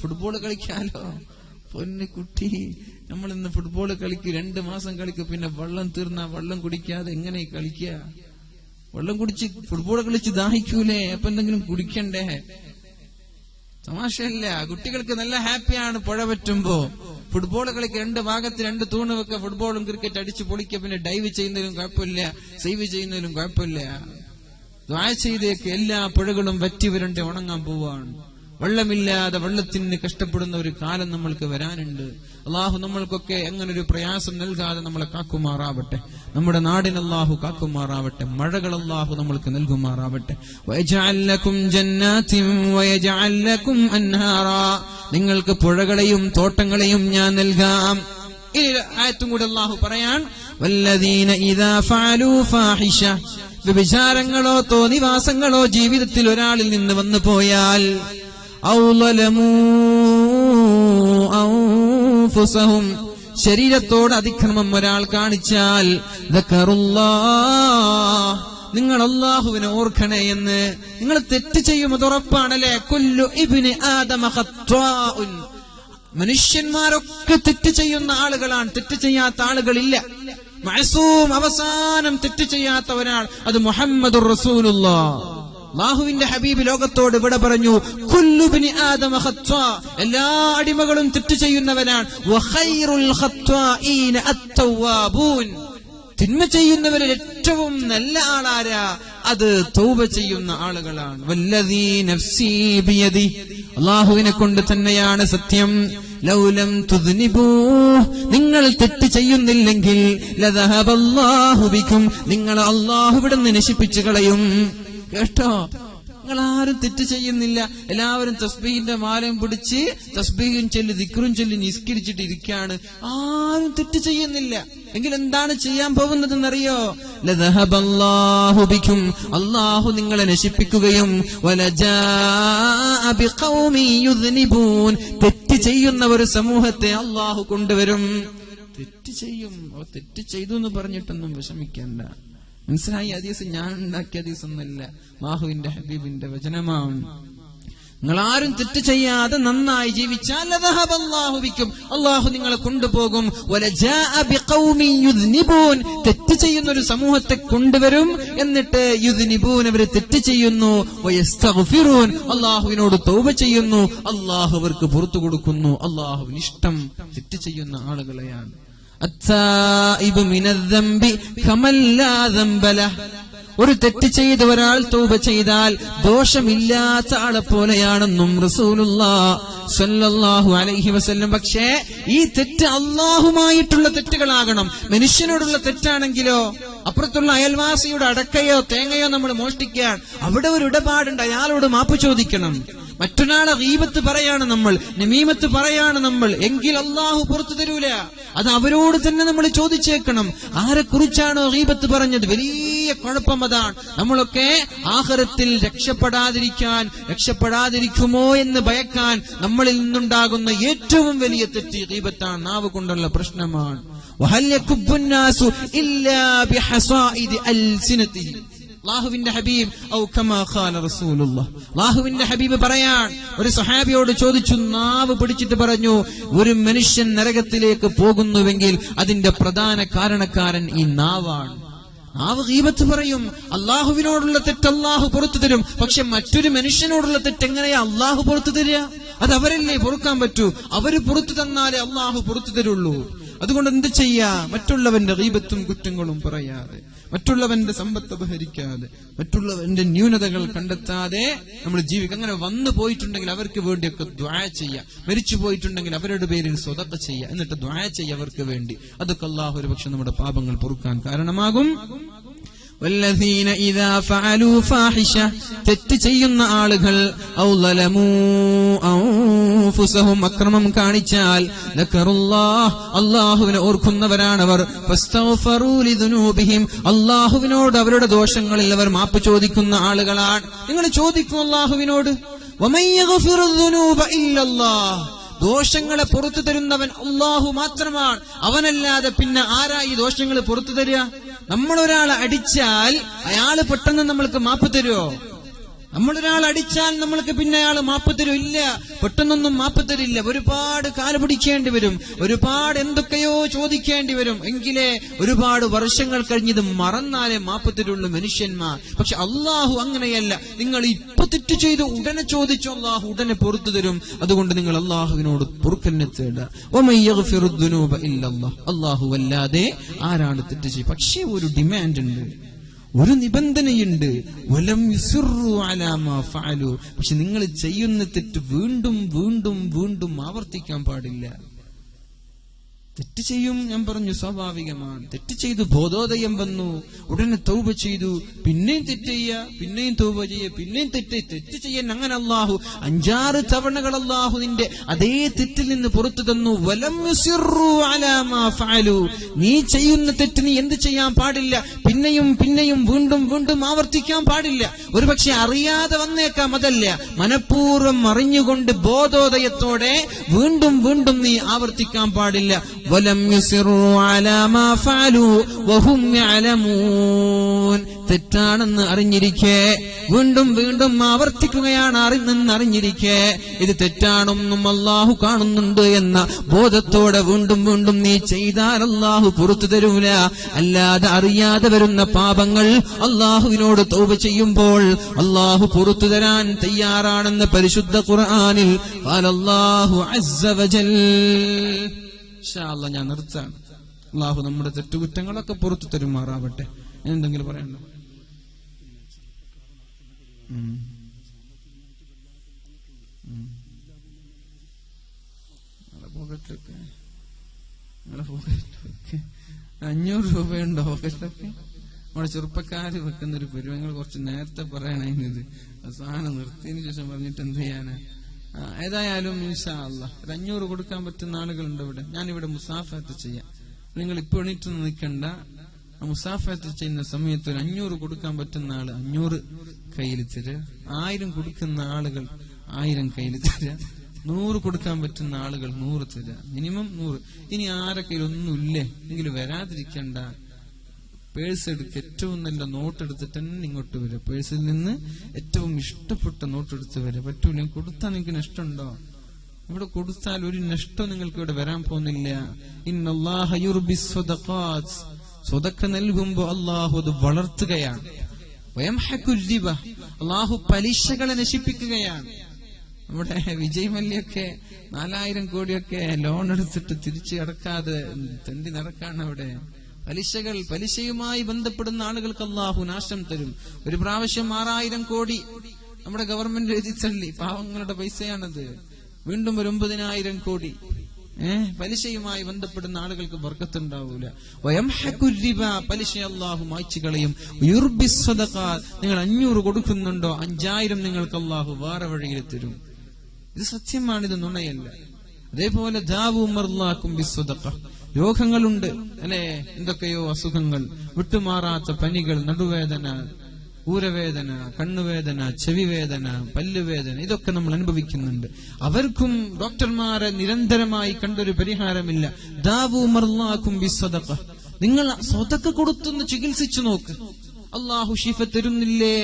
ഫുട്ബോൾ കളിക്കാലോ. പൊന്നു കുട്ടി, നമ്മൾ ഇന്ന് ഫുട്ബോൾ കളിക്കും, 2 മാസം കളിക്കും, പിന്നെ വെള്ളം തീർന്ന വെള്ളം കുടിക്കാതെ എങ്ങനെ കളിക്കുക? വെള്ളം കുടിച്ച് ഫുട്ബോൾ കളിച്ച് ദാഹിക്കൂലേ? അപ്പൊ എന്തെങ്കിലും കുടിക്കണ്ടേ? തമാശയല്ല. കുട്ടികൾക്ക് നല്ല ഹാപ്പിയാണ് പുഴ പറ്റുമ്പോ. ഫുട്ബോൾ കളിക്ക് 2 ഭാഗത്ത് 2 തൂണ് വെക്ക, ഫുട്ബോളും ക്രിക്കറ്റ് അടിച്ചു പൊളിക്ക. പിന്നെ ഡൈവ് ചെയ്യുന്നതിലും കുഴപ്പമില്ല, സേവ് ചെയ്യുന്നതിലും കുഴപ്പമില്ല. ദുആ ചെയ്തേക്ക്. എല്ലാ പുഴകളും വറ്റി വരണ്ട് ഉണങ്ങാൻ പോവാണ്. വെള്ളമില്ലാതെ വെള്ളത്തിന് കഷ്ടപ്പെടുന്ന ഒരു കാലം നമ്മൾക്ക് വരാനുണ്ട്. അള്ളാഹു നമ്മൾക്കൊക്കെ അങ്ങനൊരു പ്രയാസം നൽകാതെ നമ്മളെ കാക്കുമാറാവട്ടെ. നമ്മുടെ നാടിന് അള്ളാഹു കാക്കുമാറാവട്ടെ. മഴകൾ അള്ളാഹു നമ്മൾക്ക് നൽകുമാറാവട്ടെ. വയജഅൽ ലക്കും ജന്നാതിൻ വയജഅൽ ലക്കും അൻഹാറാ, നിങ്ങൾക്ക് പുഴകളെയും തോട്ടങ്ങളെയും ഞാൻ നൽകാം. ഇനി ആയത്തും കൂടി അള്ളാഹു പറയാൻ, വല്ലദീന ഇദാ ഫഅലൂ ഫാഹിഷ, വ്യഭിചാരങ്ങളോ തോന്നിവാസങ്ങളോ ജീവിതത്തിൽ ഒരാളിൽ നിന്ന് വന്നു പോയാൽ, ഔ ളലമൂ അൻഫുസഹും, ശരീരത്തോട് അതിക്രമം ഒരാൾ കാണിച്ചാൽ നിങ്ങൾ അല്ലാഹുവിനെ ഓർക്കണേ എന്ന്. നിങ്ങൾ തെറ്റ് ചെയ്യും, അത് ഉറപ്പാണല്ലേ. കുല്ലു ഇബ്നി ആദമ ഖത്വാഉൻ, മനുഷ്യന്മാരൊക്കെ തെറ്റ് ചെയ്യുന്ന ആളുകളാണ്, തെറ്റ് ചെയ്യാത്ത ആളുകളില്ല. മഅസൂം, അവസാനം തെറ്റ് ചെയ്യാത്ത ഒരാൾ, അത് മുഹമ്മദുർ റസൂലുള്ളാഹ്. അല്ലാഹുവിന്റെ ഹബീബ് ലോകത്തോട് ഇവിടെ പറഞ്ഞു, കുല്ലു ഇബ്നി ആദമ ഖത്വാ, എല്ലാ അടിമകളും തെറ്റ് ചെയ്യുന്നവരാണ്. വഖൈറുൽ ഖത്വാഈന അത്തവ്വാബൂൻ, തിന്മ ചെയ്യുന്നവരിൽ ഏറ്റവും നല്ല ആളാരാ? അത് തൗബ ചെയ്യുന്ന ആളുകളാണ്. വല്ലദീ നഫ്സീ ബിയദി, അല്ലാഹുവിനെ കൊണ്ട് തന്നെയാണ് സത്യം. ലൗലം തുദ്നിബൂ, നിങ്ങൾ തെറ്റ് ചെയ്യുന്നില്ലെങ്കിൽ ലദഹബല്ലാഹു ബിക്കും, നിങ്ങൾ അല്ലാഹു ഇവിടുന്ന് നശിപ്പിച്ചു കളയും. കേട്ടോ, നിങ്ങൾ ആരും തെറ്റ് ചെയ്യുന്നില്ല, എല്ലാവരും തസ്ബീഹിന്റെ മാലയും പിടിച്ച് തസ്ബീഹും ചൊല്ലി ദിക്റും ചൊല്ലി നിസ്കരിച്ചിട്ട് ഇരിക്കുകയാണ്. ആരും തെറ്റ് ചെയ്യുന്നില്ല. എങ്കിൽ എന്താണ് ചെയ്യാൻ പോകുന്നതെന്നറിയോ? ലദഹബല്ലാഹു ബിക്കും, അല്ലാഹു നിങ്ങളെ നശിപ്പിക്കുകയും വലജാഅ ബിഖൗമി യുദ്നിബൂൻ, തെറ്റ് ചെയ്യുന്ന ഒരു സമൂഹത്തെ അല്ലാഹു കൊണ്ടുവരും. തെറ്റ് ചെയ്യും, തെറ്റ് ചെയ്തു എന്ന് പറഞ്ഞിട്ടൊന്നും വിഷമിക്കണ്ട. മനസ്സിലായി? ഹദീസ് ഞാൻ ഉണ്ടാക്കിയ ഹദീസൊന്നുമല്ല, അല്ലാഹുവിന്റെ ഹബീബിന്റെ വചനമാണ്. നിങ്ങളാരും തെറ്റ് ചെയ്യാതെ നന്നായി ജീവിച്ചാൽ ലദഹബല്ലാഹു ബിക്കും, അല്ലാഹു നിങ്ങളെ കൊണ്ടുപോകും. വലജാഅ ബിഖൗമി യുദ്നിബൂൻ, തെറ്റ് ചെയ്യുന്ന ഒരു സമൂഹത്തെ കൊണ്ടുവരും. എന്നിട്ട് യുദ്നിബൂൻ, അവര് തെറ്റ് ചെയ്യുന്നു. വയസ്തഗ്ഫിറൂൻ, അല്ലാഹുവിനോട് തൗബ ചെയ്യുന്നു. അല്ലാഹു അവർക്ക് പുറത്തു കൊടുക്കുന്നു. അല്ലാഹുവിന് ഇഷ്ടം തെറ്റ് ചെയ്യുന്ന ആളുകളെയാണ്. അത്തായിബു മിനദ്ദംബി കമൻ ലാ ദംബ ലഹ്, ഒരു തെറ്റ് ചെയ്ത് ഒരാൾ തൗബ ചെയ്താൽ ദോഷമില്ലാത്ത ആളെ പോലെയാണെന്നും റസൂലുള്ളാഹി സ്വല്ലല്ലാഹു അലൈഹി വസല്ലം. പക്ഷേ ഈ തെറ്റ് അല്ലാഹുമായിട്ടുള്ള തെറ്റുകളാകണം. മനുഷ്യനോടുള്ള തെറ്റാണെങ്കിലോ, അപ്പുറത്തുള്ള അയൽവാസിയുടെ അടക്കയോ തേങ്ങയോ നമ്മൾ മോഷ്ടിക്കാൻ, അവിടെ ഒരു ഇടപാടുണ്ട്, അയാളോട് മാപ്പ് ചോദിക്കണം. മറ്റൊരാളെ ഗീബത്ത് പറയാണ് നമ്മൾ, നമീമത്ത് പറയാണ് നമ്മൾ, എങ്കിൽ അല്ലാഹു പുറത്തു തരൂല. അത് അവരോട് തന്നെ നമ്മൾ ചോദിച്ചേക്കണം. ആരെ കുറിച്ചാണോ ഗീബത്ത് പറഞ്ഞത്, വലിയ കുഴപ്പം അതാണ്. നമ്മളൊക്കെ ആഖിറത്തിൽ രക്ഷപ്പെടാതിരിക്കുമോ എന്ന് ഭയക്കാൻ നമ്മളിൽ നിന്നുണ്ടാകുന്ന ഏറ്റവും വലിയ തെറ്റ് ഗീബത്താണ്, നാവ് കൊണ്ടുള്ള പ്രശ്നമാണ്. വഹൽ യകുബ്ബുന്നാസു ഇല്ലാ ബിഹസാഇദി അൽസിനതിഹി, അല്ലാഹുവിന്റെ ഹബീബ് ഔ കമാ ഖാല റസൂലുള്ളാഹ്, അല്ലാഹുവിന്റെ ഹബീബ് പറയാൻ, ഒരു സഹാബിയോട് ചോദിച്ചു, നാവ് പിടിച്ചിട്ട് പറഞ്ഞു, ഒരു മനുഷ്യൻ നരകത്തിലേക്ക് പോകുന്നുവെങ്കിൽ അതിന്റെ പ്രധാന കാരണക്കാരൻ ഈ നാവാണ്. നാവ് ഗീബത്ത് പറയും. അല്ലാഹുവിനോടുള്ള തെറ്റ് അല്ലാഹു പുറത്തു തരും. പക്ഷെ മറ്റൊരു മനുഷ്യനോടുള്ള തെറ്റ് എങ്ങനെയാ അല്ലാഹു പുറത്തു തരിക? അത് അവരല്ലേ പൊറുക്കാൻ പറ്റൂ. അവര് പുറത്തു തന്നാലേ അല്ലാഹു പുറത്തു തരുള്ളൂ. അതുകൊണ്ട് എന്ത് ചെയ്യാ? മറ്റുള്ളവന്റെ ഗീബത്തും കുറ്റങ്ങളും പറയാതെ, മറ്റുള്ളവന്റെ സമ്പത്ത് അപഹരിക്കാതെ, മറ്റുള്ളവന്റെ ന്യൂനതകൾ കണ്ടെത്താതെ നമ്മൾ ജീവിക്കുക. അങ്ങനെ വന്നു പോയിട്ടുണ്ടെങ്കിൽ അവർക്ക് വേണ്ടിയൊക്കെ ദുആ ചെയ്യുക. മരിച്ചു പോയിട്ടുണ്ടെങ്കിൽ അവരുടെ പേരിൽ സ്വതക്ക ചെയ്യുക. എന്നിട്ട് ദുആ ചെയ്യുക അവർക്ക് വേണ്ടി. അതൊക്കെ അല്ലാഹു ഒരുപക്ഷെ നമ്മുടെ പാപങ്ങൾ പൊറുക്കാൻ കാരണമാകും. വല്ലദീന ഇദാ ഫഅലൂ ഫാഹിഷ, തെറ്റ് ചെയ്യുന്ന ആളുകൾ, ഔ ലലമൂ അൻഫുസഹും, അക്രമം കാണിച്ചാൽ, ലക്കറുല്ലാഹ്, അല്ലാഹുവിനെ ഓർക്കുന്നവരാണവർ. ഫസ്തഗ്ഫറൂ ലിദുനൂബിഹിം, അല്ലാഹുവിനോട് അവരുടെ ദോഷങ്ങളിൽ അവർ മാപ്പ് ചോദിക്കുന്ന ആളുകളാണ്. നിങ്ങൾ ചോദിക്കും അല്ലാഹുവിനോട്, വമൻ യഗ്ഫിറുദ്ദുനൂബ ഇല്ലല്ലാഹ്, ദോഷങ്ങളെ പുറത്തു തരുന്നവൻ അല്ലാഹു മാത്രമാണ്. അവനല്ലാതെ പിന്നെ ആരാ ഈ ദോഷങ്ങൾ പുറത്തു തരിക? നമ്മളൊരാളെ അടിച്ചാൽ അയാള് പെട്ടെന്ന് നമ്മൾക്ക് മാപ്പ് തരുമോ? നമ്മളൊരാൾ അടിച്ചാൽ നമ്മൾക്ക് പിന്നെ അയാൾ മാപ്പ് തരും? ഇല്ല, പെട്ടെന്നൊന്നും മാപ്പ് തരില്ല. ഒരുപാട് കാല് പിടിക്കേണ്ടി വരും, ഒരുപാട് എന്തൊക്കെയോ ചോദിക്കേണ്ടി വരും. എങ്കിലേ ഒരുപാട് വർഷങ്ങൾ കഴിഞ്ഞത് മറന്നാലേ മാപ്പ് തരുള്ളൂ മനുഷ്യന്മാർ. പക്ഷെ അല്ലാഹു അങ്ങനെയല്ല. നിങ്ങൾ ഇപ്പൊ തെറ്റ് ചെയ്ത് ഉടനെ ചോദിച്ചു, അല്ലാഹു ഉടനെ പുറത്തു തരും. അതുകൊണ്ട് നിങ്ങൾ അല്ലാഹുവിനോട് പൊറുക്കലിനെ തേടുക. വമൻ യഗ്ഫിറുദ്ദുനൂബ ഇല്ലല്ലാഹ്, അല്ലാഹു അല്ലാതെ ആരാണ് തെറ്റ് ചെയ്യുക? പക്ഷേ ഒരു ഡിമാൻഡ് ഉണ്ട്, ഒരു നിബന്ധനയുണ്ട്. വലം യുസിറു അലാ മാ ഫഅലു, പക്ഷെ നിങ്ങൾ ചെയ്യുന്ന തെറ്റ് വീണ്ടും വീണ്ടും വീണ്ടും ആവർത്തിക്കാൻ പാടില്ല. തെറ്റ് ചെയ്യും, ഞാൻ പറഞ്ഞു, സ്വാഭാവികമാണ്. തെറ്റ് ചെയ്തു, ബോധോദയം വന്നു, ഉടനെ തൗബ ചെയ്തു, പിന്നെയും തെറ്റ് ചെയ്യുക, പിന്നെയും തൗബ ചെയ്യുക, പിന്നെയും തെറ്റ് ചെയ്യാൻ. അങ്ങനെ അല്ലാഹു 5-6 തവണകൾ അല്ലാഹു നിന്റെ അതേ തെറ്റിൽ നിന്ന് പുറത്തു തന്നു. വലം യുസിറു അലാ മാ ഫഅലു, നീ ചെയ്യുന്ന തെറ്റ് നീ എന്ത് ചെയ്യാൻ പാടില്ല, പിന്നെയും പിന്നെയും വീണ്ടും വീണ്ടും ആവർത്തിക്കാൻ പാടില്ല. ഒരുപക്ഷെ അറിയാതെ വന്നേക്കാം, അതല്ല, മനഃപൂർവ്വം അറിഞ്ഞുകൊണ്ട് ബോധോദയത്തോടെ വീണ്ടും വീണ്ടും നീ ആവർത്തിക്കാൻ പാടില്ല. വലം യുസിറു അലാ മാ ഫഅലു വഹും യഅലമൂൻ. തെറ്റാണെന്ന് അറിഞ്ഞിരിക്കെ വീണ്ടും വീണ്ടും ആവർത്തിക്കുകയാണ് അറിഞ്ഞിരിക്കെ ഇത് തെറ്റാണെന്നും അല്ലാഹു കാണുന്നുണ്ട് എന്ന ബോധത്തോടെ വീണ്ടും വീണ്ടും നീ ചെയ്താൽ അല്ലാഹു പുറത്തു തരൂല. അല്ലാതെ അറിയാതെ വരുന്ന പാപങ്ങൾ അല്ലാഹുവിനോട് തൗബ ചെയ്യുമ്പോൾ അല്ലാഹു പുറത്തു തരാൻ തയ്യാറാണെന്ന് പരിശുദ്ധ ഖുർആനിൽ ഖാലല്ലാഹു അസ്സ വജൽ. ഇൻഷാ അല്ലാഹ് ഞാൻ നിർത്താം. അല്ലാഹു നമ്മുടെ തെറ്റുകുറ്റങ്ങളൊക്കെ പുറത്തു തരുമാറാവട്ടെ. എന്തെങ്കിലും പറയണ്ടോ? പോക്കറ്റിലൊക്കെ 500 രൂപയുണ്ടോ പോക്കറ്റിലൊക്കെ? നമ്മുടെ ചെറുപ്പക്കാര് വെക്കുന്നൊരു പരിവങ്ങൾ കുറച്ച് നേരത്തെ പറയണത് സാധനം നിർത്തിയതിനു ശേഷം പറഞ്ഞിട്ട് എന്ത് ചെയ്യാനാ? ഏതായാലും ഇൻഷാ അല്ലാഹ് 500 കൊടുക്കാൻ പറ്റുന്ന ആളുകളുണ്ട് ഇവിടെ. ഞാനിവിടെ മുസാഫത്ത് ചെയ്യാം. നിങ്ങൾ ഇപ്പൊ എണീറ്റ് നിൽക്കണ്ട. മുസാഫത്ത് ചെയ്യുന്ന സമയത്ത് 500 കൊടുക്കാൻ പറ്റുന്ന ആള് 500 കയ്യിൽ തരിക. 1000 കൊടുക്കുന്ന ആളുകൾ 1000 കയ്യിൽ തരിക. 100 കൊടുക്കാൻ പറ്റുന്ന ആളുകൾ 100 തരിക. മിനിമം 100. ഇനി ആരെ കയ്യിൽ ഒന്നുമില്ലേ എങ്കിൽ വരാതിരിക്കണ്ട. പേഴ്സ് എടുക്കുക. ഏറ്റവും നല്ല നോട്ട് എടുത്തിട്ട് തന്നെ ഇങ്ങോട്ട് വരിക. പേഴ്സിൽ നിന്ന് ഏറ്റവും ഇഷ്ടപ്പെട്ട നോട്ട് എടുത്ത് വരിക. പറ്റൂല. കൊടുത്താൽ നിങ്ങൾക്ക് നഷ്ടമുണ്ടോ? ഇവിടെ കൊടുത്താൽ ഒരു നഷ്ടം നിങ്ങൾക്ക് ഇവിടെ വരാൻ പോകുന്നില്ല. ഇന്നല്ലാഹ യുർബിസ് സ്വദഖാത്ത്. സ്വതക്ക നൽകുമ്പോ അള്ളാഹു അത് വളർത്തുകയാണ്. അള്ളാഹു പലിശകളെ നശിപ്പിക്കുകയാണ്. നമ്മുടെ വിജയ് മല്യൊക്കെ 4000 കോടിയൊക്കെ ലോൺ എടുത്തിട്ട് തിരിച്ചു അടക്കാതെ തെണ്ടി നടക്കാണ് അവിടെ. പലിശയുമായി ബന്ധപ്പെടുന്ന ആളുകൾക്ക് അള്ളാഹു നാശം തരും. ഒരു പ്രാവശ്യം 6000 കോടി നമ്മുടെ ഗവൺമെന്റ് എഴുതി തള്ളി. പാവങ്ങളുടെ പൈസയാണത്. വീണ്ടും ഒരു 9000 കോടി. പലിശയുമായി ബന്ധപ്പെടുന്ന ആളുകൾക്ക് ബർക്കത്തുണ്ടാവൂല. പലിശ അല്ലാഹു മായ്ച്ചു കളയും. നിങ്ങൾ 500 കൊടുക്കുന്നുണ്ടോ 5000 നിങ്ങൾക്ക് അല്ലാഹു വേറെ വഴിയിൽ തരും. ഇത് സത്യമാണ്, ഇത് നുണയല്ല. അതേപോലെ രോഗങ്ങളുണ്ട് അല്ലെ, എന്തൊക്കെയോ അസുഖങ്ങൾ, വിട്ടുമാറാത്ത പനികൾ, നടുവേദന, ഊരവേദന, കണ്ണുവേദന, ചെവിവേദന, പല്ലുവേദന, ഇതൊക്കെ നമ്മൾ അനുഭവിക്കുന്നുണ്ട്. അവർക്കും ഡോക്ടർമാരെ നിരന്തരമായി കണ്ടൊരു പരിഹാരമില്ല. ദാവൂ മർലാക്കും ബിസ്സദഖ. നിങ്ങൾ സ്വതക്ക കൊടുത്തൊന്ന് ചികിത്സിച്ചു നോക്ക്. അള്ളാഹു ശിഫ തരുന്നില്ലേ,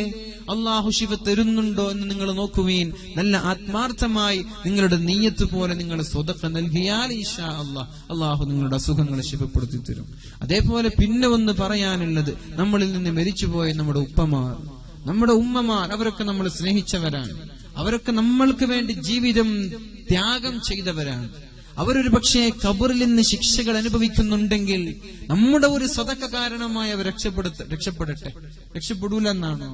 അള്ളാഹു ശിഫ തരുന്നുണ്ടോ എന്ന് നിങ്ങൾ നോക്കുവീൻ. നല്ല ആത്മാർത്ഥമായി നിങ്ങളുടെ നീയത്ത് പോലെ നിങ്ങൾ സ്വതക്ക നൽകിയാൽ ഇൻഷാ അല്ലാഹ് അള്ളാഹു നിങ്ങളുടെ അസുഖങ്ങളെ ശിഫപ്പെടുത്തി തരും. അതേപോലെ പിന്നെ ഒന്ന് പറയാനുള്ളത്, നമ്മളിൽ നിന്ന് മരിച്ചുപോയ നമ്മുടെ ഉപ്പമാർ, നമ്മുടെ ഉമ്മമാർ, അവരൊക്കെ നമ്മൾ സ്നേഹിച്ചവരാണ്. അവരൊക്കെ നമ്മൾക്ക് വേണ്ടി ജീവിതം ത്യാഗം ചെയ്തവരാണ്. അവരൊരു പക്ഷേ ഖബറിൽ നിന്ന് ശിക്ഷകൾ അനുഭവിക്കുന്നുണ്ടെങ്കിൽ നമ്മുടെ ഒരു സ്വതക്ക കാരണമായി അവർ രക്ഷപ്പെടട്ടെ. രക്ഷപ്പെടൂല എന്നാണോ?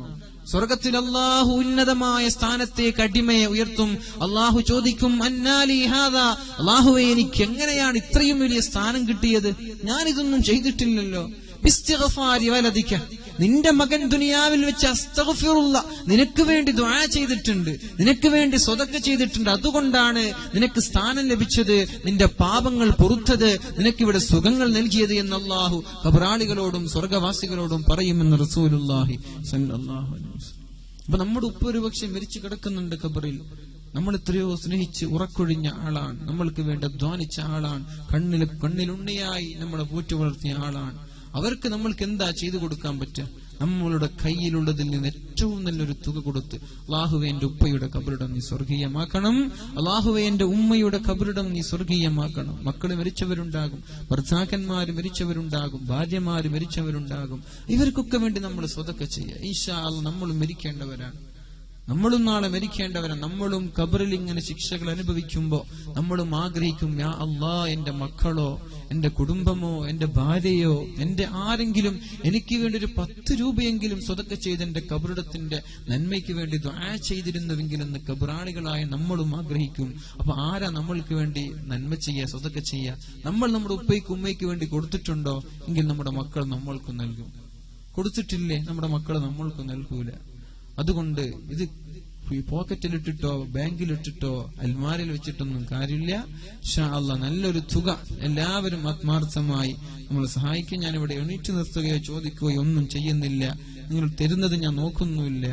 സ്വർഗത്തിൽ അള്ളാഹു ഉന്നതമായ സ്ഥാനത്തേക്ക് അടിമയെ ഉയർത്തും. അള്ളാഹു ചോദിക്കും, അന്നാലി ഹാദാ, അള്ളാഹുവേ എനിക്ക് എങ്ങനെയാണ് ഇത്രയും വലിയ സ്ഥാനം കിട്ടിയത്? ഞാനിതൊന്നും ചെയ്തിട്ടില്ലല്ലോ. ബിസ്തിഗ്ഫാരി വലദിക, നിന്റെ മകൻ ദുനിയാവിൽ വെച്ച് അസ്തഗ്ഫിറുല്ലാ നിനക്ക് വേണ്ടി ദുആ ചെയ്തിട്ടുണ്ട്, നിനക്ക് വേണ്ടി സ്വതക്ക ചെയ്തിട്ടുണ്ട്, അതുകൊണ്ടാണ് നിനക്ക് സ്ഥാനം ലഭിച്ചത്, നിന്റെ പാപങ്ങൾ പൊറുത്തത്, നിനക്കിവിടെ സുഖങ്ങൾ നൽകിയത് എന്ന് അല്ലാഹു ഖബറാളികളോടും സ്വർഗവാസികളോടും പറയുമെന്ന് റസൂലുള്ളാഹി സ്വല്ലല്ലാഹു അലൈഹി വസല്ലം. അപ്പൊ നമ്മുടെ ഉപ്പ ഒരു പക്ഷെ മരിച്ചു കിടക്കുന്നുണ്ട് ഖബറിൽ. നമ്മൾ എത്രയോ സ്നേഹിച്ച് ഉറക്കൊഴിഞ്ഞ ആളാണ്, നമ്മൾക്ക് വേണ്ടി അധ്വാനിച്ച ആളാണ്, കണ്ണിലുണ്ണിയായി നമ്മളെ പോറ്റി വളർത്തിയ ആളാണ്. അവർക്ക് നമ്മൾക്ക് എന്താ ചെയ്തു കൊടുക്കാൻ പറ്റുക? നമ്മളുടെ കയ്യിലുള്ളതിൽ നിന്ന് ഏറ്റവും നല്ലൊരു തുക കൊടുത്ത്, അല്ലാഹുവേ എന്റെ ഉപ്പയുടെ ഖബറിടം നീ സ്വർഗീയമാക്കണം, അല്ലാഹുവേ എന്റെ ഉമ്മയുടെ ഖബറിടം നീ സ്വർഗീയമാക്കണം. മക്കള് മരിച്ചവരുണ്ടാകും, ഭർത്താക്കന്മാര് മരിച്ചവരുണ്ടാകും, ഭാര്യമാര് മരിച്ചവരുണ്ടാകും. ഇവർക്കൊക്കെ വേണ്ടി നമ്മൾ സ്വതക്ക ചെയ്യുക. ഇൻഷാ അല്ലാഹ് നമ്മളും മരിക്കേണ്ടവരാണ്, നമ്മളും നാളെ മരിക്കേണ്ടവരാണ്. നമ്മളും ഖബറിൽ ഇങ്ങനെ ശിക്ഷകൾ അനുഭവിക്കുമ്പോ നമ്മളും ആഗ്രഹിക്കും, യാ അല്ലാഹ് എന്റെ മക്കളോ എന്റെ കുടുംബമോ എന്റെ ഭാര്യയോ എന്റെ ആരെങ്കിലും എനിക്ക് വേണ്ടി ഒരു 10 രൂപയെങ്കിലും സ്വതക്ക ചെയ്ത് എന്റെ ഖബറിടത്തിന്റെ നന്മയ്ക്ക് വേണ്ടി ദുആ ചെയ്തിരുന്നുവെങ്കിലെന്ന് ഖബറാളികളായ നമ്മളും ആഗ്രഹിക്കും. അപ്പൊ ആരാ നമ്മൾക്ക് വേണ്ടി നന്മ ചെയ്യുക, സ്വതക്ക ചെയ്യുക? നമ്മൾ നമ്മുടെ ഉപ്പയ്ക്ക് ഉമ്മയ്ക്ക് വേണ്ടി കൊടുത്തിട്ടുണ്ടോ? എങ്കിൽ നമ്മുടെ മക്കൾ നമ്മൾക്ക് നൽകും. കൊടുത്തിട്ടില്ലേ, നമ്മുടെ മക്കൾ നമ്മൾക്ക് നൽകൂല. അതുകൊണ്ട് ഇത് പോക്കറ്റിലിട്ടിട്ടോ ബാങ്കിലിട്ടിട്ടോ അൽമാരിൽ വെച്ചിട്ടൊന്നും കാര്യമില്ല. ഇൻഷാ അല്ലാഹ് നല്ലൊരു തുക എല്ലാവരും ആത്മാർത്ഥമായി നമ്മൾ സഹായിക്കും. ഞാനിവിടെ എണീറ്റ് നിർത്തുകയോ ചോദിക്കുകയോ ഒന്നും ചെയ്യുന്നില്ല. നിങ്ങൾ തരുന്നത് ഞാൻ നോക്കുന്നുമില്ല.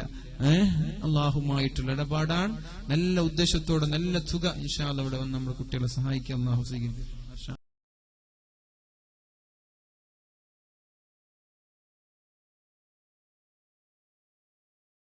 അള്ളാഹുമായിട്ടുള്ള ഇടപാടാണ്. നല്ല ഉദ്ദേശത്തോടെ നല്ല തുക ഇൻഷാ അല്ലാഹ് ഇവിടെ വന്ന് നമ്മുടെ കുട്ടികളെ സഹായിക്കാൻ അള്ളാഹു സ്വീകരിക്കും.